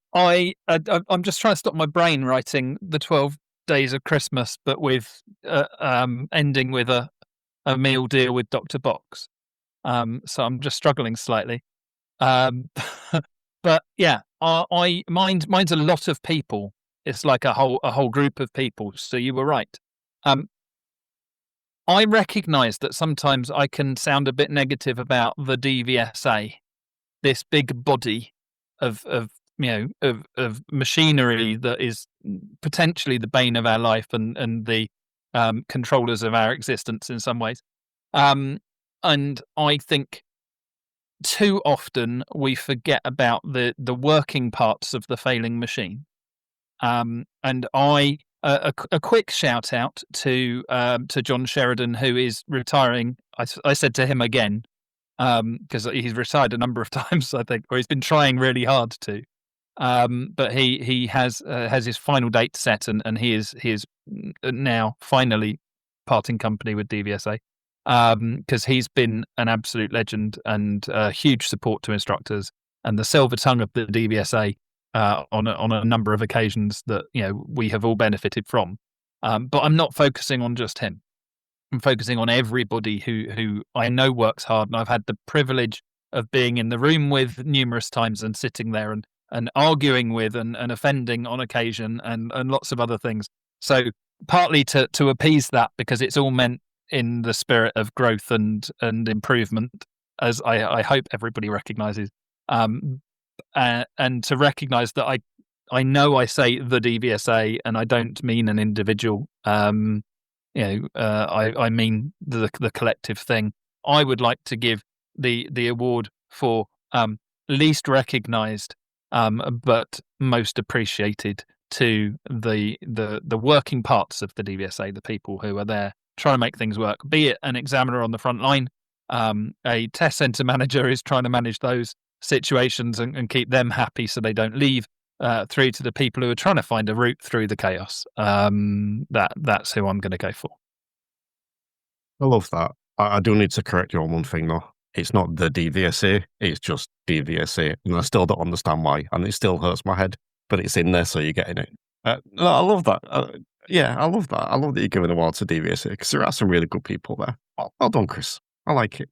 S3: just trying to stop my brain writing the 12 days of Christmas, but with ending with a meal deal with Dr. Box. So I'm just struggling slightly. But yeah, mine's a lot of people. It's like a whole group of people. So you were right. I recognise that sometimes I can sound a bit negative about the DVSA, this big body of machinery that is potentially the bane of our life and the controllers of our existence in some ways. And I think too often we forget about the working parts of the failing machine. And a quick shout out to John Sheridan, who is retiring. I said to him again, because he's retired a number of times, I think, or he's been trying really hard to. But he has his final date set, and he is now finally parting company with DVSA, because he's been an absolute legend and a huge support to instructors and the silver tongue of the DVSA on a number of occasions that we have all benefited from. But I'm not focusing on just him. I'm focusing on everybody who I know works hard, and I've had the privilege of being in the room with numerous times and sitting there and arguing with and offending on occasion and lots of other things. So partly to appease that, because it's all meant in the spirit of growth and improvement, as I hope everybody recognises, and to recognise that I know I say the DVSA and I don't mean an individual. I mean the collective thing. I would like to give the award for least recognised but most appreciated to the working parts of the DVSA, the people who are there trying to make things work, be it an examiner on the front line, a test centre manager who's trying to manage those situations and keep them happy so they don't leave, through to the people who are trying to find a route through the chaos. That's who I'm going to go for.
S1: I love that. I do need to correct you on one thing, though. It's not the DVSA, it's just DVSA. And I still don't understand why, and it still hurts my head, but it's in there, so you're getting it. No, I love that. Yeah, I love that. I love that you're giving awards to DVSA, because there are some really good people there. Well done, Chris. I like it.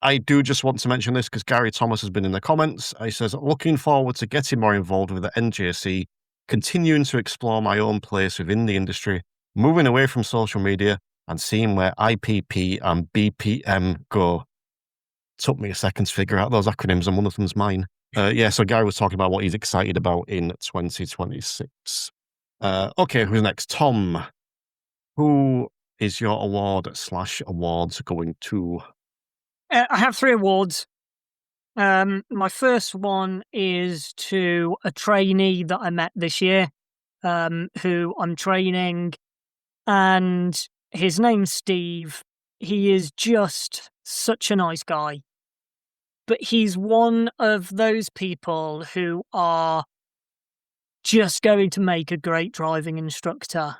S1: I do just want to mention this because Gary Thomas has been in the comments. He says, looking forward to getting more involved with the NJC, continuing to explore my own place within the industry, moving away from social media and seeing where IPP and BPM go. Took me a second to figure out those acronyms, and one of them's mine. So Gary was talking about what he's excited about in 2026. Okay, who's next? Tom. Who is your award / awards going to?
S4: I have 3 awards. My first one is to a trainee that I met this year, who I'm training, and his name's Steve. He is just such a nice guy, but he's one of those people who are just going to make a great driving instructor.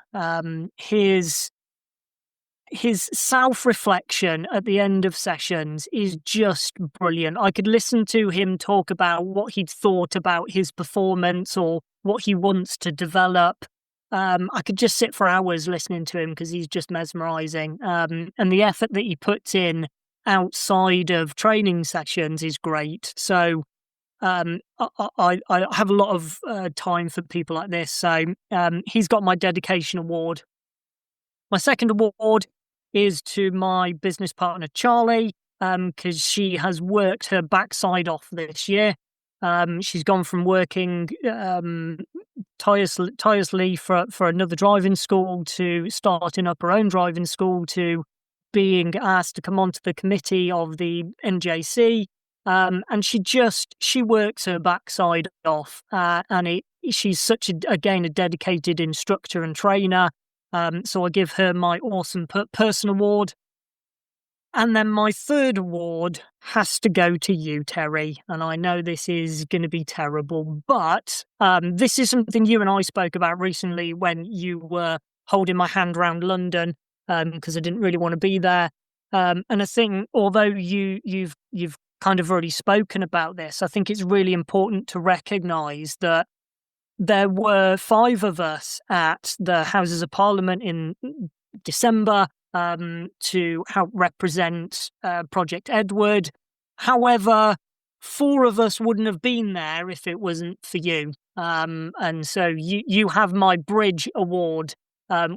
S4: His self-reflection at the end of sessions is just brilliant. I could listen to him talk about what he'd thought about his performance or what he wants to develop, I could just sit for hours listening to him because he's just mesmerising. And the effort that he puts in outside of training sessions is great. So I have a lot of time for people like this. So he's got my dedication award. My second award is to my business partner, Charlie, because she has worked her backside off this year. She's gone from working tirelessly for another driving school to starting up her own driving school to being asked to come onto the committee of the NJC. And she works her backside off, and she's such a dedicated instructor and trainer. So I give her my awesome person award. And then my third award has to go to you, Terry. And I know this is going to be terrible, but this is something you and I spoke about recently when you were holding my hand around London, because I didn't really want to be there. And I think although you've kind of already spoken about this, I think it's really important to recognise that there were 5 of us at the Houses of Parliament in December to help represent Project Edward. However, 4 of us wouldn't have been there if it wasn't for you. And so you have my Bridge Award,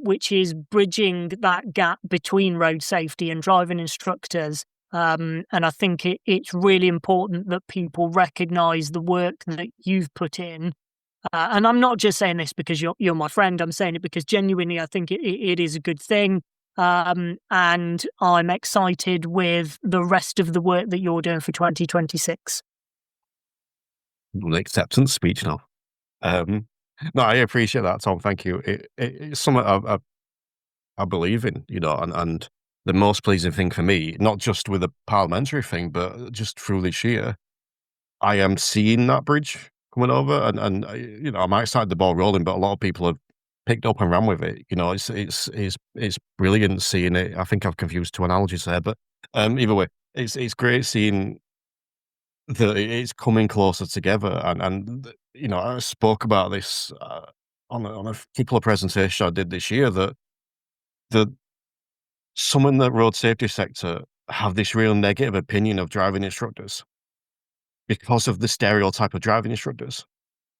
S4: which is bridging that gap between road safety and driving instructors. And I think it's really important that people recognise the work that you've put in. And I'm not just saying this because you're my friend. I'm saying it because genuinely I think it is a good thing. And I'm excited with the rest of the work that you're doing for 2026.
S1: An acceptance speech now. No, I appreciate that, Tom. Thank you. It's something I believe in, and the most pleasing thing for me, not just with the parliamentary thing, but just through this year, I am seeing that bridge coming over, and I might start the ball rolling, but a lot of people have picked up and ran with it. It's brilliant seeing it. I think I've confused 2 analogies there, but either way, it's great seeing that it's coming closer together. And I spoke about this on a couple of presentations I did this year, that some in the road safety sector have this real negative opinion of driving instructors because of the stereotype of driving instructors.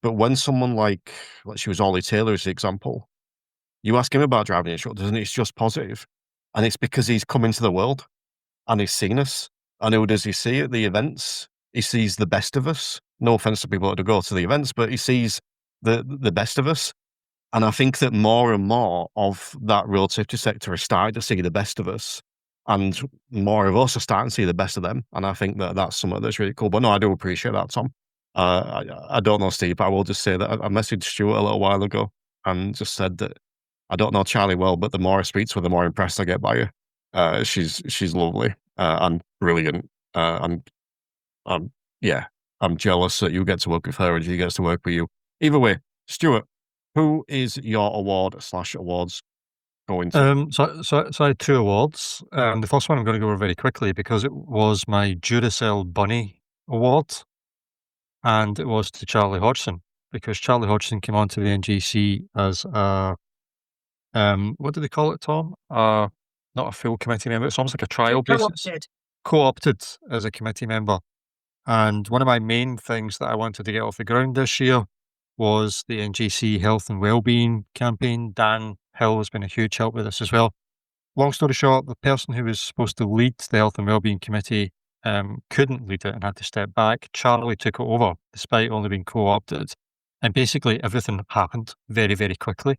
S1: But when someone like, let's use Ollie Taylor as the example, you ask him about driving instructors and it's just positive. And it's because he's come into the world and he's seen us. And who does he see at the events? He sees the best of us. No offense to people that go to the events, but he sees the best of us. And I think that more and more of that road safety sector are starting to see the best of us, and more of us are starting to see the best of them. And I think that that's something that's really cool. But no, I do appreciate that, Tom. I don't know Steve, but I will just say that I messaged Stewart a little while ago and just said that I don't know Charlie well, but the more I speak to her, the more impressed I get by her. She's lovely and brilliant. And I'm jealous that you get to work with her and she gets to work with you. Either way, Stewart, who is your award/awards going to?
S5: So I had 2 awards. The first one I'm going to go over very quickly because it was my Duracell Bunny Award, and it was to Charlie Hodgson, because Charlie Hodgson came onto the NGC as a what do they call it, Tom? Not a full committee member. It's almost like a trial basis. Co-opted as a committee member. And one of my main things that I wanted to get off the ground this year was the NGC Health and Wellbeing campaign. Dan Hill has been a huge help with this as well. Long story short, the person who was supposed to lead the Health and Wellbeing Committee couldn't lead it and had to step back. Charlie took it over despite only being co-opted. And basically everything happened very, very quickly.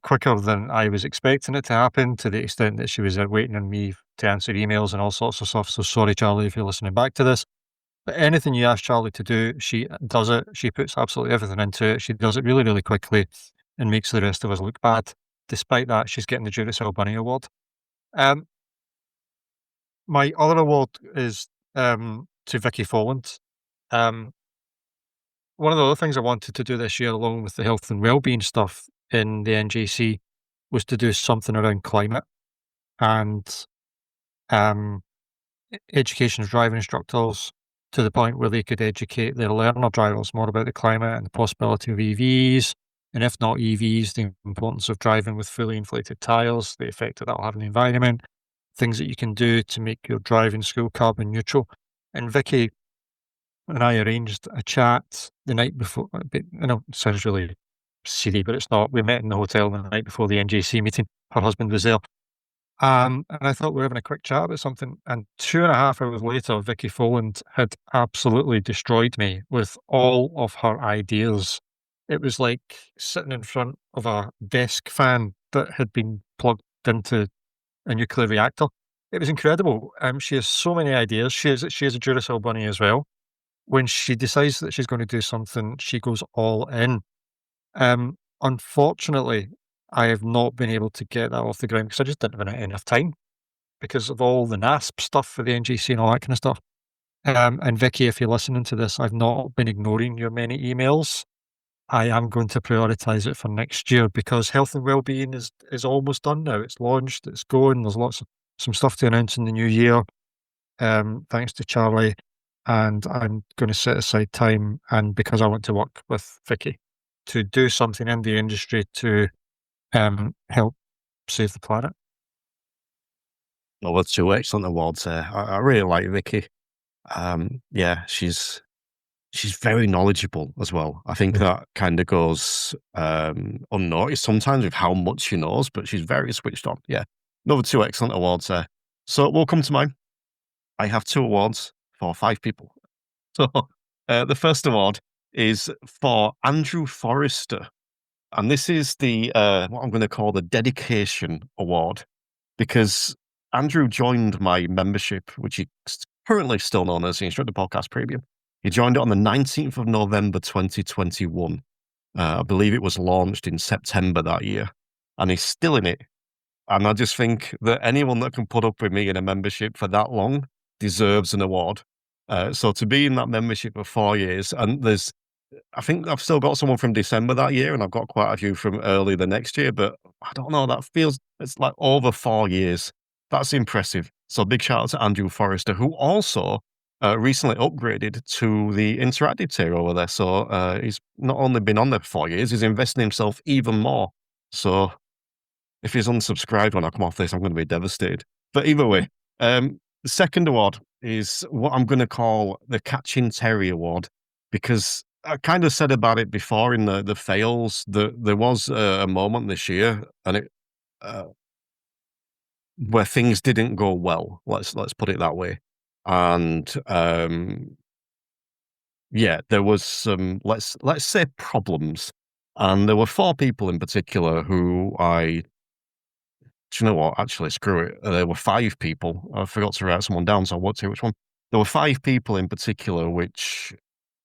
S5: Quicker than I was expecting it to happen, to the extent that she was waiting on me to answer emails and all sorts of stuff. So sorry, Charlie, if you're listening back to this. But anything you ask Charlie to do, she does it. She puts absolutely everything into it. She does it really, really quickly and makes the rest of us look bad. Despite that, she's getting the Duracell Bunny Award. My other award is to Vicky Folland. One of the other things I wanted to do this year, along with the health and wellbeing stuff in the NJC, was to do something around climate and education of driving instructors, to the point where they could educate their learner drivers more about the climate and the possibility of EVs, and if not EVs, the importance of driving with fully inflated tyres, the effect that that'll have on the environment, things that you can do to make your driving school carbon neutral. And Vicky and I arranged a chat the night before. I know it sounds really silly, but it's not. We met in the hotel the night before the NJC meeting. Her husband was there. And I thought we were having a quick chat about something. And 2.5 hours later, Vicky Folland had absolutely destroyed me with all of her ideas. It was like sitting in front of a desk fan that had been plugged into a nuclear reactor. It was incredible. She has so many ideas. She is a Duracell bunny as well. When she decides that she's going to do something, she goes all in. Unfortunately, I have not been able to get that off the ground because I just didn't have enough time because of all the NASP stuff for the NGC and all that kind of stuff. And Vicky, if you're listening to this, I've not been ignoring your many emails. I am going to prioritise it for next year because health and wellbeing is almost done now. It's launched, it's going. There's some stuff to announce in the new year. Thanks to Charlie. And I'm going to set aside time, and because I want to work with Vicky to do something in the industry to help save the planet.
S1: Well, that's 2 excellent awards there. I really like Vicky. Yeah, she's very knowledgeable as well. I think that kind of goes unnoticed sometimes with how much she knows, but she's very switched on. Yeah, another 2 excellent awards there. So we'll come to mine. I have 2 awards for 5 people. So the first award is for Andrew Forrester. And this is the what I'm going to call the Dedication Award, because Andrew joined my membership, which is currently still known as the Instructor Podcast Premium. He joined it on the 19th of November 2021. I believe it was launched in September that year, and he's still in it. And I just think that anyone that can put up with me in a membership for that long deserves an award. So to be in that membership for 4 years, and I think I've still got someone from December that year, and I've got quite a few from early the next year, but I don't know, it's like over 4 years. That's impressive. So big shout out to Andrew Forrester, who also recently upgraded to the interactive tier over there. So he's not only been on there for 4 years, he's investing himself even more. So if he's unsubscribed when I come off this, I'm going to be devastated. But either way, the second award is what I'm going to call the Catching Terry Award, because I kind of said about it before in the fails that there was a moment this year, and it where things didn't go well. Let's put it that way. And yeah, there was some let's say problems, and there were 4 people in particular who do you know what? Actually, screw it. There were 5 people. I forgot to write someone down, so I won't say which one. There were 5 people in particular which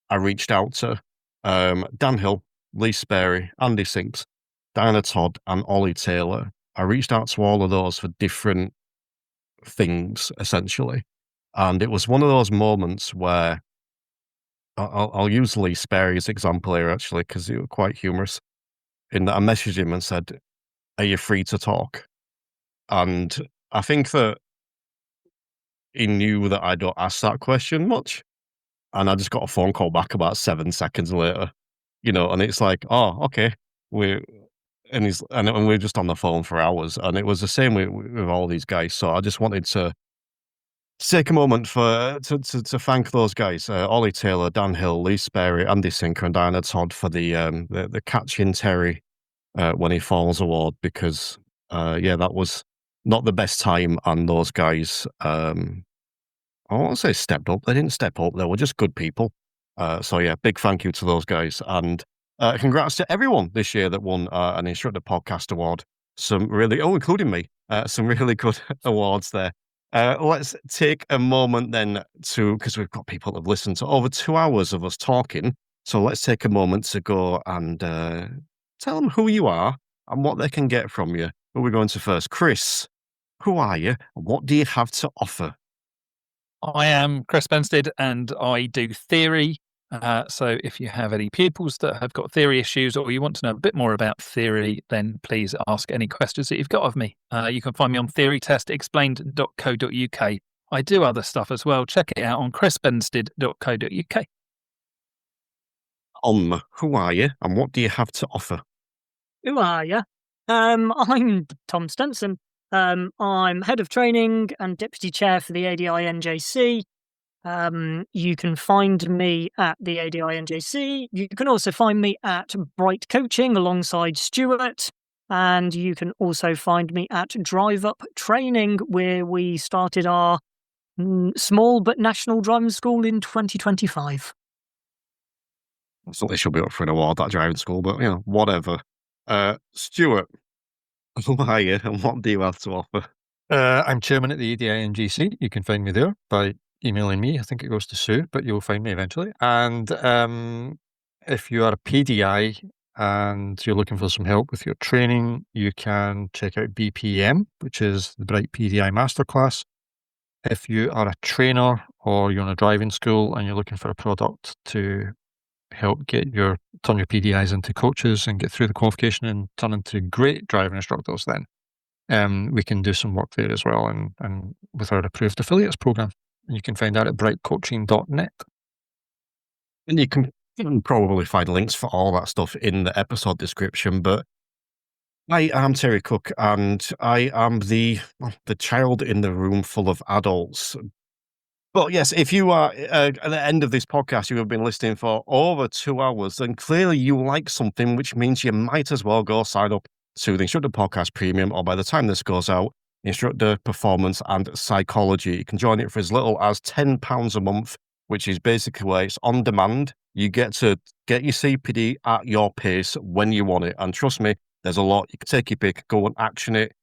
S1: I reached out to. Dan Hill, Lee Sperry, Andy Sinks, Diana Todd, and Ollie Taylor. I reached out to all of those for different things, essentially. And it was one of those moments where I'll use Lee Sperry's example here, actually, because it was quite humorous. In that I messaged him and said, "Are you free to talk?" And I think that he knew that I don't ask that question much. And I just got a phone call back about 7 seconds later, and it's like, "Oh, okay." And we're just on the phone for hours. And it was the same with all these guys. So I just wanted to take a moment to thank those guys, Ollie Taylor, Dan Hill, Lee Sperry, Andy Sinker, and Diana Todd for the Catching Terry when he falls award, because that was not the best time, and those guys I won't say stepped up. They didn't step up. They were just good people. So yeah, big thank you to those guys, and congrats to everyone this year that won an Instructor Podcast Award. Including me, some really good awards there. Let's take a moment then because we've got people that have listened to over 2 hours of us talking. So let's take a moment to go and tell them who you are and what they can get from you. Who are we going to first? Chris, who are you and what do you have to offer?
S3: I am Chris Bensted, and I do theory. So if you have any pupils that have got theory issues, or you want to know a bit more about theory, then please ask any questions that you've got of me. You can find me on theorytestexplained.co.uk. I do other stuff as well. Check it out on chrisbensted.co.uk.
S1: Who are you and what do you have to offer?
S4: Who are you? I'm Tom Stenson. I'm head of training and deputy chair for the ADI NJC. You can find me at the ADI NJC. You can also find me at Bright Coaching alongside Stewart. And you can also find me at Drive Up Training, where we started our small but national driving school in 2025.
S1: Something should be up for an award, that driving school, but, whatever. Stuart, who are you and what do you have to offer?
S5: I'm chairman at the ADI NGC. You can find me there by emailing me. I think it goes to Sue, but you'll find me eventually. And if you are a PDI and you're looking for some help with your training, you can check out BPM, which is the Bright PDI Masterclass. If you are a trainer or you're in a driving school and you're looking for a product to help turn your PDIs into coaches and get through the qualification and turn into great driving instructors, then we can do some work there as well, and with our approved affiliates program. And you can find that at brightcoaching.net.
S1: And you can probably find links for all that stuff in the episode description, but I am Terry Cook, and I am the child in the room full of adults. But yes, if you are at the end of this podcast, you have been listening for over 2 hours, then clearly you like something, which means you might as well go sign up to the Instructor Podcast Premium, or by the time this goes out, Instructor Performance and Psychology. You can join it for as little as £10 a month, which is basically where it's on demand. You get to get your CPD at your pace when you want it. And trust me, there's a lot. You can take your pick, go and action it.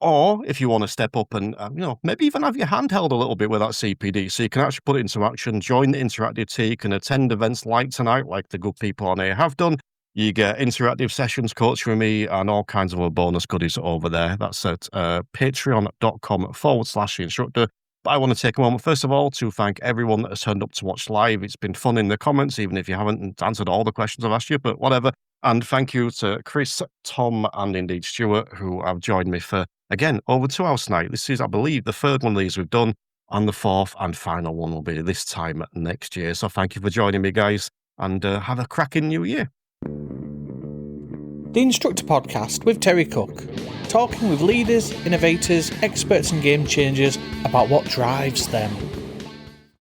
S1: Or if you want to step up and, maybe even have your hand held a little bit with that CPD, so you can actually put it into action, join the interactive tea, you can attend events like tonight, like the good people on here have done. You get interactive sessions coaching with me and all kinds of other bonus goodies over there. That's at patreon.com/instructor. But I want to take a moment, first of all, to thank everyone that has turned up to watch live. It's been fun in the comments, even if you haven't answered all the questions I've asked you, but whatever. And thank you to Chris, Tom, and indeed Stuart, who have joined me for, again, over 2 hours tonight. This is, I believe, the third one of these we've done, and the fourth and final one will be this time next year. So thank you for joining me, guys, and have a cracking new year.
S2: The Instructor Podcast with Terry Cook, talking with leaders, innovators, experts and game changers about what drives them.